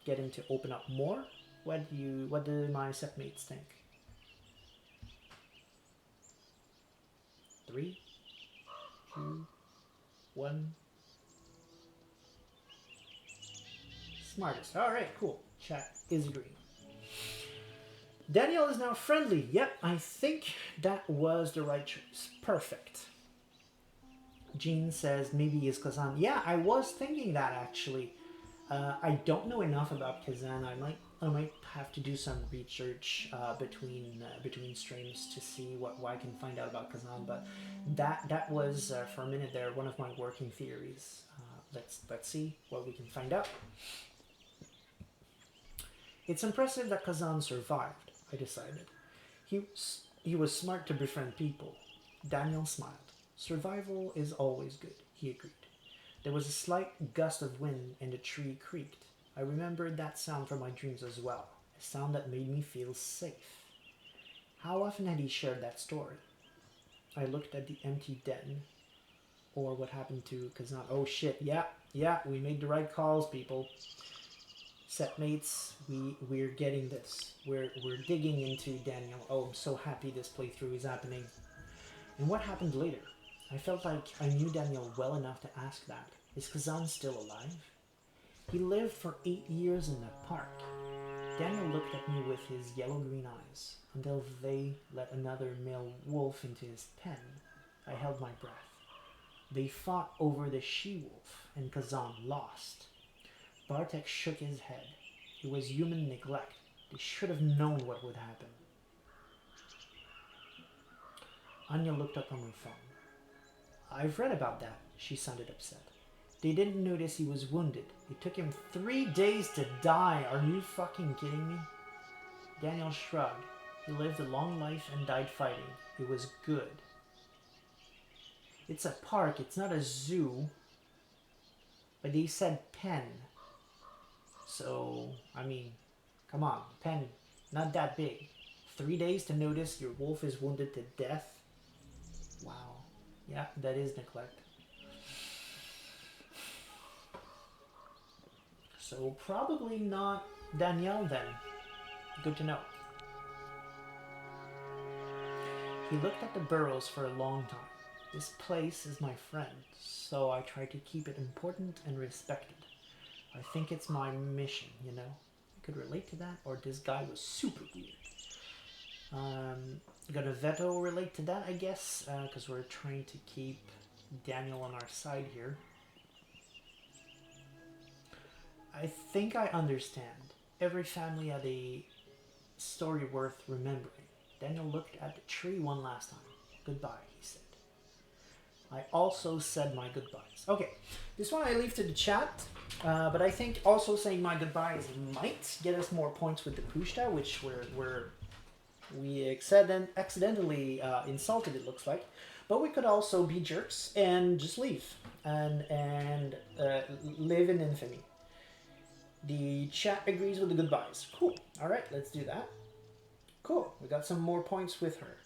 get him to open up more. What do my setmates think? 3, 2, 1. Smartest. Alright, cool. Chat is agreeing. Danielle is now friendly. Yep, I think that was the right choice. Perfect. Jean says maybe he's Kazan. Yeah, I was thinking that actually. I don't know enough about Kazan. I might have to do some research between streams to see what I can find out about Kazan. But that was for a minute there one of my working theories. Let's see what we can find out. It's impressive that Kazan survived, I decided. He was smart to befriend people. Daniel smiled. Survival is always good, he agreed. There was a slight gust of wind and the tree creaked. I remembered that sound from my dreams as well, a sound that made me feel safe. How often had he shared that story? I looked at the empty den, or what happened to Kazan. Oh shit, yeah, we made the right calls, people. Setmates, we're getting this. We're digging into Daniel. Oh, I'm so happy this playthrough is happening. And what happened later? I felt like I knew Daniel well enough to ask that. Is Kazan still alive? He lived for 8 years in that park. Daniel looked at me with his yellow-green eyes until they let another male wolf into his pen. I held my breath. They fought over the she-wolf, and Kazan lost. Bartek shook his head. It was human neglect. They should have known what would happen. Anya looked up on her phone. I've read about that, she sounded upset. They didn't notice he was wounded. It took him 3 days to die. Are you fucking kidding me? Daniel shrugged. He lived a long life and died fighting. It was good. It's a park, it's not a zoo. But they said pen. So, I mean, come on, pen, not that big. 3 days to notice your wolf is wounded to death? Wow. Yeah, that is neglect. So probably not Danielle then. Good to know. He looked at the burrows for a long time. This place is my friend, so I try to keep it important and respected. I think it's my mission, you know? I could relate to that, or this guy was super weird. Gonna veto relate to that, I guess, because we're trying to keep Daniel on our side here. I think I understand. Every family had a story worth remembering. Daniel looked at the tree one last time. Goodbye, he said. I also said my goodbyes. Okay, this one I leave to the chat, but I think also saying my goodbyes might get us more points with the Pushta, which we accidentally insulted, it looks like. But we could also be jerks and just leave and live in infamy. The chat agrees with the goodbyes. Cool. All right, let's do that. Cool. We got some more points with her.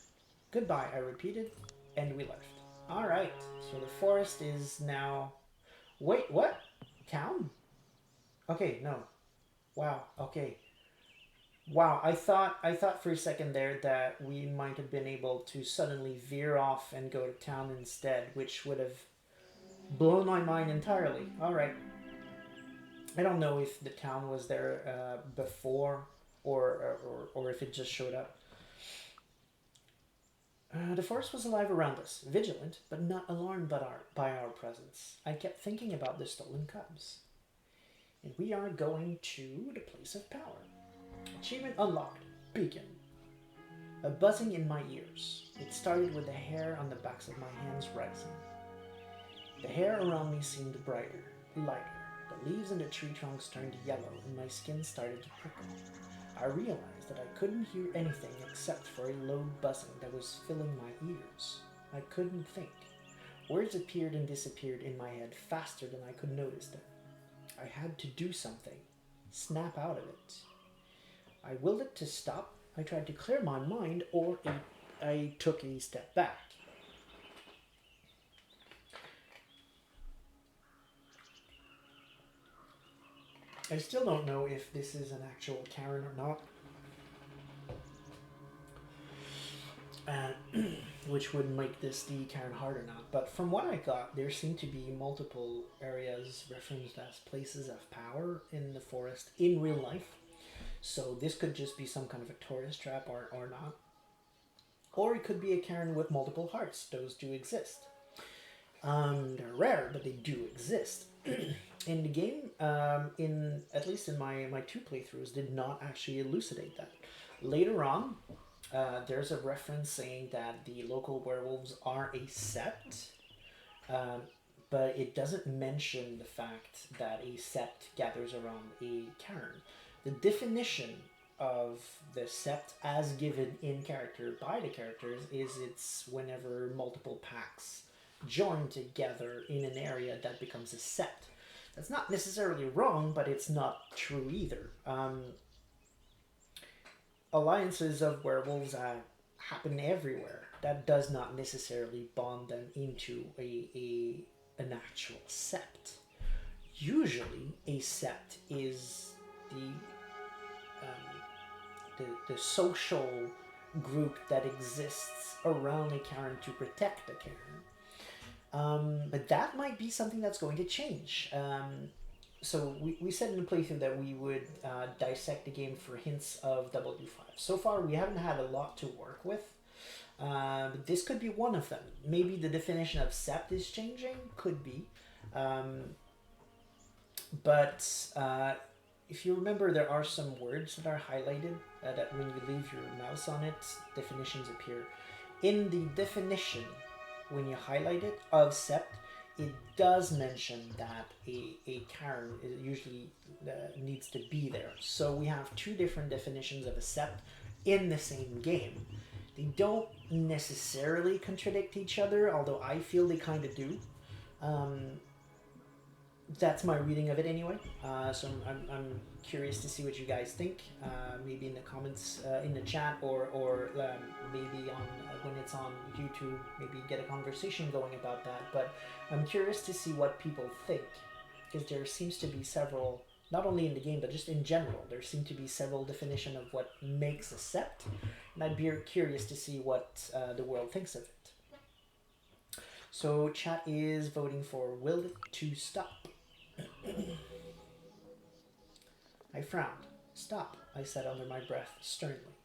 Goodbye, I repeated, and we left. All right. So the forest is now... Wait, what? Town? Okay, no. Wow, okay. Wow, I thought for a second there that we might have been able to suddenly veer off and go to town instead, which would have blown my mind entirely. All right. I don't know if the town was there before or if it just showed up. The forest was alive around us, vigilant, but not alarmed by our presence. I kept thinking about the stolen cubs. And we are going to the place of power. Achievement unlocked. Beacon. A buzzing in my ears. It started with the hair on the backs of my hands rising. The hair around me seemed brighter, lighter. The leaves in the tree trunks turned yellow and my skin started to prickle. I realized that I couldn't hear anything except for a low buzzing that was filling my ears. I couldn't think. Words appeared and disappeared in my head faster than I could notice them. I had to do something. Snap out of it. I willed it to stop. I tried to clear my mind, or I took a step back. I still don't know if this is an actual Karen or not. Which would make this the Karen hard or not. But from what I got, there seem to be multiple areas referenced as places of power in the forest in real life. So this could just be some kind of a tourist trap or not. Or it could be a Karen with multiple hearts. Those do exist. They're rare, but they do exist. In the game, in at least in my 2 playthroughs, did not actually elucidate that. Later on, there's a reference saying that the local werewolves are a sept, but it doesn't mention the fact that a sept gathers around a cairn. The definition of the sept as given in character by the characters is it's whenever multiple packs join together in an area that becomes a sept. That's not necessarily wrong, but it's not true either. Alliances of werewolves happen everywhere. That does not necessarily bond them into an actual sept. Usually, a sept is the social group that exists around a cairn to protect the cairn. But that might be something that's going to change. So we said in the playthrough that we would dissect the game for hints of W5. So far, we haven't had a lot to work with. But this could be one of them. Maybe the definition of sept is changing. Could be. But if you remember, there are some words that are highlighted that when you leave your mouse on it, definitions appear. In the definition, when you highlight it, of sept, it does mention that a cairn usually needs to be there. So we have 2 different definitions of a sept in the same game. They don't necessarily contradict each other, although I feel they kind of do. That's my reading of it anyway. So I'm curious to see what you guys think. Maybe in the comments, in the chat, or maybe on when it's on YouTube. Maybe get a conversation going about that. But I'm curious to see what people think, because there seems to be several, not only in the game but just in general. There seem to be several definitions of what makes a sept, and I'd be curious to see what the world thinks of it. So chat is voting for will it to stop. I frowned. Stop, I said under my breath, sternly.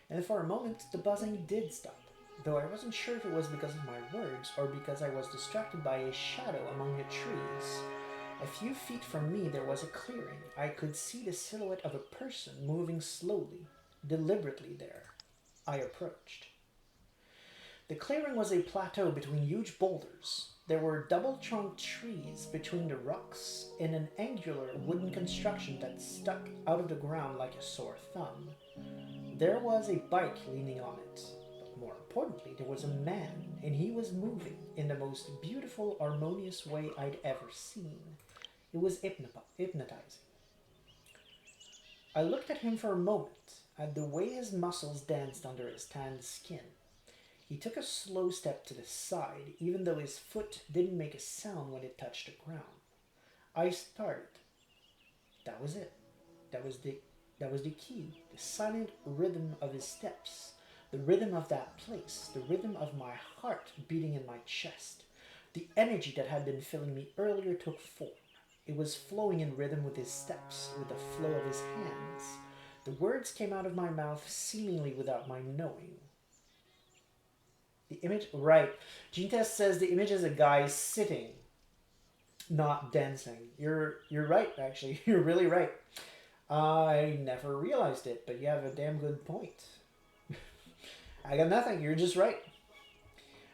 And for a moment, the buzzing did stop, though I wasn't sure if it was because of my words or because I was distracted by a shadow among the trees. A few feet from me, there was a clearing. I could see the silhouette of a person moving slowly, deliberately there. I approached. The clearing was a plateau between huge boulders. There were double-trunked trees between the rocks and an angular wooden construction that stuck out of the ground like a sore thumb. There was a bike leaning on it, but more importantly, there was a man, and he was moving in the most beautiful, harmonious way I'd ever seen. It was hypnotizing. I looked at him for a moment, at the way his muscles danced under his tanned skin. He took a slow step to the side, even though his foot didn't make a sound when it touched the ground. I started. That was it. That was the key. The silent rhythm of his steps. The rhythm of that place. The rhythm of my heart beating in my chest. The energy that had been filling me earlier took form. It was flowing in rhythm with his steps, with the flow of his hands. The words came out of my mouth seemingly without my knowing. The image, right. Gene Test says the image is a guy sitting, not dancing. You're right, actually. You're really right. I never realized it, but you have a damn good point. I got nothing. You're just right.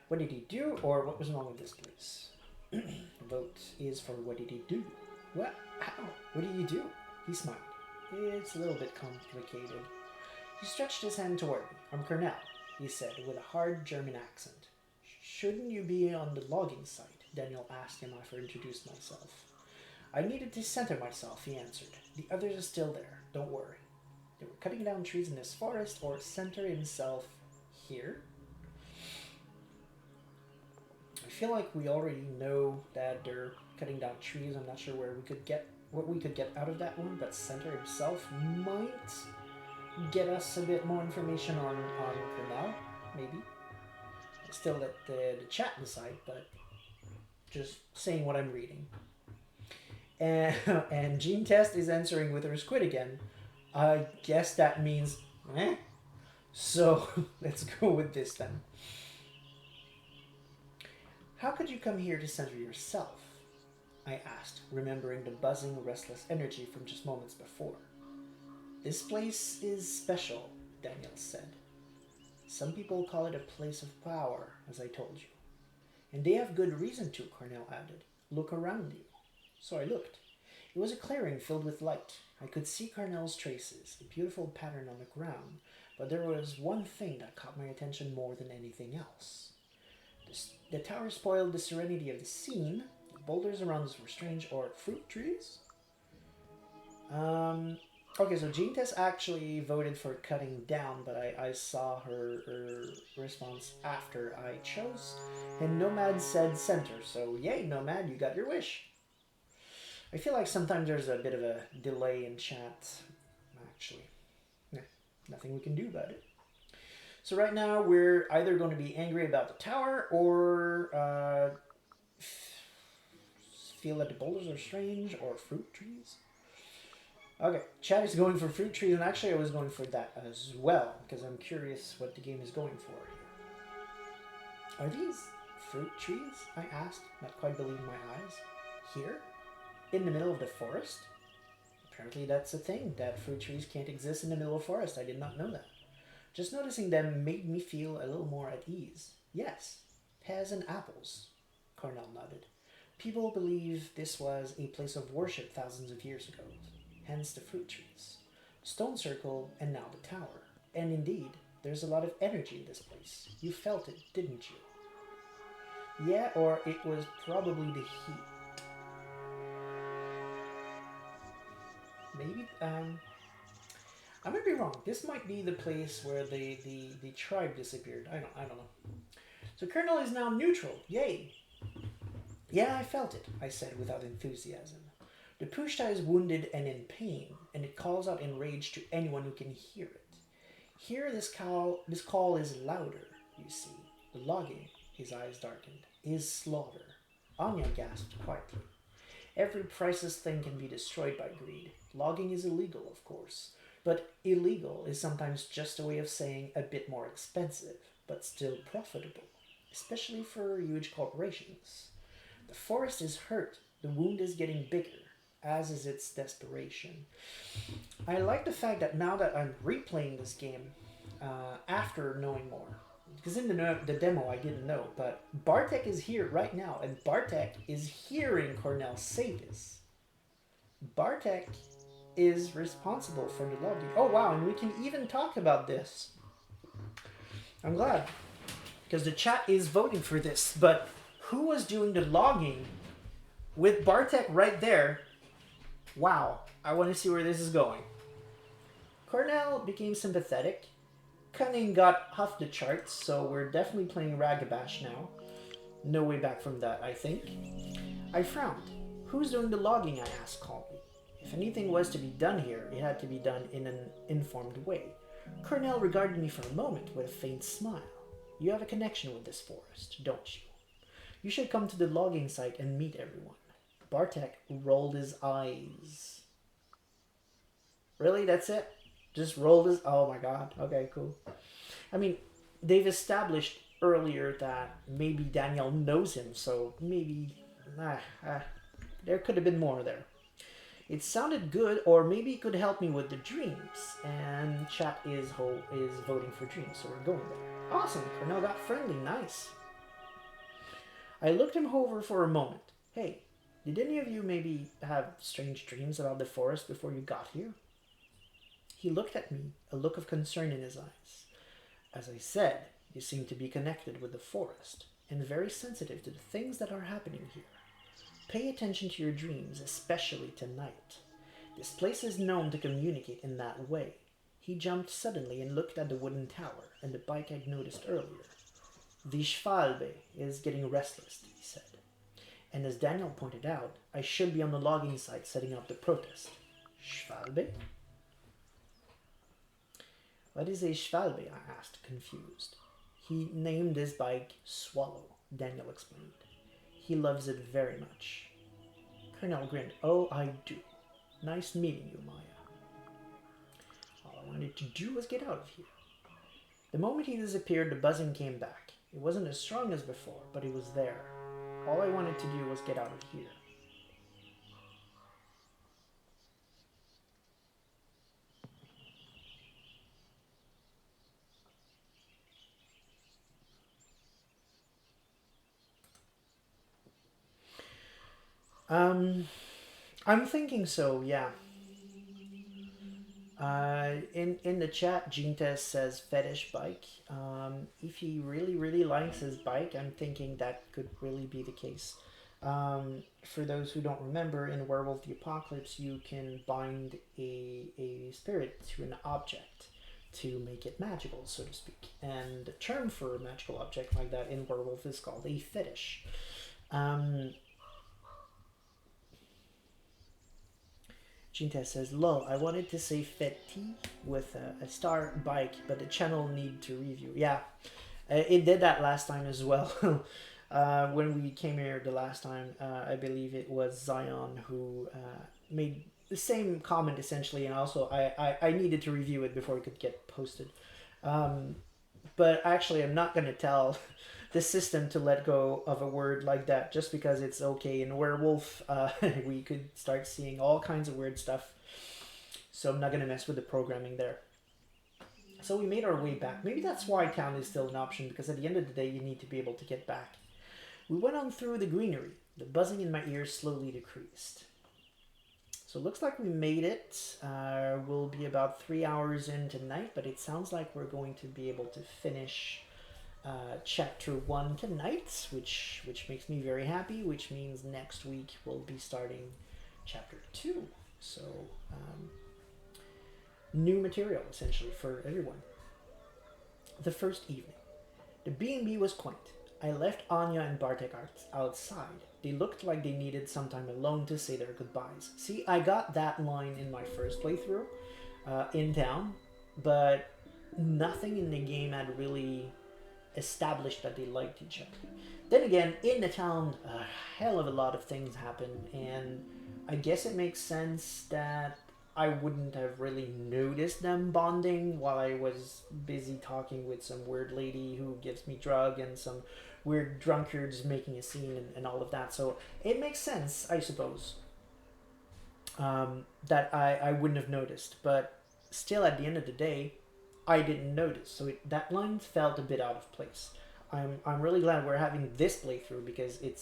What did he do, or what was wrong with this place? Vote is for what did he do? What? How? What did he do? He smiled. It's a little bit complicated. He stretched his hand toward me. I'm Cornell, he said with a hard German accent. Shouldn't you be on the logging site? Daniel asked him after I introduced myself. I needed to center myself, he answered. The others are still there, don't worry. They were cutting down trees in this forest or center himself here. I feel like we already know that they're cutting down trees. I'm not sure what we could get out of that one, but center himself might get us a bit more information on Cornell, maybe. Still let the chat decide, but just saying what I'm reading. And Gene Test is answering with her squid again. I guess that means eh? So let's go with this then. How could you come here to center yourself? I asked, remembering the buzzing, restless energy from just moments before. This place is special, Daniel said. Some people call it a place of power, as I told you. And they have good reason to, Cornell added. Look around you. So I looked. It was a clearing filled with light. I could see Cornell's traces, a beautiful pattern on the ground, but there was one thing that caught my attention more than anything else. The tower spoiled the serenity of the scene. The boulders around us were strange, or fruit trees? Okay, so Gene Tess actually voted for cutting down, but I saw her response after I chose. And Nomad said center, so yay, Nomad, you got your wish. I feel like sometimes there's a bit of a delay in chat. Actually, nothing we can do about it. So right now we're either going to be angry about the tower or feel that the boulders are strange or fruit trees. Okay, chat is going for fruit trees, and actually I was going for that as well, because I'm curious what the game is going for here. Are these fruit trees? I asked, not quite believing my eyes. Here? In the middle of the forest? Apparently that's a thing, that fruit trees can't exist in the middle of the forest. I did not know that. Just noticing them made me feel a little more at ease. Yes, pears and apples, Cornell nodded. People believe this was a place of worship thousands of years ago. Hence the fruit trees, stone circle, and now the tower. And indeed, there's a lot of energy in this place. You felt it, didn't you? Yeah, or it was probably the heat. Maybe, I might be wrong. This might be the place where the tribe disappeared. I don't know. So Colonel is now neutral. Yay! Yeah, I felt it, I said without enthusiasm. The Pushta is wounded and in pain, and it calls out in rage to anyone who can hear it. Here this call is louder, you see. The logging, his eyes darkened, is slaughter. Anya gasped quietly. Every priceless thing can be destroyed by greed. Logging is illegal, of course, but illegal is sometimes just a way of saying a bit more expensive, but still profitable, especially for huge corporations. The forest is hurt, the wound is getting bigger, as is its desperation. I like the fact that now that I'm replaying this game, after knowing more, because in the demo I didn't know, but Bartek is here right now, and Bartek is hearing Cornell say this. Bartek is responsible for the logging. Oh wow, and we can even talk about this. I'm glad, because the chat is voting for this, but who was doing the logging with Bartek right there? Wow, I want to see where this is going. Cornell became sympathetic. Cunning got off the charts, so we're definitely playing Ragabash now. No way back from that, I think. I frowned. Who's doing the logging, I asked calmly. If anything was to be done here, it had to be done in an informed way. Cornell regarded me for a moment with a faint smile. You have a connection with this forest, don't you? You should come to the logging site and meet everyone. Bartek rolled his eyes. Really? That's it? Just rolled his... Oh my god. Okay, cool. I mean, they've established earlier that maybe Daniel knows him, so maybe... there could have been more there. It sounded good, or maybe it could help me with the dreams. And chat is voting for dreams, so we're going there. Awesome. Cornell got friendly. Nice. I looked him over for a moment. Hey, did any of you maybe have strange dreams about the forest before you got here? He looked at me, a look of concern in his eyes. As I said, you seem to be connected with the forest, and very sensitive to the things that are happening here. Pay attention to your dreams, especially tonight. This place is known to communicate in that way. He jumped suddenly and looked at the wooden tower and the bike I'd noticed earlier. The Schwalbe is getting restless, he said. And as Daniel pointed out, I should be on the logging site setting up the protest. Schwalbe? What is a Schwalbe? I asked, confused. He named his bike Swallow, Daniel explained. He loves it very much. Colonel grinned. Oh, I do. Nice meeting you, Maya. All I wanted to do was get out of here. The moment he disappeared, the buzzing came back. It wasn't as strong as before, but it was there. All I wanted to do was get out of here. I'm thinking so, yeah. In the chat, Jinta says fetish bike. If he really likes his bike, I'm thinking that could really be the case. For those who don't remember, in Werewolf the Apocalypse, you can bind a spirit to an object to make it magical, so to speak. And the term for a magical object like that in Werewolf is called a fetish. Jinta says, lol, I wanted to say feti with a star bike, but the channel need to review. Yeah, it did that last time as well. When we came here the last time, I believe it was Zion who made the same comment essentially, and also I needed to review it before it could get posted. But actually, I'm not going to tell the system to let go of a word like that just because it's okay. In Werewolf, we could start seeing all kinds of weird stuff. So I'm not going to mess with the programming there. So we made our way back. Maybe that's why town is still an option, because at the end of the day, you need to be able to get back. We went on through the greenery. The buzzing in my ears slowly decreased. So it looks like we made it. We'll be about 3 hours in tonight, but it sounds like we're going to be able to finish chapter 1 tonight, which makes me very happy, which means next week we'll be starting chapter 2. So new material essentially for everyone. The first evening. The B&B was quaint. I left Anya and Bartek outside. They looked like they needed some time alone to say their goodbyes. See, I got that line in my first playthrough in town, but nothing in the game had really established that they liked each other. Then again, in the town, a hell of a lot of things happen, and I guess it makes sense that I wouldn't have really noticed them bonding while I was busy talking with some weird lady who gives me drug and some weird drunkards making a scene and all of that. So it makes sense, I suppose, that I wouldn't have noticed. But still, at the end of the day, I didn't notice. So that line felt a bit out of place. I'm really glad we're having this playthrough because it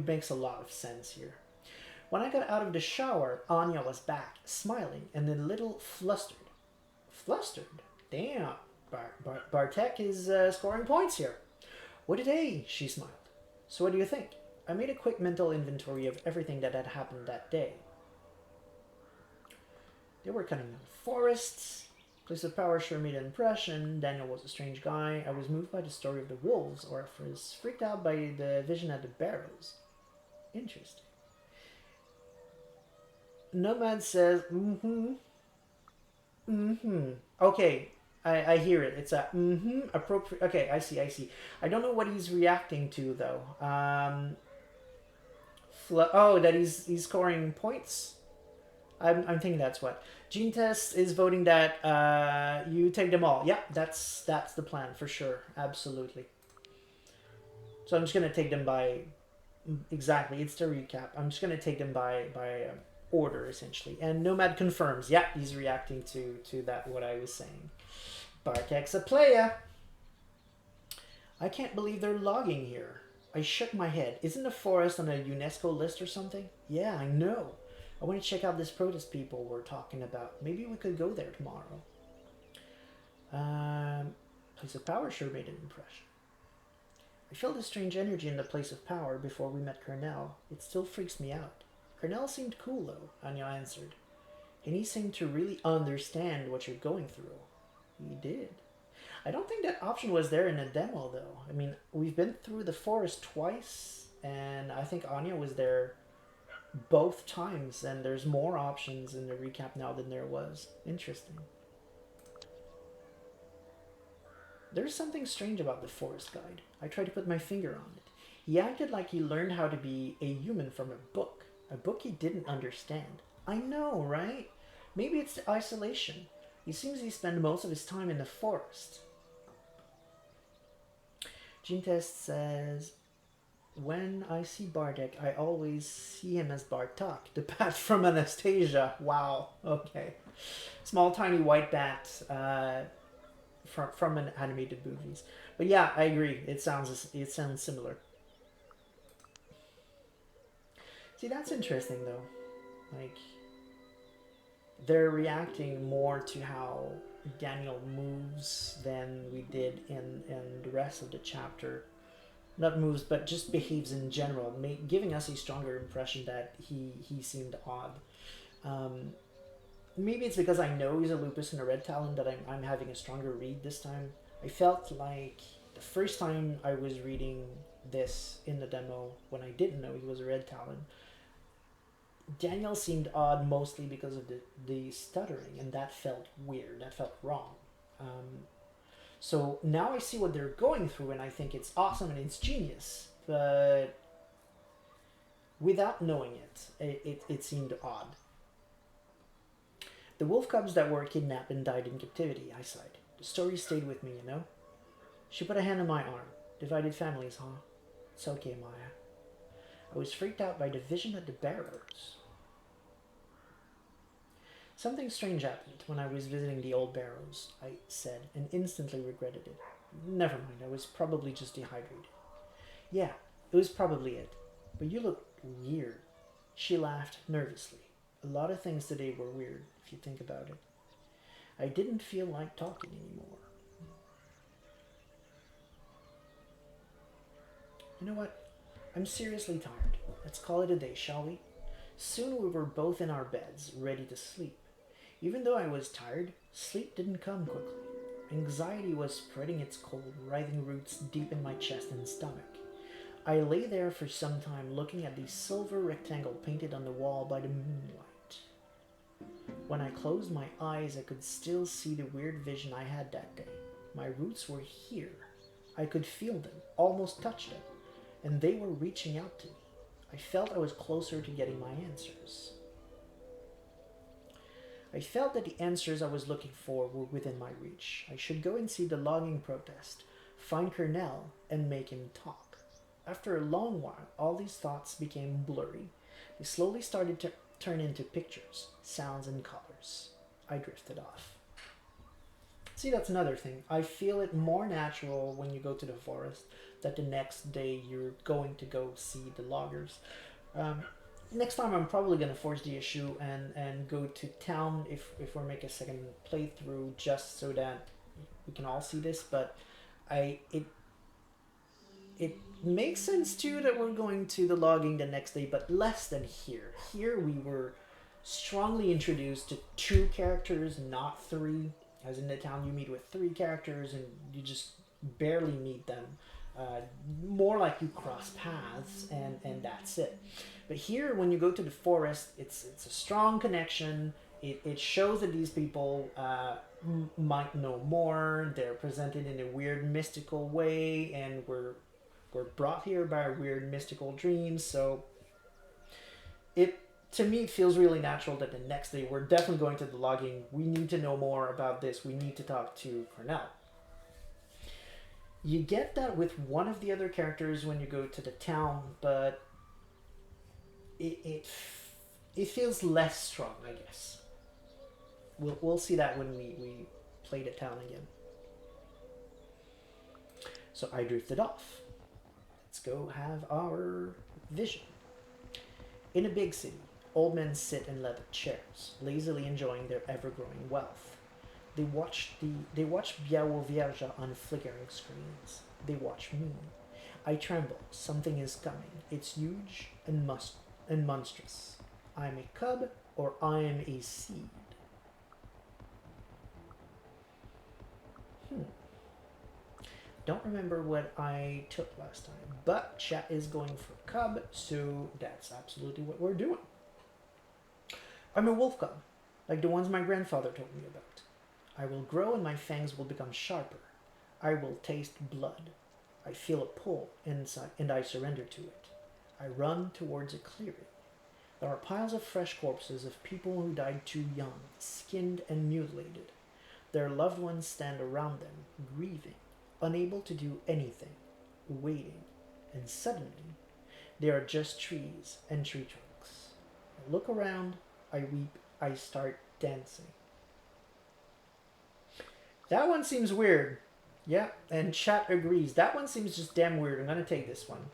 makes a lot of sense here. When I got out of the shower, Anya was back, smiling and a little flustered. Flustered? Damn, Bartek is scoring points here. What a day, she smiled. So what do you think? I made a quick mental inventory of everything that had happened that day. They were cutting down forests. Place of power sure made an impression. Daniel was a strange guy. I was moved by the story of the wolves, or I was freaked out by the vision at the barrows. Interesting. Nomad says, Okay, I hear it. It's a appropriate. Okay, I see. I don't know what he's reacting to though. That he's scoring points. I'm thinking that's what. Gene Test is voting that you take them all. Yeah, that's the plan for sure. Absolutely. So I'm just gonna take them by exactly. It's the recap. I'm just gonna take them by order essentially. And Nomad confirms. Yeah, he's reacting to that what I was saying. Bartek's a player. I can't believe they're logging here. I shook my head. Isn't the forest on a UNESCO list or something? Yeah, I know. I want to check out this protest people were talking about. Maybe we could go there tomorrow. Place of power sure made an impression. I felt a strange energy in the place of power before we met Cornell. It still freaks me out. Cornell seemed cool though, Anya answered. And he seemed to really understand what you're going through. He did. I don't think that option was there in the demo though. I mean, we've been through the forest twice, and I think Anya was there both times, and there's more options in the recap now than there was. Interesting. There's something strange about the forest guide. I tried to put my finger on it. He acted like he learned how to be a human from a book he didn't understand. I know, right? Maybe it's the isolation. It seems he spent most of his time in the forest. Gene Test says, when I see Bartek, I always see him as Bartok, the bat from Anastasia. Wow, okay. Small, tiny white bat from an animated movies. But yeah, I agree. It sounds similar. See, that's interesting though. Like, they're reacting more to how Daniel moves than we did in the rest of the chapter. Not moves, but just behaves in general, giving us a stronger impression that he seemed odd. Maybe it's because I know he's a Lupus and a Red Talon that I'm having a stronger read this time. I felt like the first time I was reading this in the demo, when I didn't know he was a Red Talon, Daniel seemed odd mostly because of the stuttering, and that felt weird, that felt wrong. So now I see what they're going through, and I think it's awesome and it's genius, but without knowing it seemed odd. The wolf cubs that were kidnapped and died in captivity, I sighed. The story stayed with me, you know? She put a hand on my arm. Divided families, huh? It's okay, Maya. I was freaked out by the vision of the barrows. Something strange happened when I was visiting the old barrows, I said, and instantly regretted it. Never mind, I was probably just dehydrated. Yeah, it was probably it. But you look weird. She laughed nervously. A lot of things today were weird, if you think about it. I didn't feel like talking anymore. You know what? I'm seriously tired. Let's call it a day, shall we? Soon we were both in our beds, ready to sleep. Even though I was tired, sleep didn't come quickly. Anxiety was spreading its cold, writhing roots deep in my chest and stomach. I lay there for some time looking at the silver rectangle painted on the wall by the moonlight. When I closed my eyes, I could still see the weird vision I had that day. My roots were here. I could feel them, almost touch them, and they were reaching out to me. I felt I was closer to getting my answers. I felt that the answers I was looking for were within my reach. I should go and see the logging protest, find Cornell, and make him talk. After a long while, all these thoughts became blurry. They slowly started to turn into pictures, sounds, and colors. I drifted off. See, that's another thing. I feel it more natural when you go to the forest that the next day you're going to go see the loggers. Next time I'm probably going to force the issue and go to town if we make a second playthrough just so that we can all see this, but it makes sense too that we're going to the logging the next day, but less than here. Here we were strongly introduced to 2 characters, not 3. As in the town you meet with 3 characters and you just barely meet them. More like you cross paths and that's it. But here, when you go to the forest, it's a strong connection. It shows that these people might know more. They're presented in a weird mystical way, and we're brought here by our weird mystical dreams. So to me, it feels really natural that the next day we're definitely going to the logging. We need to know more about this. We need to talk to Cornell. You get that with one of the other characters when you go to the town, but it feels less strong, I guess. We'll see that when we play the town again. So I drifted off. Let's go have our vision. In a big city, Old men sit in leather chairs, lazily enjoying their ever-growing wealth. They watch Biało Wieża on flickering screens. They watch me. I tremble. Something is coming. It's huge and monstrous. I'm a cub or I am a seed. Don't remember what I took last time, but chat is going for cub, so that's absolutely what we're doing. I'm a wolf cub, like the ones my grandfather told me about. I will grow and my fangs will become sharper. I will taste blood. I feel a pull inside and I surrender to it. I run towards a clearing. There are piles of fresh corpses of people who died too young, skinned and mutilated. Their loved ones stand around them, grieving, unable to do anything, waiting, and suddenly they are just trees and tree trunks. I look around, I weep, I start dancing. That one seems weird. Yeah, and chat agrees. That one seems just damn weird. I'm gonna take this one.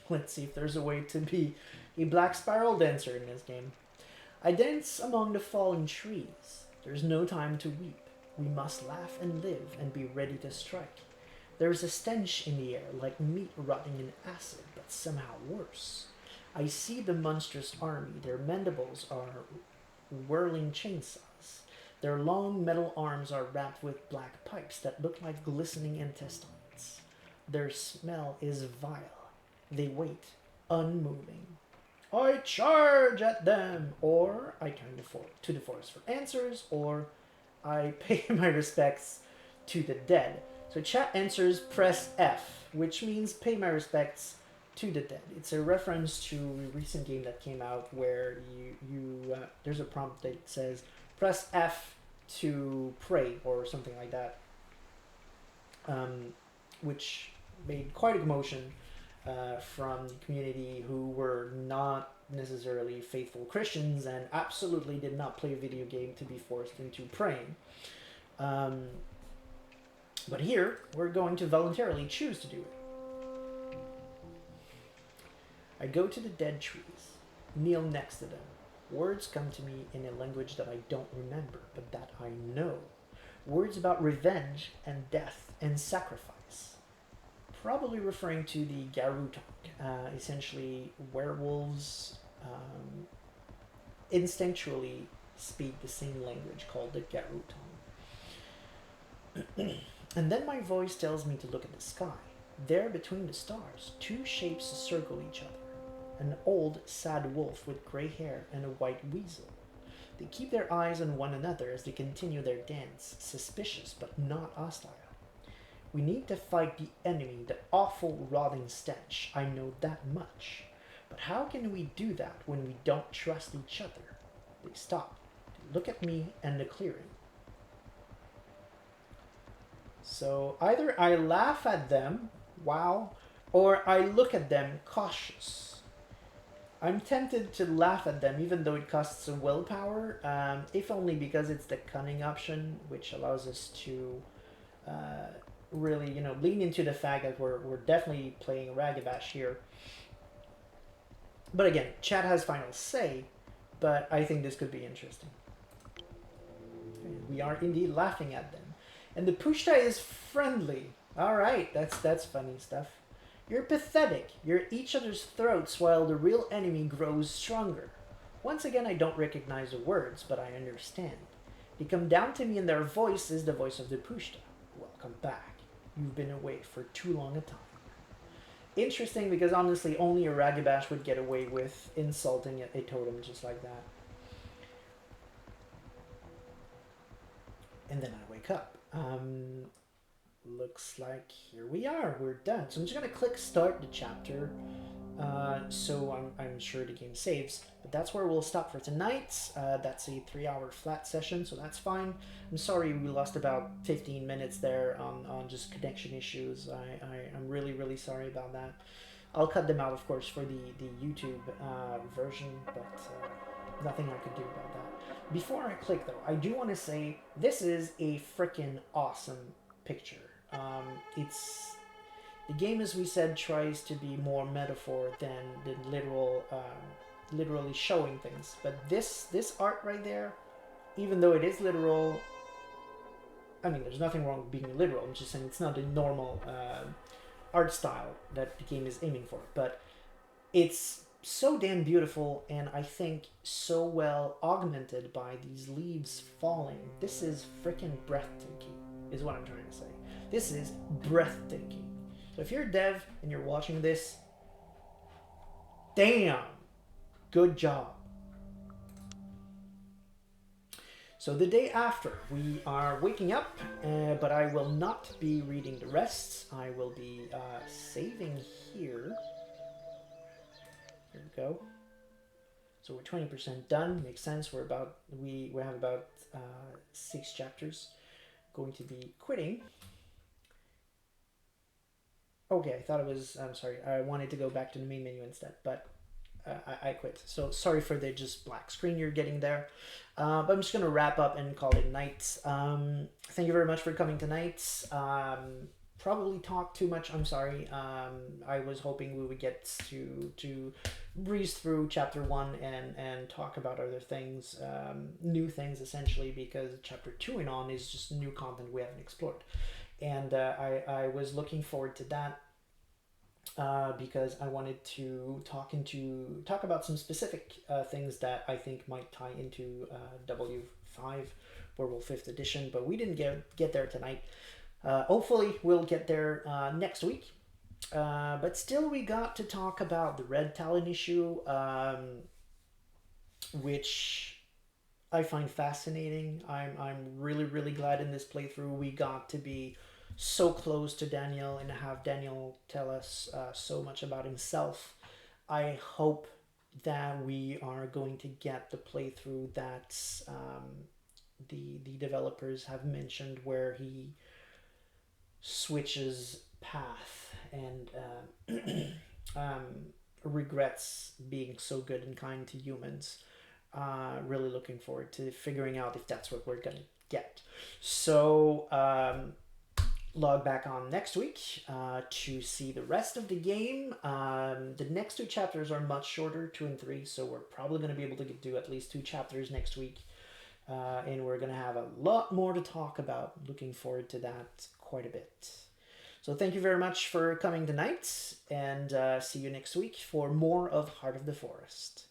Let's see if there's a way to be a black spiral dancer in this game. I dance among the fallen trees. There's no time to weep. We must laugh and live and be ready to strike. There is a stench in the air like meat rotting in acid, but somehow worse. I see the monstrous army. Their mandibles are whirling chainsaws. Their long metal arms are wrapped with black pipes that look like glistening intestines. Their smell is vile. They wait, unmoving. I charge at them, or I turn to the forest for answers, or I pay my respects to the dead. So chat answers press F, which means pay my respects to the dead. It's a reference to a recent game that came out where there's a prompt that says press F to pray or something like that, which made quite a commotion from the community who were not necessarily faithful Christians and absolutely did not play a video game to be forced into praying. But here, we're going to voluntarily choose to do it. I go to the dead trees, kneel next to them. Words come to me in a language that I don't remember, but that I know. Words about revenge and death and sacrifice. Probably referring to the Garutok, essentially werewolves instinctually speak the same language called the Garuton. And then my voice tells me to look at the sky. There between the stars, two shapes circle each other. An old, sad wolf with gray hair and a white weasel. They keep their eyes on one another as they continue their dance, suspicious but not hostile. We need to fight the enemy, the awful rotting stench. I know that much. But how can we do that when we don't trust each other? They stop. They look at me and the clearing. So either I laugh at them, wow, or I look at them cautious. I'm tempted to laugh at them even though it costs a willpower, if only because it's the cunning option, which allows us to really, lean into the fact that we're definitely playing Ragabash here. But again, chat has final say, but I think this could be interesting. Okay, we are indeed laughing at them. And the Pushta is friendly. Alright, that's funny stuff. You're pathetic. You're at each other's throats while the real enemy grows stronger. Once again, I don't recognize the words, but I understand. They come down to me and their voice is the voice of the Pushta. Welcome back. You've been away for too long a time. Interesting, because honestly, only a Ragabash would get away with insulting a totem just like that. And then I wake up. Looks like here we are. We're done. So I'm just going to click start the chapter. So I'm sure the game saves. But that's where we'll stop for tonight. That's a 3-hour flat session, so that's fine. I'm sorry we lost about 15 minutes there on just connection issues. I'm really, really sorry about that. I'll cut them out, of course, for the YouTube version, but nothing I could do about that. Before I click, though, I do want to say this is a freaking awesome picture. The game, as we said, tries to be more metaphor than literally showing things. But this art right there, even though it is literal, I mean, there's nothing wrong with being literal. I'm just saying it's not the normal art style that the game is aiming for. But it's so damn beautiful, and I think so well augmented by these leaves falling. This is freaking breathtaking, is what I'm trying to say. This is breathtaking. So if you're a dev and you're watching this, damn, good job. So the day after, we are waking up, but I will not be reading the rest. I will be saving here. Here we go. So we're 20% done. Makes sense. We have about 6 chapters. Going to be quitting. Okay, I thought it was. I'm sorry. I wanted to go back to the main menu instead, but I quit. So sorry for the just black screen you're getting there. But I'm just gonna wrap up and call it night. Thank you very much for coming tonight. Probably talked too much. I'm sorry. I was hoping we would get to breeze through chapter 1 and talk about other things, new things essentially, because chapter 2 and on is just new content we haven't explored, and I was looking forward to that. Because I wanted to talk about some specific things that I think might tie into W5 Werewolf 5th edition, but we didn't get there tonight. Hopefully we'll get there next week. But still, we got to talk about the Red Talon issue, which I find fascinating. I'm really glad in this playthrough we got to be so close to Daniel and have Daniel tell us so much about himself. I hope that we are going to get the playthrough that the developers have mentioned, where he switches path and regrets being so good and kind to humans. Really looking forward to figuring out if that's what we're gonna get. So log back on next week to see the rest of the game. The next 2 chapters are much shorter, 2 and 3, so we're probably going to be able to do at least 2 chapters next week, and we're going to have a lot more to talk about. Looking forward to that quite a bit. So thank you very much for coming tonight, and see you next week for more of Heart of the Forest.